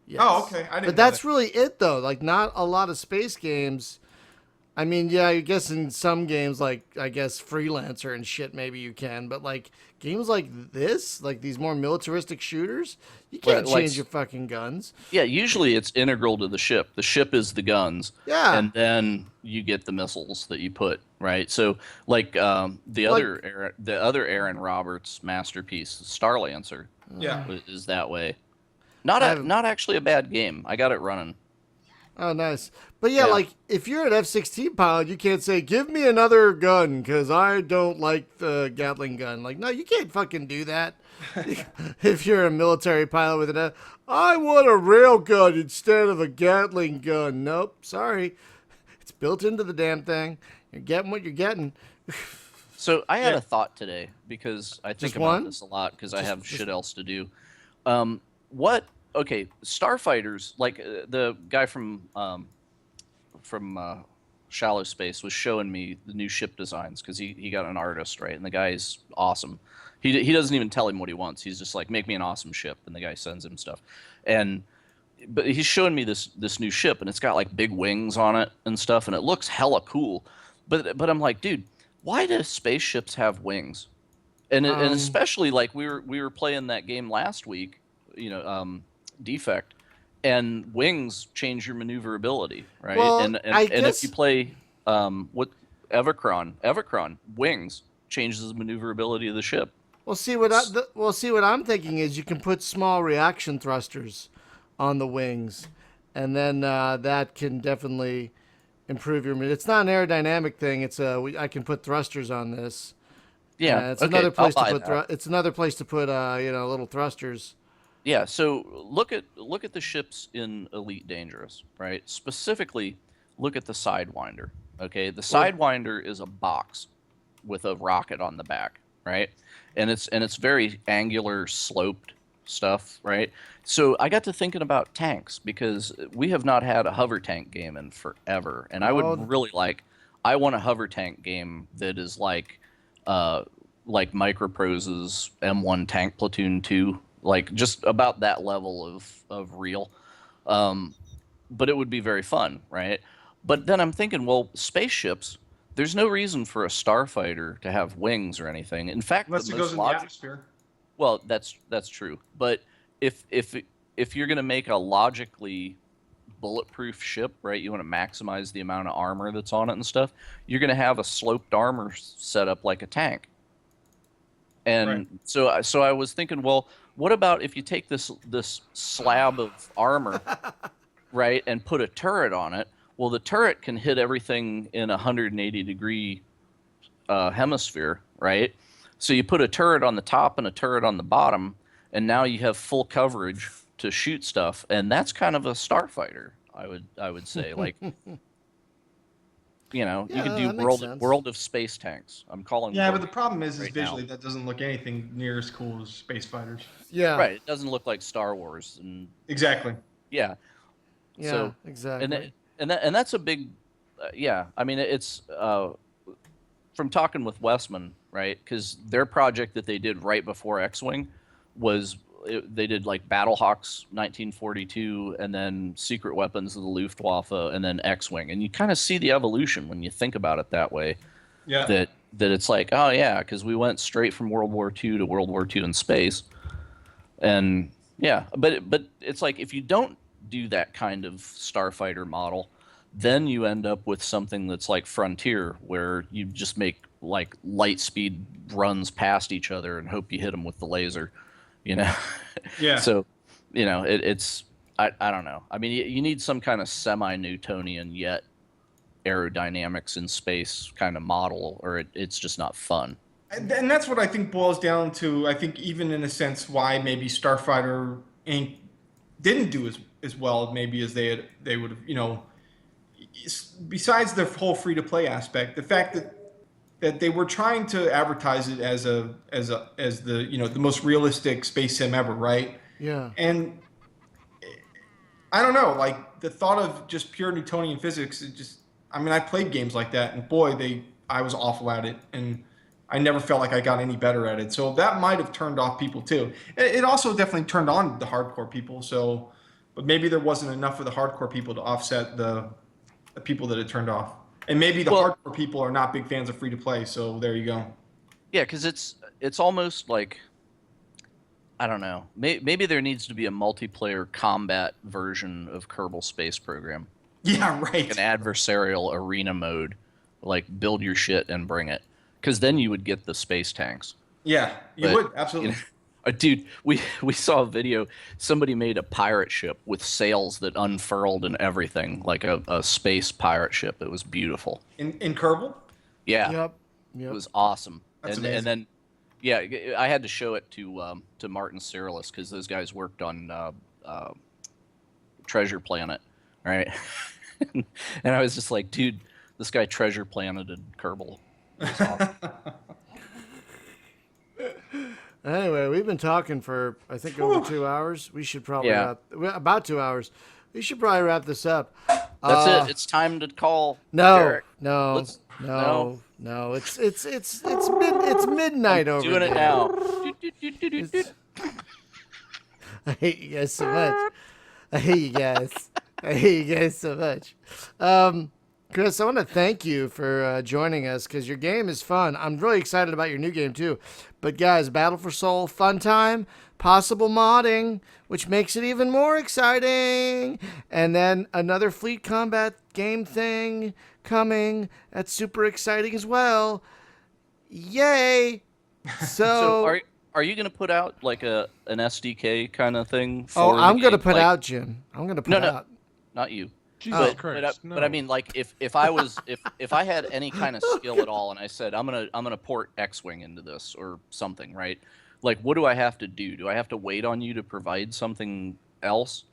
Yes. Oh, okay. I didn't. But know that's that. really it, though. Like, not a lot of space games. I mean, yeah, I guess in some games, like, I guess Freelancer and shit, maybe you can. But, like, games like this, like these more militaristic shooters, you can't Right, like- change your fucking guns. yeah, usually it's integral to the ship. The ship is the guns. Yeah. And then you get the missiles that you put, right? So, like the other Aaron Roberts masterpiece, Starlancer, Yeah. is that way. I haven't- Not actually a bad game. I got it running. Oh, nice. But yeah, Yeah. like if you're an F-16 pilot, you can't say, "Give me another gun," because I don't like the Gatling gun. Like, no, you can't fucking do that. If you're a military pilot with I want a rail gun instead of a Gatling gun. Nope, sorry. It's built into the damn thing. You're getting what you're getting. So I had Yeah. a thought today because I think Just about one? this a lot because I have shit else to do. Okay, starfighters, like the guy from Shallow Space was showing me the new ship designs because he got an artist, right? And the guy's awesome. He doesn't even tell him what he wants. He's just like, make me an awesome ship, and the guy sends him stuff. But he's showing me this new ship, and it's got like big wings on it and stuff, and it looks hella cool. But I'm like, dude, why do spaceships have wings? And especially like we were playing that game last week, defect, and wings change your maneuverability, right? Well, I And if you guess. play what Evacron wings changes the maneuverability of the ship. See what I'm thinking is you can put small reaction thrusters on the wings, and then that can definitely improve your. It's not an aerodynamic thing. I can put thrusters on this. Yeah, It's okay, another I'll place to buy put. that. It's another place to put. Little thrusters. Yeah, so look at the ships in Elite Dangerous, right? Specifically, look at the Sidewinder. Okay, the What? Sidewinder is a box with a rocket on the back, right? And it's very angular, sloped stuff, right? So I got to thinking about tanks because we have not had a hover tank game in forever, and I Oh, would really like. I want a hover tank game that is uh, like Microprose's M1 Tank Platoon 2, like just about that level of real. Um, but it would be very fun, right? But then I'm thinking, well, spaceships. There's no reason for a starfighter to have wings or anything. In fact, the Unless it goes most in the logic. atmosphere. Well, that's true. But if if if you're going to make a logically bulletproof ship, right? You want to maximize the amount of armor that's on it and stuff. You're going to have a sloped armor set up like a tank. Right. And so I was thinking, well, what about if you take this slab of armor, right, and put a turret on it? Well, the turret can hit everything in a 180-degree hemisphere, right? So you put a turret on the top and a turret on the bottom, and now you have full coverage to shoot stuff, and that's kind of a starfighter, I would say. Like, you could yeah, do that makes sense. world of space tanks. I'm calling Yeah, but World the problem is right now. visually that doesn't look anything near as cool as space fighters. Yeah. Right, it doesn't look like Star Wars, and Exactly. yeah. Yeah. So and Exactly. that's a big yeah. I mean, it's from talking with Westman, right? Because their project that they did right before X-wing was they did like Battlehawks 1942, and then Secret Weapons of the Luftwaffe, and then X-wing, and you kind of see the evolution when you think about it that way. Yeah. That it's like, oh yeah, because we went straight from World War II to World War II in space, and yeah, but it's like if you don't do that kind of starfighter model, then you end up with something that's like Frontier, where you just make like light speed runs past each other and hope you hit them with the laser, you know. Yeah. So, it's I don't know. I mean, you need some kind of semi-Newtonian yet aerodynamics in space kind of model, or it's just not fun. And that's what I think boils down to. I think even in a sense why maybe Starfighter Inc. didn't do as well maybe as they would have. Besides the whole free to play aspect, the fact that they were trying to advertise it as the the most realistic space sim ever, right? Yeah. And I don't know, like the thought of just pure Newtonian physics, it just I mean, I played games like that, and boy, I was awful at it, and I never felt like I got any better at it. So that might have turned off people too. It also definitely turned on the hardcore people. So, but maybe there wasn't enough for the hardcore people to offset the people that it turned off, and maybe the Well, hardcore people are not big fans of free to play. So there you go. yeah, because it's almost like I don't know. Maybe there needs to be a multiplayer combat version of Kerbal Space Program, Yeah, like an right. adversarial arena mode, like build your shit and bring it, because then you would get the space tanks. Yeah, you But would absolutely. dude, we saw a video. Somebody made a pirate ship with sails that unfurled and everything, like a space pirate ship. It was beautiful. In Kerbal, Yeah, Yep. it Yep. was awesome. That's And amazing. then yeah, I had to show it to Martin Cyrillus because those guys worked on Treasure Planet, right? And I was just like, dude, this guy Treasure Planeted Kerbal. It was awesome. Anyway, we've been talking for I think over 2 hours. We should probably Yeah. about 2 hours. We should probably wrap this up. That's it. It's time to call No, Derek. no, Let's- no, no. It's midnight over Doing it there. now. It's- I hate you guys so much. I hate you guys. I hate you guys so much. Chris, I want to thank you for joining us because your game is fun. I'm really excited about your new game too. But guys, Battle for Soul, fun time, possible modding, which makes it even more exciting. And then another Fleet Combat game thing coming. That's super exciting as well. Yay! So So, are you gonna put out like an SDK kind of thing oh, for the I'm gonna game? put Like, out, Jim. I'm gonna put no, no, out. not you. Jesus But Christ, but I no. mean, like if I was if I had any kind of skill at all, and I said I'm gonna port X-wing into this or something, right? Like, what do I have to do? Do I have to wait on you to provide something else,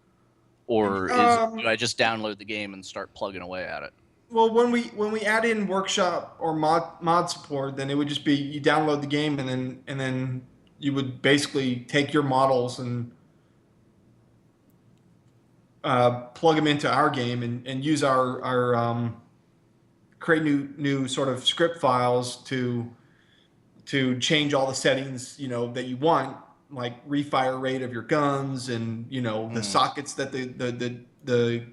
or do I just download the game and start plugging away at it? Well, when we add in workshop or mod support, then it would just be you download the game and then you would basically take your models and plug them into our game and use our create new sort of script files to change all the settings that you want, like refire rate of your guns and the sockets that the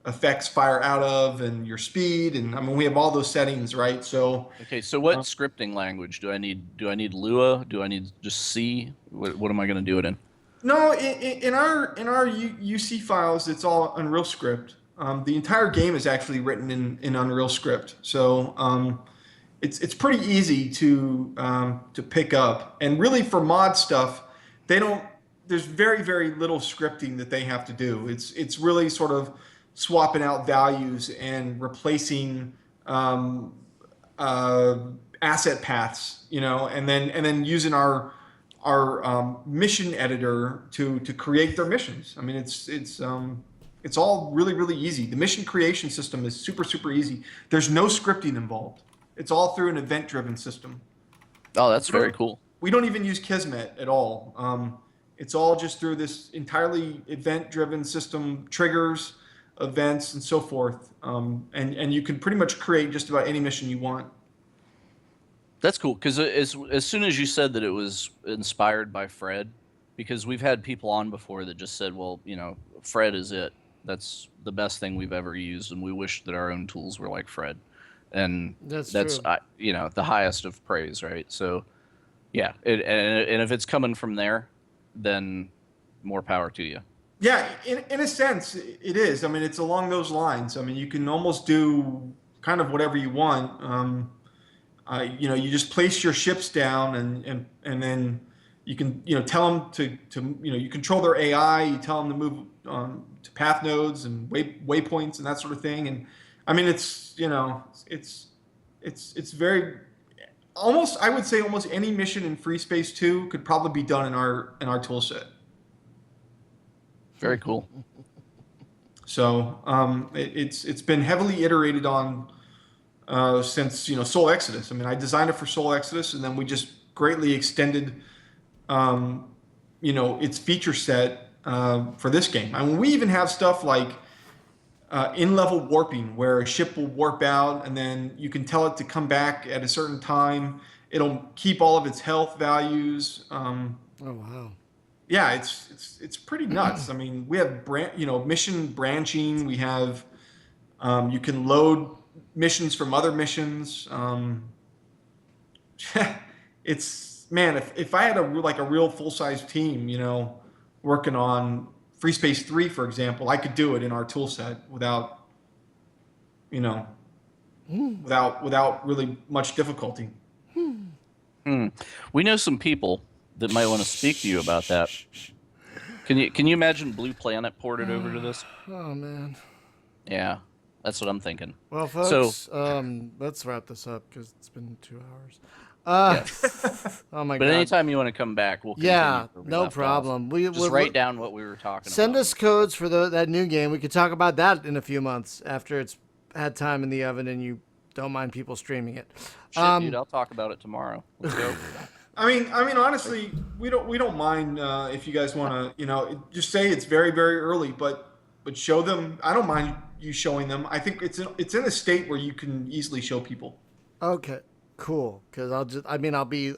effects fire out of and your speed, and I mean we have all those settings, right? So Okay, so what scripting language do I need? Do I need Lua? Do I need just C? What am I going to do it in? no, in our UC files, it's all Unreal Script. The entire game is actually written in Unreal Script, so it's pretty easy to pick up. And really, for mod stuff, they don't. There's very little scripting that they have to do. It's really sort of swapping out values and replacing uh, asset paths, and then using our mission editor to create their missions. I mean, it's all really easy. The mission creation system is super easy. There's no scripting involved. It's all through an event-driven system. Oh, that's very cool. We don't even use Kismet at all. It's all just through this entirely event-driven system, triggers, events, and so forth. And you can pretty much create just about any mission you want. That's cool because as soon as you said that it was inspired by Fred, because we've had people on before that just said, well, Fred is it. That's the best thing we've ever used, and we wish that our own tools were like Fred. And That's that's true. the highest of praise, right? So, yeah, and if it's coming from there, then more power to you. Yeah, in a sense, it is. I mean, it's along those lines. I mean, you can almost do kind of whatever you want. You just place your ships down, and then you can tell them to you control their AI. You tell them to move to path nodes and waypoints and that sort of thing. And I mean, it's very almost, I would say almost any mission in Free Space 2 could probably be done in our tool set. Very cool. So it's been heavily iterated on since Soul Exodus. I mean, I designed it for Soul Exodus, and then we just greatly extended its feature set for this game. I mean, we even have stuff like in-level warping, where a ship will warp out, and then you can tell it to come back at a certain time. It'll keep all of its health values. Oh wow. Yeah, it's pretty nuts. I mean, we have mission branching. We have you can load missions from other missions. It's man, if I had a real full-size team, working on Free Space 3, for example, I could do it in our tool set without really much difficulty. We know some people that might want to speak to you about that. Can you imagine Blue Planet ported over to this? Oh man. Yeah, that's what I'm thinking. Well, folks, So- let's wrap this up because it's been 2 hours. Oh my But god. anytime you want to come back, we'll continue Yeah, where we no left off. problem. Just write down what we were talking Send about. us codes for that new game. We could talk about that in a few months after it's had time in the oven and you don't mind people streaming it. Shit, dude, I'll talk about it tomorrow. Let's go. I mean, honestly, we don't mind if you guys want to, just say it's very early, but show them. I don't mind you showing them. I think it's in a state where you can easily show people. Okay. Cool, because I'll be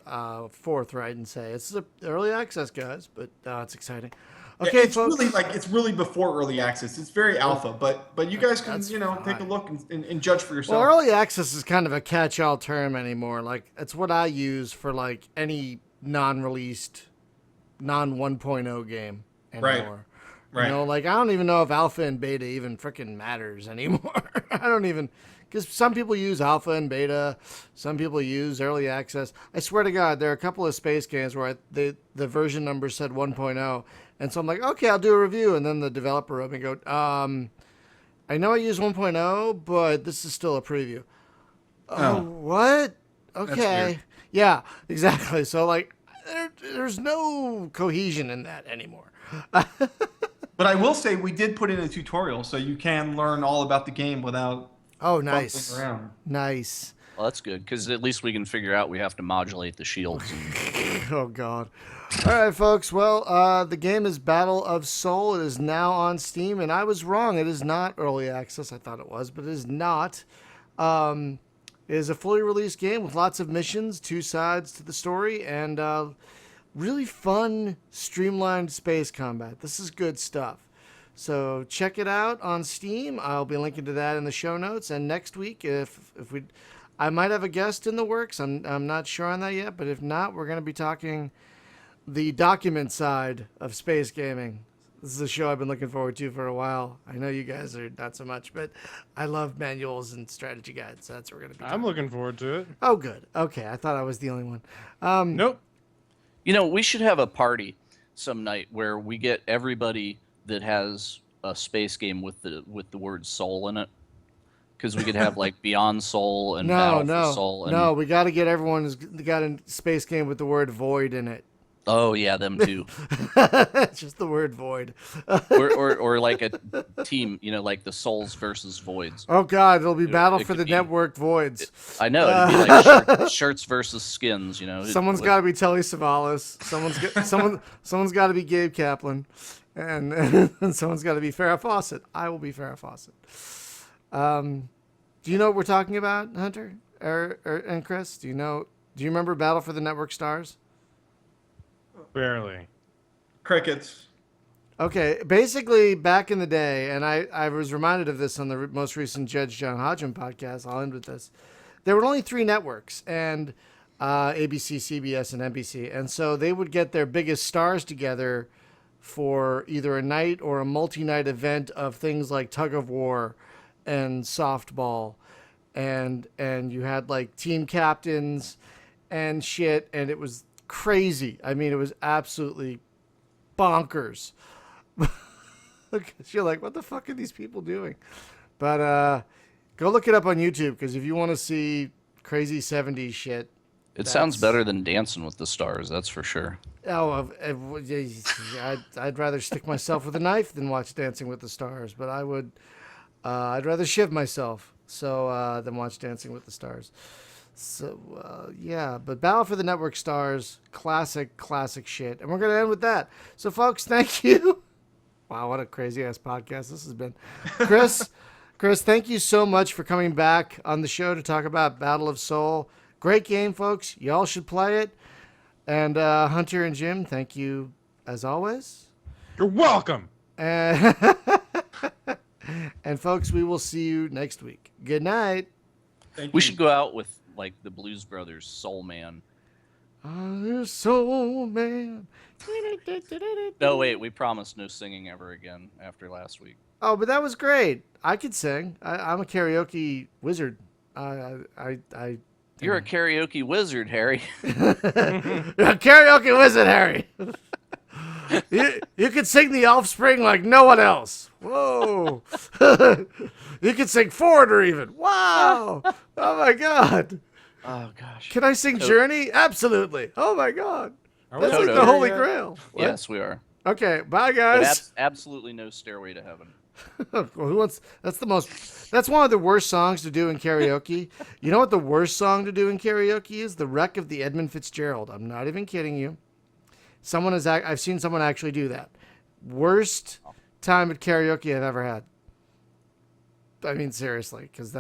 forthright and say it's early access, guys, but it's exciting. Yeah, Okay, folks. it's really before early access. It's very alpha, but you guys can That's take a fine. look and judge for Well, yourself. early access is kind of a catch-all term anymore. Like, it's what I use for like any non-released, non 1.0 game Right. anymore. Right. You know, like I don't even know if alpha and beta even freaking matters anymore. I don't even, because some people use alpha and beta, some people use early access. I swear to God, there are a couple of space games where the version number said 1.0, and so I'm like, okay, I'll do a review, and then the developer wrote me, go, I know I use 1.0, but this is still a preview. Oh, what? Okay. weird. Yeah, exactly. So like, there's no cohesion in that anymore. But I will say we did put in a tutorial, so you can learn all about the game without Oh, fumbling nice. around. Nice. Well, that's good because at least we can figure out we have to modulate the shields. And... Oh, God. All right, folks. Well, the game is Battle of Soul. It is now on Steam, and I was wrong. It is not early access. I thought it was, but it is not. It is a fully released game with lots of missions, two sides to the story, and really fun, streamlined space combat. This is good stuff. So check it out on Steam. I'll be linking to that in the show notes. And next week, if I might have a guest in the works. I'm not sure on that yet, but if not, we're going to be talking the document side of space gaming. This is a show I've been looking forward to for a while. I know you guys are not so much, but I love manuals and strategy guides. So that's what we're going to be talking. I'm looking forward to it. Oh, good. Okay, I thought I was the only one. Nope. You know, we should have a party some night where we get everybody that has a space game with the word soul in it. Because we could have like Beyond Soul and Battle for Soul. And... No, we got to get everyone who's got a space game with the word void in it. Oh yeah, them too. Just the word void. or like a team, you know, like the Souls versus Voids. Oh God, it'll be Battle it for could the be- Network Voids. I know it'd be like shirts versus skins. You know, Someone's got to be Telly Savalas. Someone's got to be Gabe Kaplan, and someone's got to be Farrah Fawcett. I will be Farrah Fawcett. Do you know what we're talking about, Hunter and Chris? Do you remember Battle for the Network Stars? Barely. Crickets. Okay, basically back in the day, and I was reminded of this on the most recent Judge John Hodgman podcast. I'll end with this. There were only 3 networks, and ABC, CBS, and NBC, and so they would get their biggest stars together for either a night or a multi-night event of things like tug of war and softball, and you had like team captains and shit, and it was crazy. I mean, it was absolutely bonkers. You're like, what the fuck are these people doing? But go look it up on YouTube, because if you want to see crazy 70s shit, It sounds better than Dancing with the Stars, that's for sure. oh, I'd rather stick myself with a knife than watch Dancing with the Stars. But I'd rather shiv myself than watch Dancing with the Stars. So, yeah, but Battle for the Network Stars, classic shit. And we're going to end with that. So, folks, thank you. Wow, what a crazy-ass podcast this has been. Chris, thank you so much for coming back on the show to talk about Battle of Soul. Great game, folks. Y'all should play it. And Hunter and Jim, thank you as always. You're welcome. And, and folks, we will see you next week. Good night. We should go out with like the Blues Brothers, Soul Man. Soul Man. No, wait, we promised no singing ever again after last week. Oh, but that was great. I could sing. I'm a karaoke wizard. You're a karaoke wizard, Harry. You're a karaoke wizard, Harry. You could sing The Offspring like no one else. Whoa. You could sing Foreigner even. Wow. Oh, my God. Oh, gosh. Can I sing Journey? Absolutely. Oh, my God. Are we That's like Toto. the Holy Grail. What? Yes, we are. Okay, bye, But guys. absolutely no Stairway to Heaven. Well, who wants? That's one of the worst songs to do in karaoke. You know what the worst song to do in karaoke is? The Wreck of the Edmund Fitzgerald. I'm not even kidding you. I've seen someone actually do that. Worst time at karaoke I've ever had. I mean, seriously, because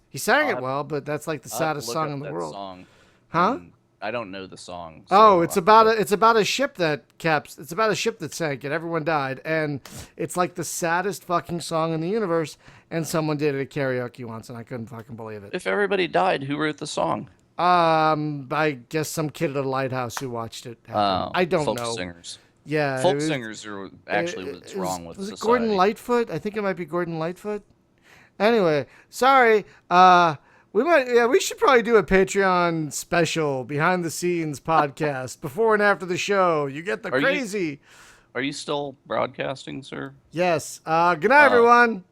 he sang it well, but that's like the I'll have to saddest look song up in the that world. song. Huh? I don't know the song. Oh, so, it's about a ship that it's about a ship that sank and everyone died, and it's like the saddest fucking song in the universe. And someone did it at karaoke once, and I couldn't fucking believe it. If everybody died, who wrote the song? I guess some kid at a lighthouse who watched it happen. I don't folk know. singers. Yeah, Folk singers are actually what's wrong with was it society. Gordon Lightfoot? I think it might be Gordon Lightfoot. Anyway, sorry. We should probably do a Patreon special behind the scenes podcast before and after the show. You get the crazy. Are you still broadcasting, sir? Yes. Good night, everyone.